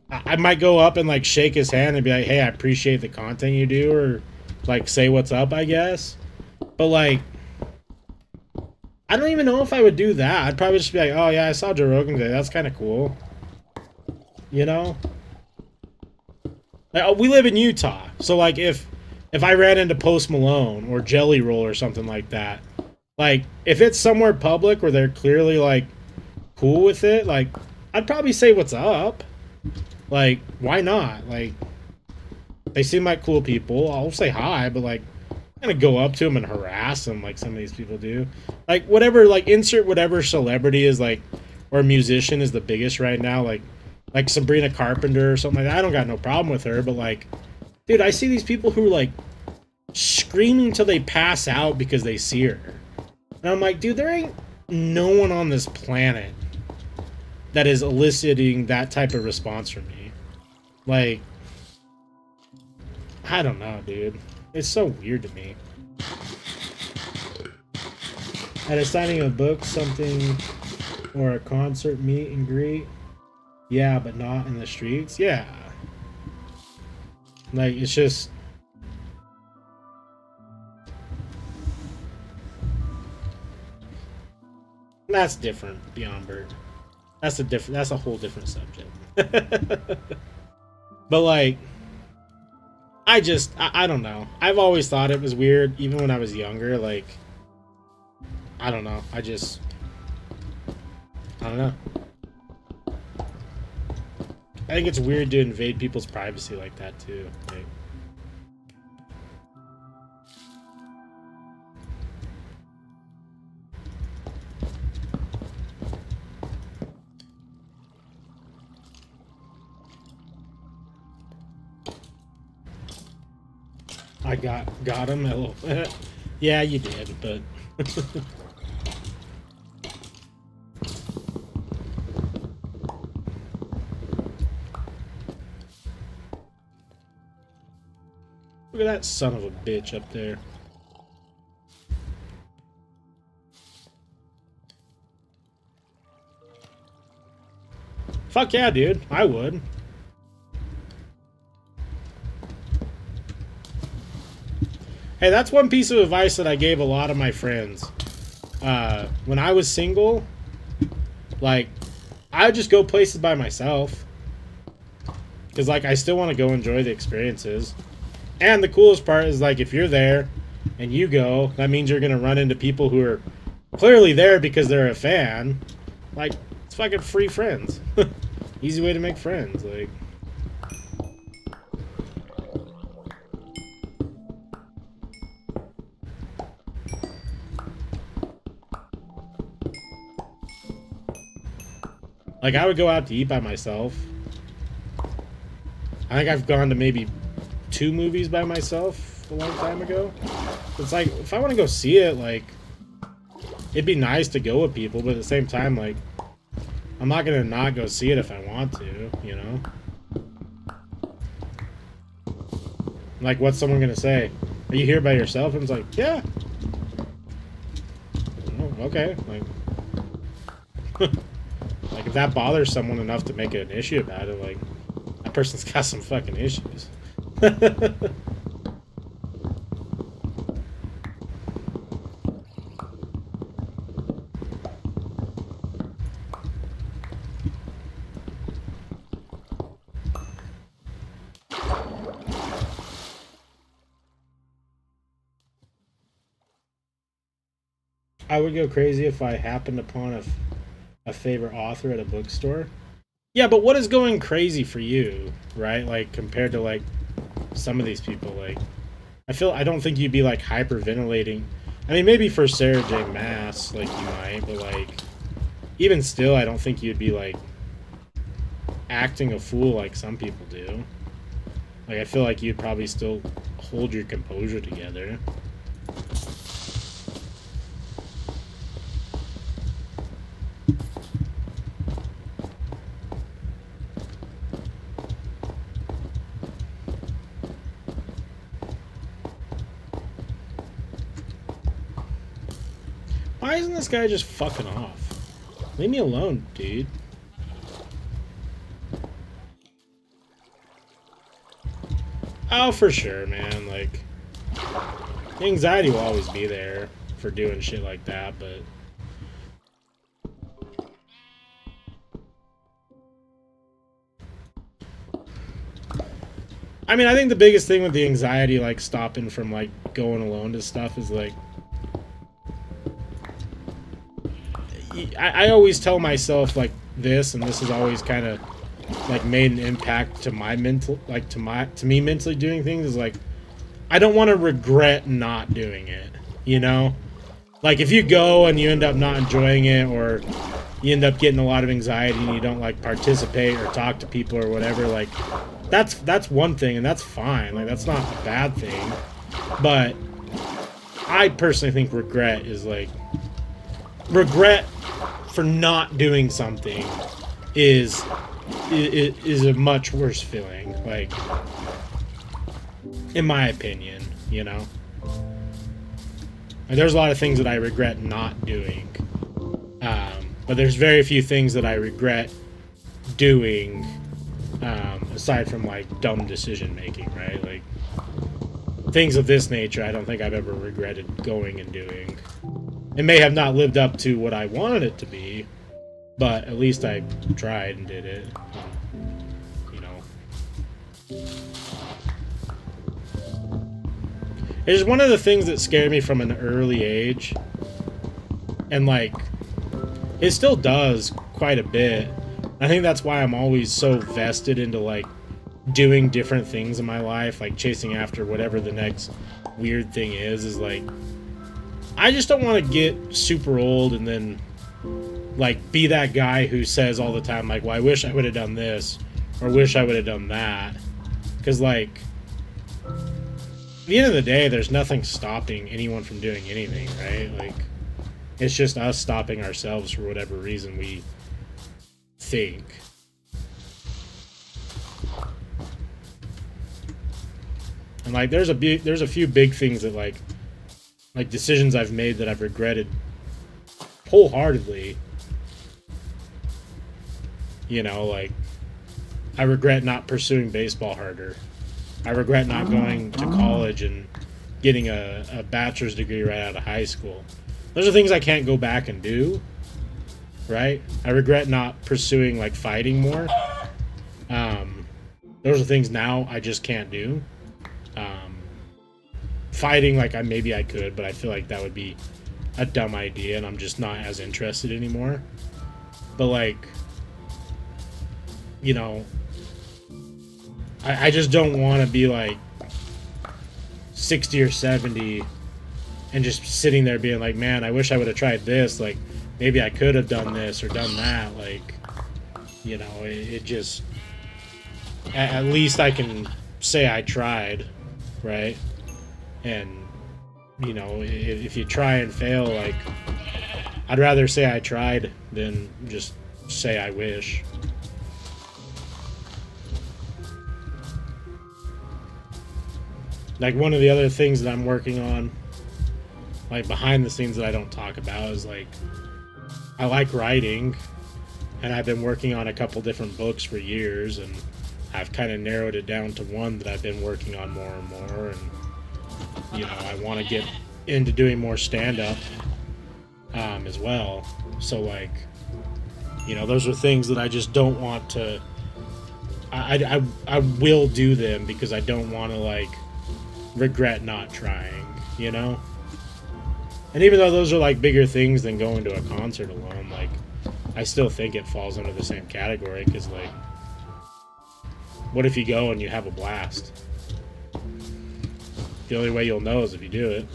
I might go up and like shake his hand and be like, hey, I appreciate the content you do, or like say what's up, I guess. But like I don't even know if I would do that. I'd probably just be like, oh yeah, I saw Joe Rogan today. That's kind of cool. You know? Like, we live in Utah. So like if I ran into Post Malone or Jelly Roll or something like that, like if it's somewhere public where they're clearly like cool with it, like I'd probably say what's up. Like, why not? Like, they seem like cool people. I'll say hi, but like I'm gonna go up to them and harass them like some of these people do. Like whatever, like insert whatever celebrity is like or musician is the biggest right now, like Sabrina Carpenter or something like that. I don't got no problem with her, but like, dude, I see these people who are like screaming till they pass out because they see her. And I'm like, dude, there ain't no one on this planet that is eliciting that type of response from me. Like, I don't know, dude. It's so weird to me. At a signing of a book, something, or a concert meet and greet. Yeah, but not in the streets. Yeah. Like, it's just... That's different, Beyond Bird. That's a whole different subject. But like, I don't know. I've always thought it was weird, even when I was younger. Like, I don't know. I don't know. I think it's weird to invade people's privacy like that too. Like, I got him. Yeah, you did, but look at that son of a bitch up there. Fuck yeah, dude. I would. Hey, that's one piece of advice that I gave a lot of my friends. When I was single, like, I would just go places by myself. Because, like, I still want to go enjoy the experiences. And the coolest part is, like, if you're there and you go, that means you're going to run into people who are clearly there because they're a fan. Like, it's fucking free friends. Easy way to make friends, like... Like, I would go out to eat by myself. I think I've gone to maybe 2 movies by myself a long time ago. It's like, if I want to go see it, like, it'd be nice to go with people, but at the same time, like, I'm not gonna not go see it if I want to, you know? Like, what's someone gonna say? Are you here by yourself? And it's like, yeah. Oh, okay. Like... Like, if that bothers someone enough to make an issue about it, like, that person's got some fucking issues. I would go crazy if I happened upon a favorite author at a bookstore. Yeah, but what is going crazy for you, right? Like, compared to, like, some of these people, like, I don't think you'd be, like, hyperventilating. I mean, maybe for Sarah J. Maas, like, you might, but, like, even still, I don't think you'd be, like, acting a fool like some people do. Like, I feel like you'd probably still hold your composure together. Why isn't this guy just fucking off? Leave me alone, dude. Oh, for sure, man. Like, anxiety will always be there for doing shit like that, but... I mean, I think the biggest thing with the anxiety, like, stopping from, like, going alone to stuff is, like... I always tell myself, like, this, and this has always kind of, like, made an impact to my mental... Like, to me mentally doing things is, like... I don't want to regret not doing it, you know? Like, if you go and you end up not enjoying it, or you end up getting a lot of anxiety and you don't, like, participate or talk to people or whatever, like... That's one thing, and that's fine. Like, that's not a bad thing. But I personally think regret is, like... Regret for not doing something is a much worse feeling. Like, in my opinion, you know? And there's a lot of things that I regret not doing. But there's very few things that I regret doing, aside from, like, dumb decision making, right? Like, things of this nature I don't think I've ever regretted going and doing. It may have not lived up to what I wanted it to be, but at least I tried and did it. You know. It's one of the things that scared me from an early age. And, like, it still does quite a bit. I think that's why I'm always so vested into, like, doing different things in my life, like chasing after whatever the next weird thing is like, I just don't want to get super old and then, like, be that guy who says all the time, like, well, I wish I would have done this, or wish I would have done that. Because, like, at the end of the day, there's nothing stopping anyone from doing anything, right? Like, it's just us stopping ourselves for whatever reason we think. And, like, there's a few big things that, like decisions I've made that I've regretted wholeheartedly. You know, like, I regret not pursuing baseball harder. I regret not going to college and getting a bachelor's degree right out of high school. Those are things I can't go back and do, right? I regret not pursuing, like, fighting more. Those are things now I just can't do. Fighting, like, maybe I could, but I feel like that would be a dumb idea, and I'm just not as interested anymore. But, like, you know, I just don't want to be, like, 60 or 70 and just sitting there being like, man, I wish I would have tried this. Like, maybe I could have done this or done that. Like, you know, it just... At least I can say I tried, right? And, you know, if you try and fail, like, I'd rather say I tried than just say I wish. Like, one of the other things that I'm working on, like, behind the scenes that I don't talk about is, like, I like writing, and I've been working on a couple different books for years, and I've kind of narrowed it down to one that I've been working on more and more, and, you know, I want to get into doing more stand-up as well. So, like, you know, those are things that I just don't want to... I will do them because I don't want to, like, regret not trying, you know? And even though those are, like, bigger things than going to a concert alone, like, I still think it falls under the same category, because, like, what if you go and you have a blast? The only way you'll know is if you do it.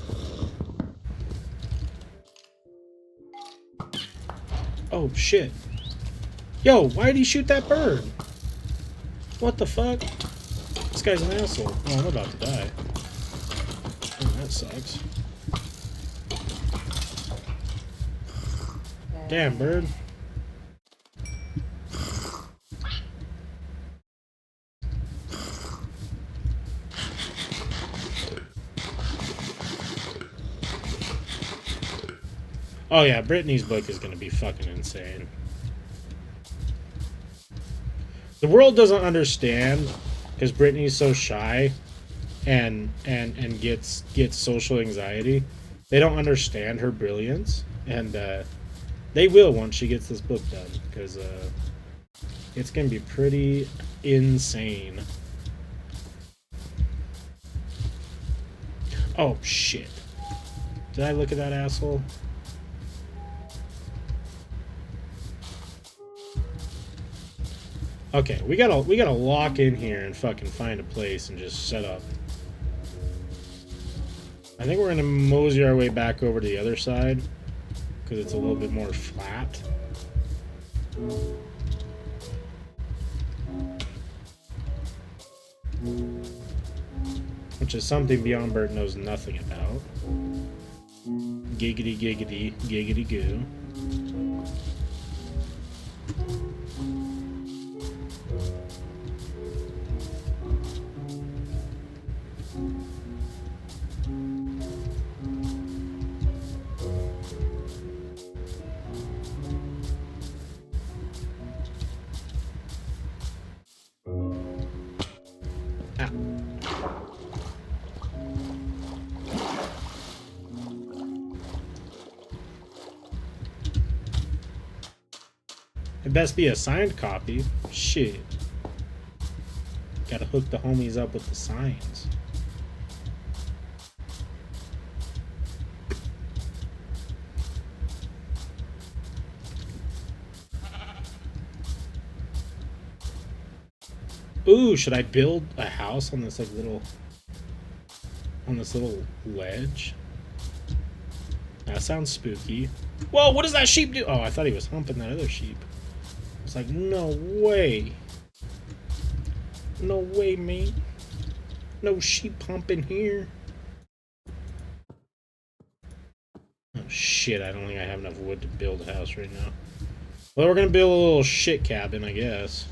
Oh, shit. Yo, why did he shoot that bird? What the fuck? This guy's an asshole. Oh, I'm about to die. Oh, that sucks. Damn, bird. Oh yeah, Brittany's book is gonna be fucking insane. The world doesn't understand because Brittany's so shy and gets social anxiety. They don't understand her brilliance, and they will once she gets this book done, because it's gonna be pretty insane. Oh shit! Did I look at that asshole? Okay, we gotta lock in here and fucking find a place and just set up. I think we're gonna mosey our way back over to the other side because it's a little bit more flat. Which is something Beyond Bert knows nothing about. Giggity giggity giggity goo. It best be a signed copy. Shit. Gotta hook the homies up with the signs. Ooh, should I build a house on this little ledge? That sounds spooky. Whoa, what does that sheep do? Oh, I thought he was humping that other sheep. It's like, no way. No way, mate. No sheep humping here. Oh shit, I don't think I have enough wood to build a house right now. Well, we're gonna build a little shit cabin, I guess.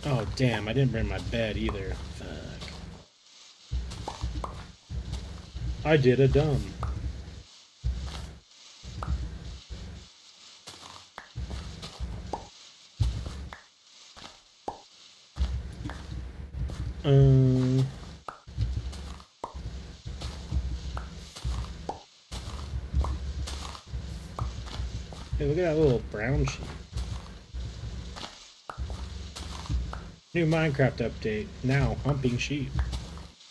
Oh damn, I didn't bring my bed either. Fuck. I did a dumb. Hey, look at that little brown sheep. New Minecraft update. Now humping sheep.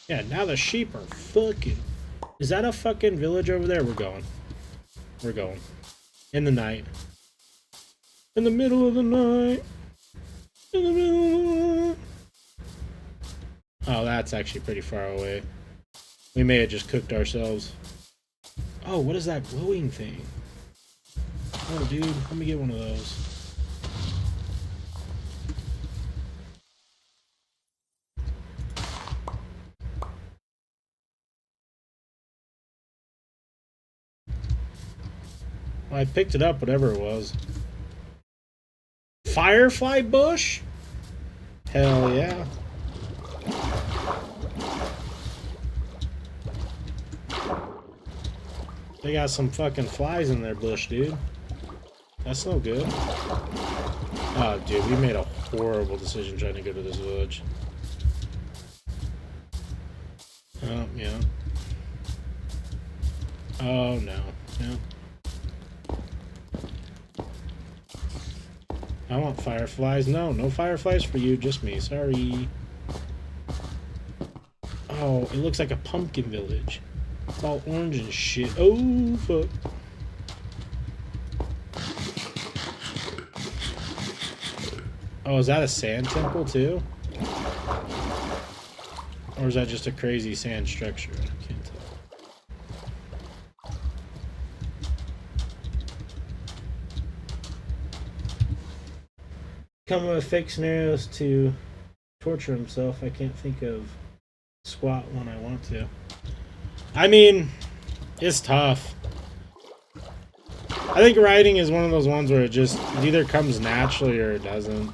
Yeah, now the sheep are fucking... Is that a fucking village over there? We're going. We're going. In the night. In the middle of the night. In the middle of the night. Oh, that's actually pretty far away. We may have just cooked ourselves. Oh, what is that glowing thing? Oh, dude, let me get one of those. Well, I picked it up, whatever it was. Firefly bush? Hell yeah. They got some fucking flies in their bush, dude. That's no good. Oh, dude, we made a horrible decision trying to go to this village. Oh, yeah. Oh, no. Yeah. I want fireflies. No, no fireflies for you, just me. Sorry. Oh, it looks like a pumpkin village. It's all orange and shit. Oh, fuck. Oh, is that a sand temple too? Or is that just a crazy sand structure? I can't tell. Come up with fake scenarios to torture himself. I can't think of squat when I want to. I mean, it's tough. I think writing is one of those ones where it either comes naturally or it doesn't.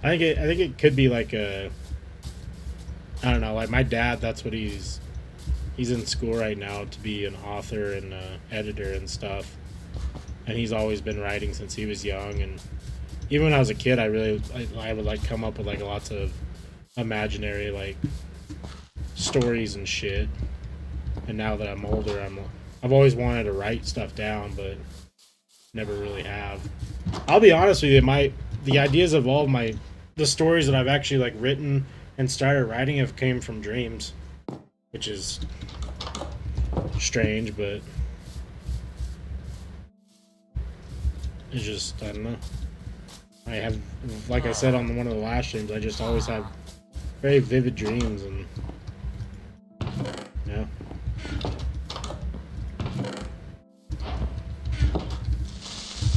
I think it could be like a, I don't know, like my dad, that's what he's in school right now to be an author and editor and stuff. And he's always been writing since he was young. And even when I was a kid, I would like come up with like lots of imaginary like stories and shit. And now that I'm older, I've always wanted to write stuff down, but never really have. I'll be honest with you, the ideas of all of the stories that I've actually like written and started writing have came from dreams, which is strange, but it's just, I don't know. I have, like I said on one of the last streams, I just always have very vivid dreams, and yeah.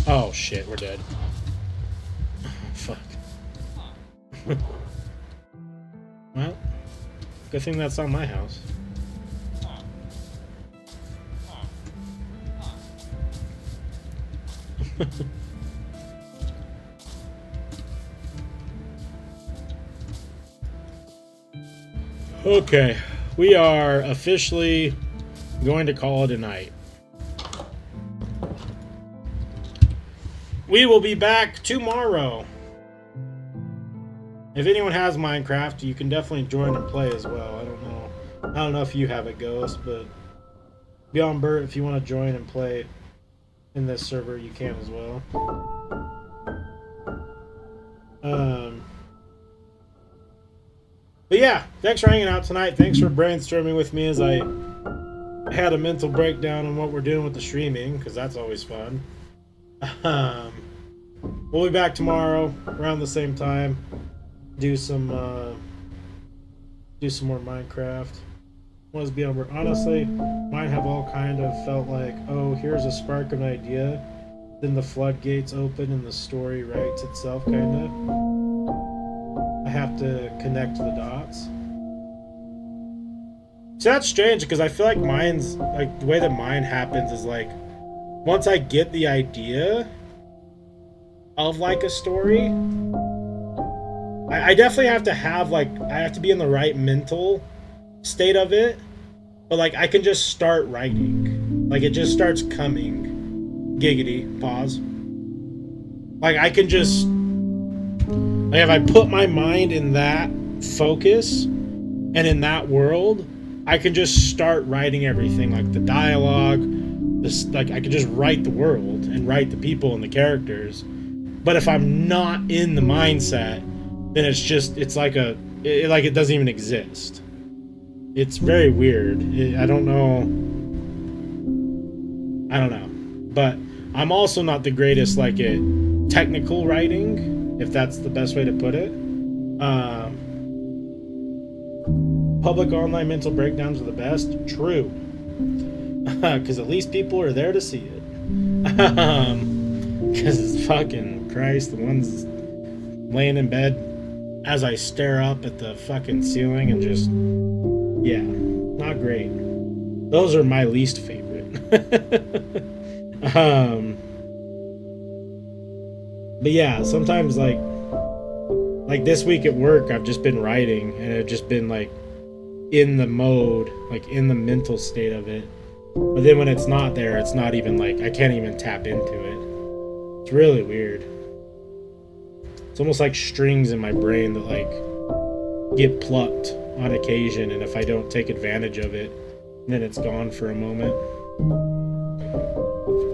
Oh shit, we're dead. Fuck. Well, good thing that's on my house. Okay, we are officially going to call it a night. We will be back tomorrow. If anyone has Minecraft, you can definitely join and play as well. I don't know if you have it, Ghost, but Beyond Bert, if you want to join and play in this server, you can as well. But yeah, thanks for hanging out tonight. Thanks for brainstorming with me as I had a mental breakdown on what we're doing with the streaming, because that's always fun. We'll be back tomorrow around the same time. Do some more Minecraft. Was Beyond Bert. Honestly, mine have all kind of felt like, oh, here's a spark of an idea, then the floodgates open and the story writes itself, kind of. I have to connect the dots. So that's strange, because I feel like mine's, like, the way that mine happens is, like, once I get the idea of, like, a story, I definitely have to have, like, I have to be in the right mental state of it, but, like, I can just start writing. Like, it just starts coming. Giggity. Pause. Like, I can just, like, if I put my mind in that focus and in that world, I can just start writing everything, like the dialogue, this, like, I can just write the world and write the people and the characters. But if I'm not in the mindset, then it's like it doesn't even exist. It's very weird. I don't know. But I'm also not the greatest, like, at technical writing, if that's the best way to put it. Public online mental breakdowns are the best. True. Because at least people are there to see it. Because it's fucking Christ, the ones laying in bed as I stare up at the fucking ceiling and just, yeah, not great. Those are my least favorite. But yeah, sometimes like this week at work, I've just been writing, and I've just been like in the mode, like in the mental state of it. But then when it's not there, it's not even like, I can't even tap into it. It's really weird. It's almost like strings in my brain that like get plucked on occasion, and if I don't take advantage of it, then it's gone for a moment.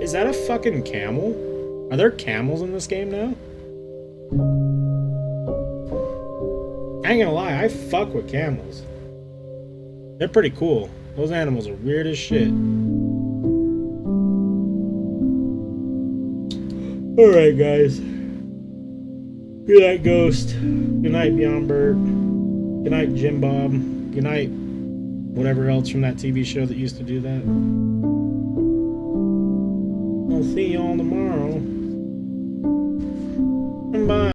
Is that a fucking camel? Are there camels in this game now? I ain't gonna lie, I fuck with camels. They're pretty cool. Those animals are weird as shit. Alright, guys. Good night, Ghost. Good night, Beyond Bert. Good night, Jim Bob. Good night, whatever else from that TV show that used to do that. I'll see y'all tomorrow.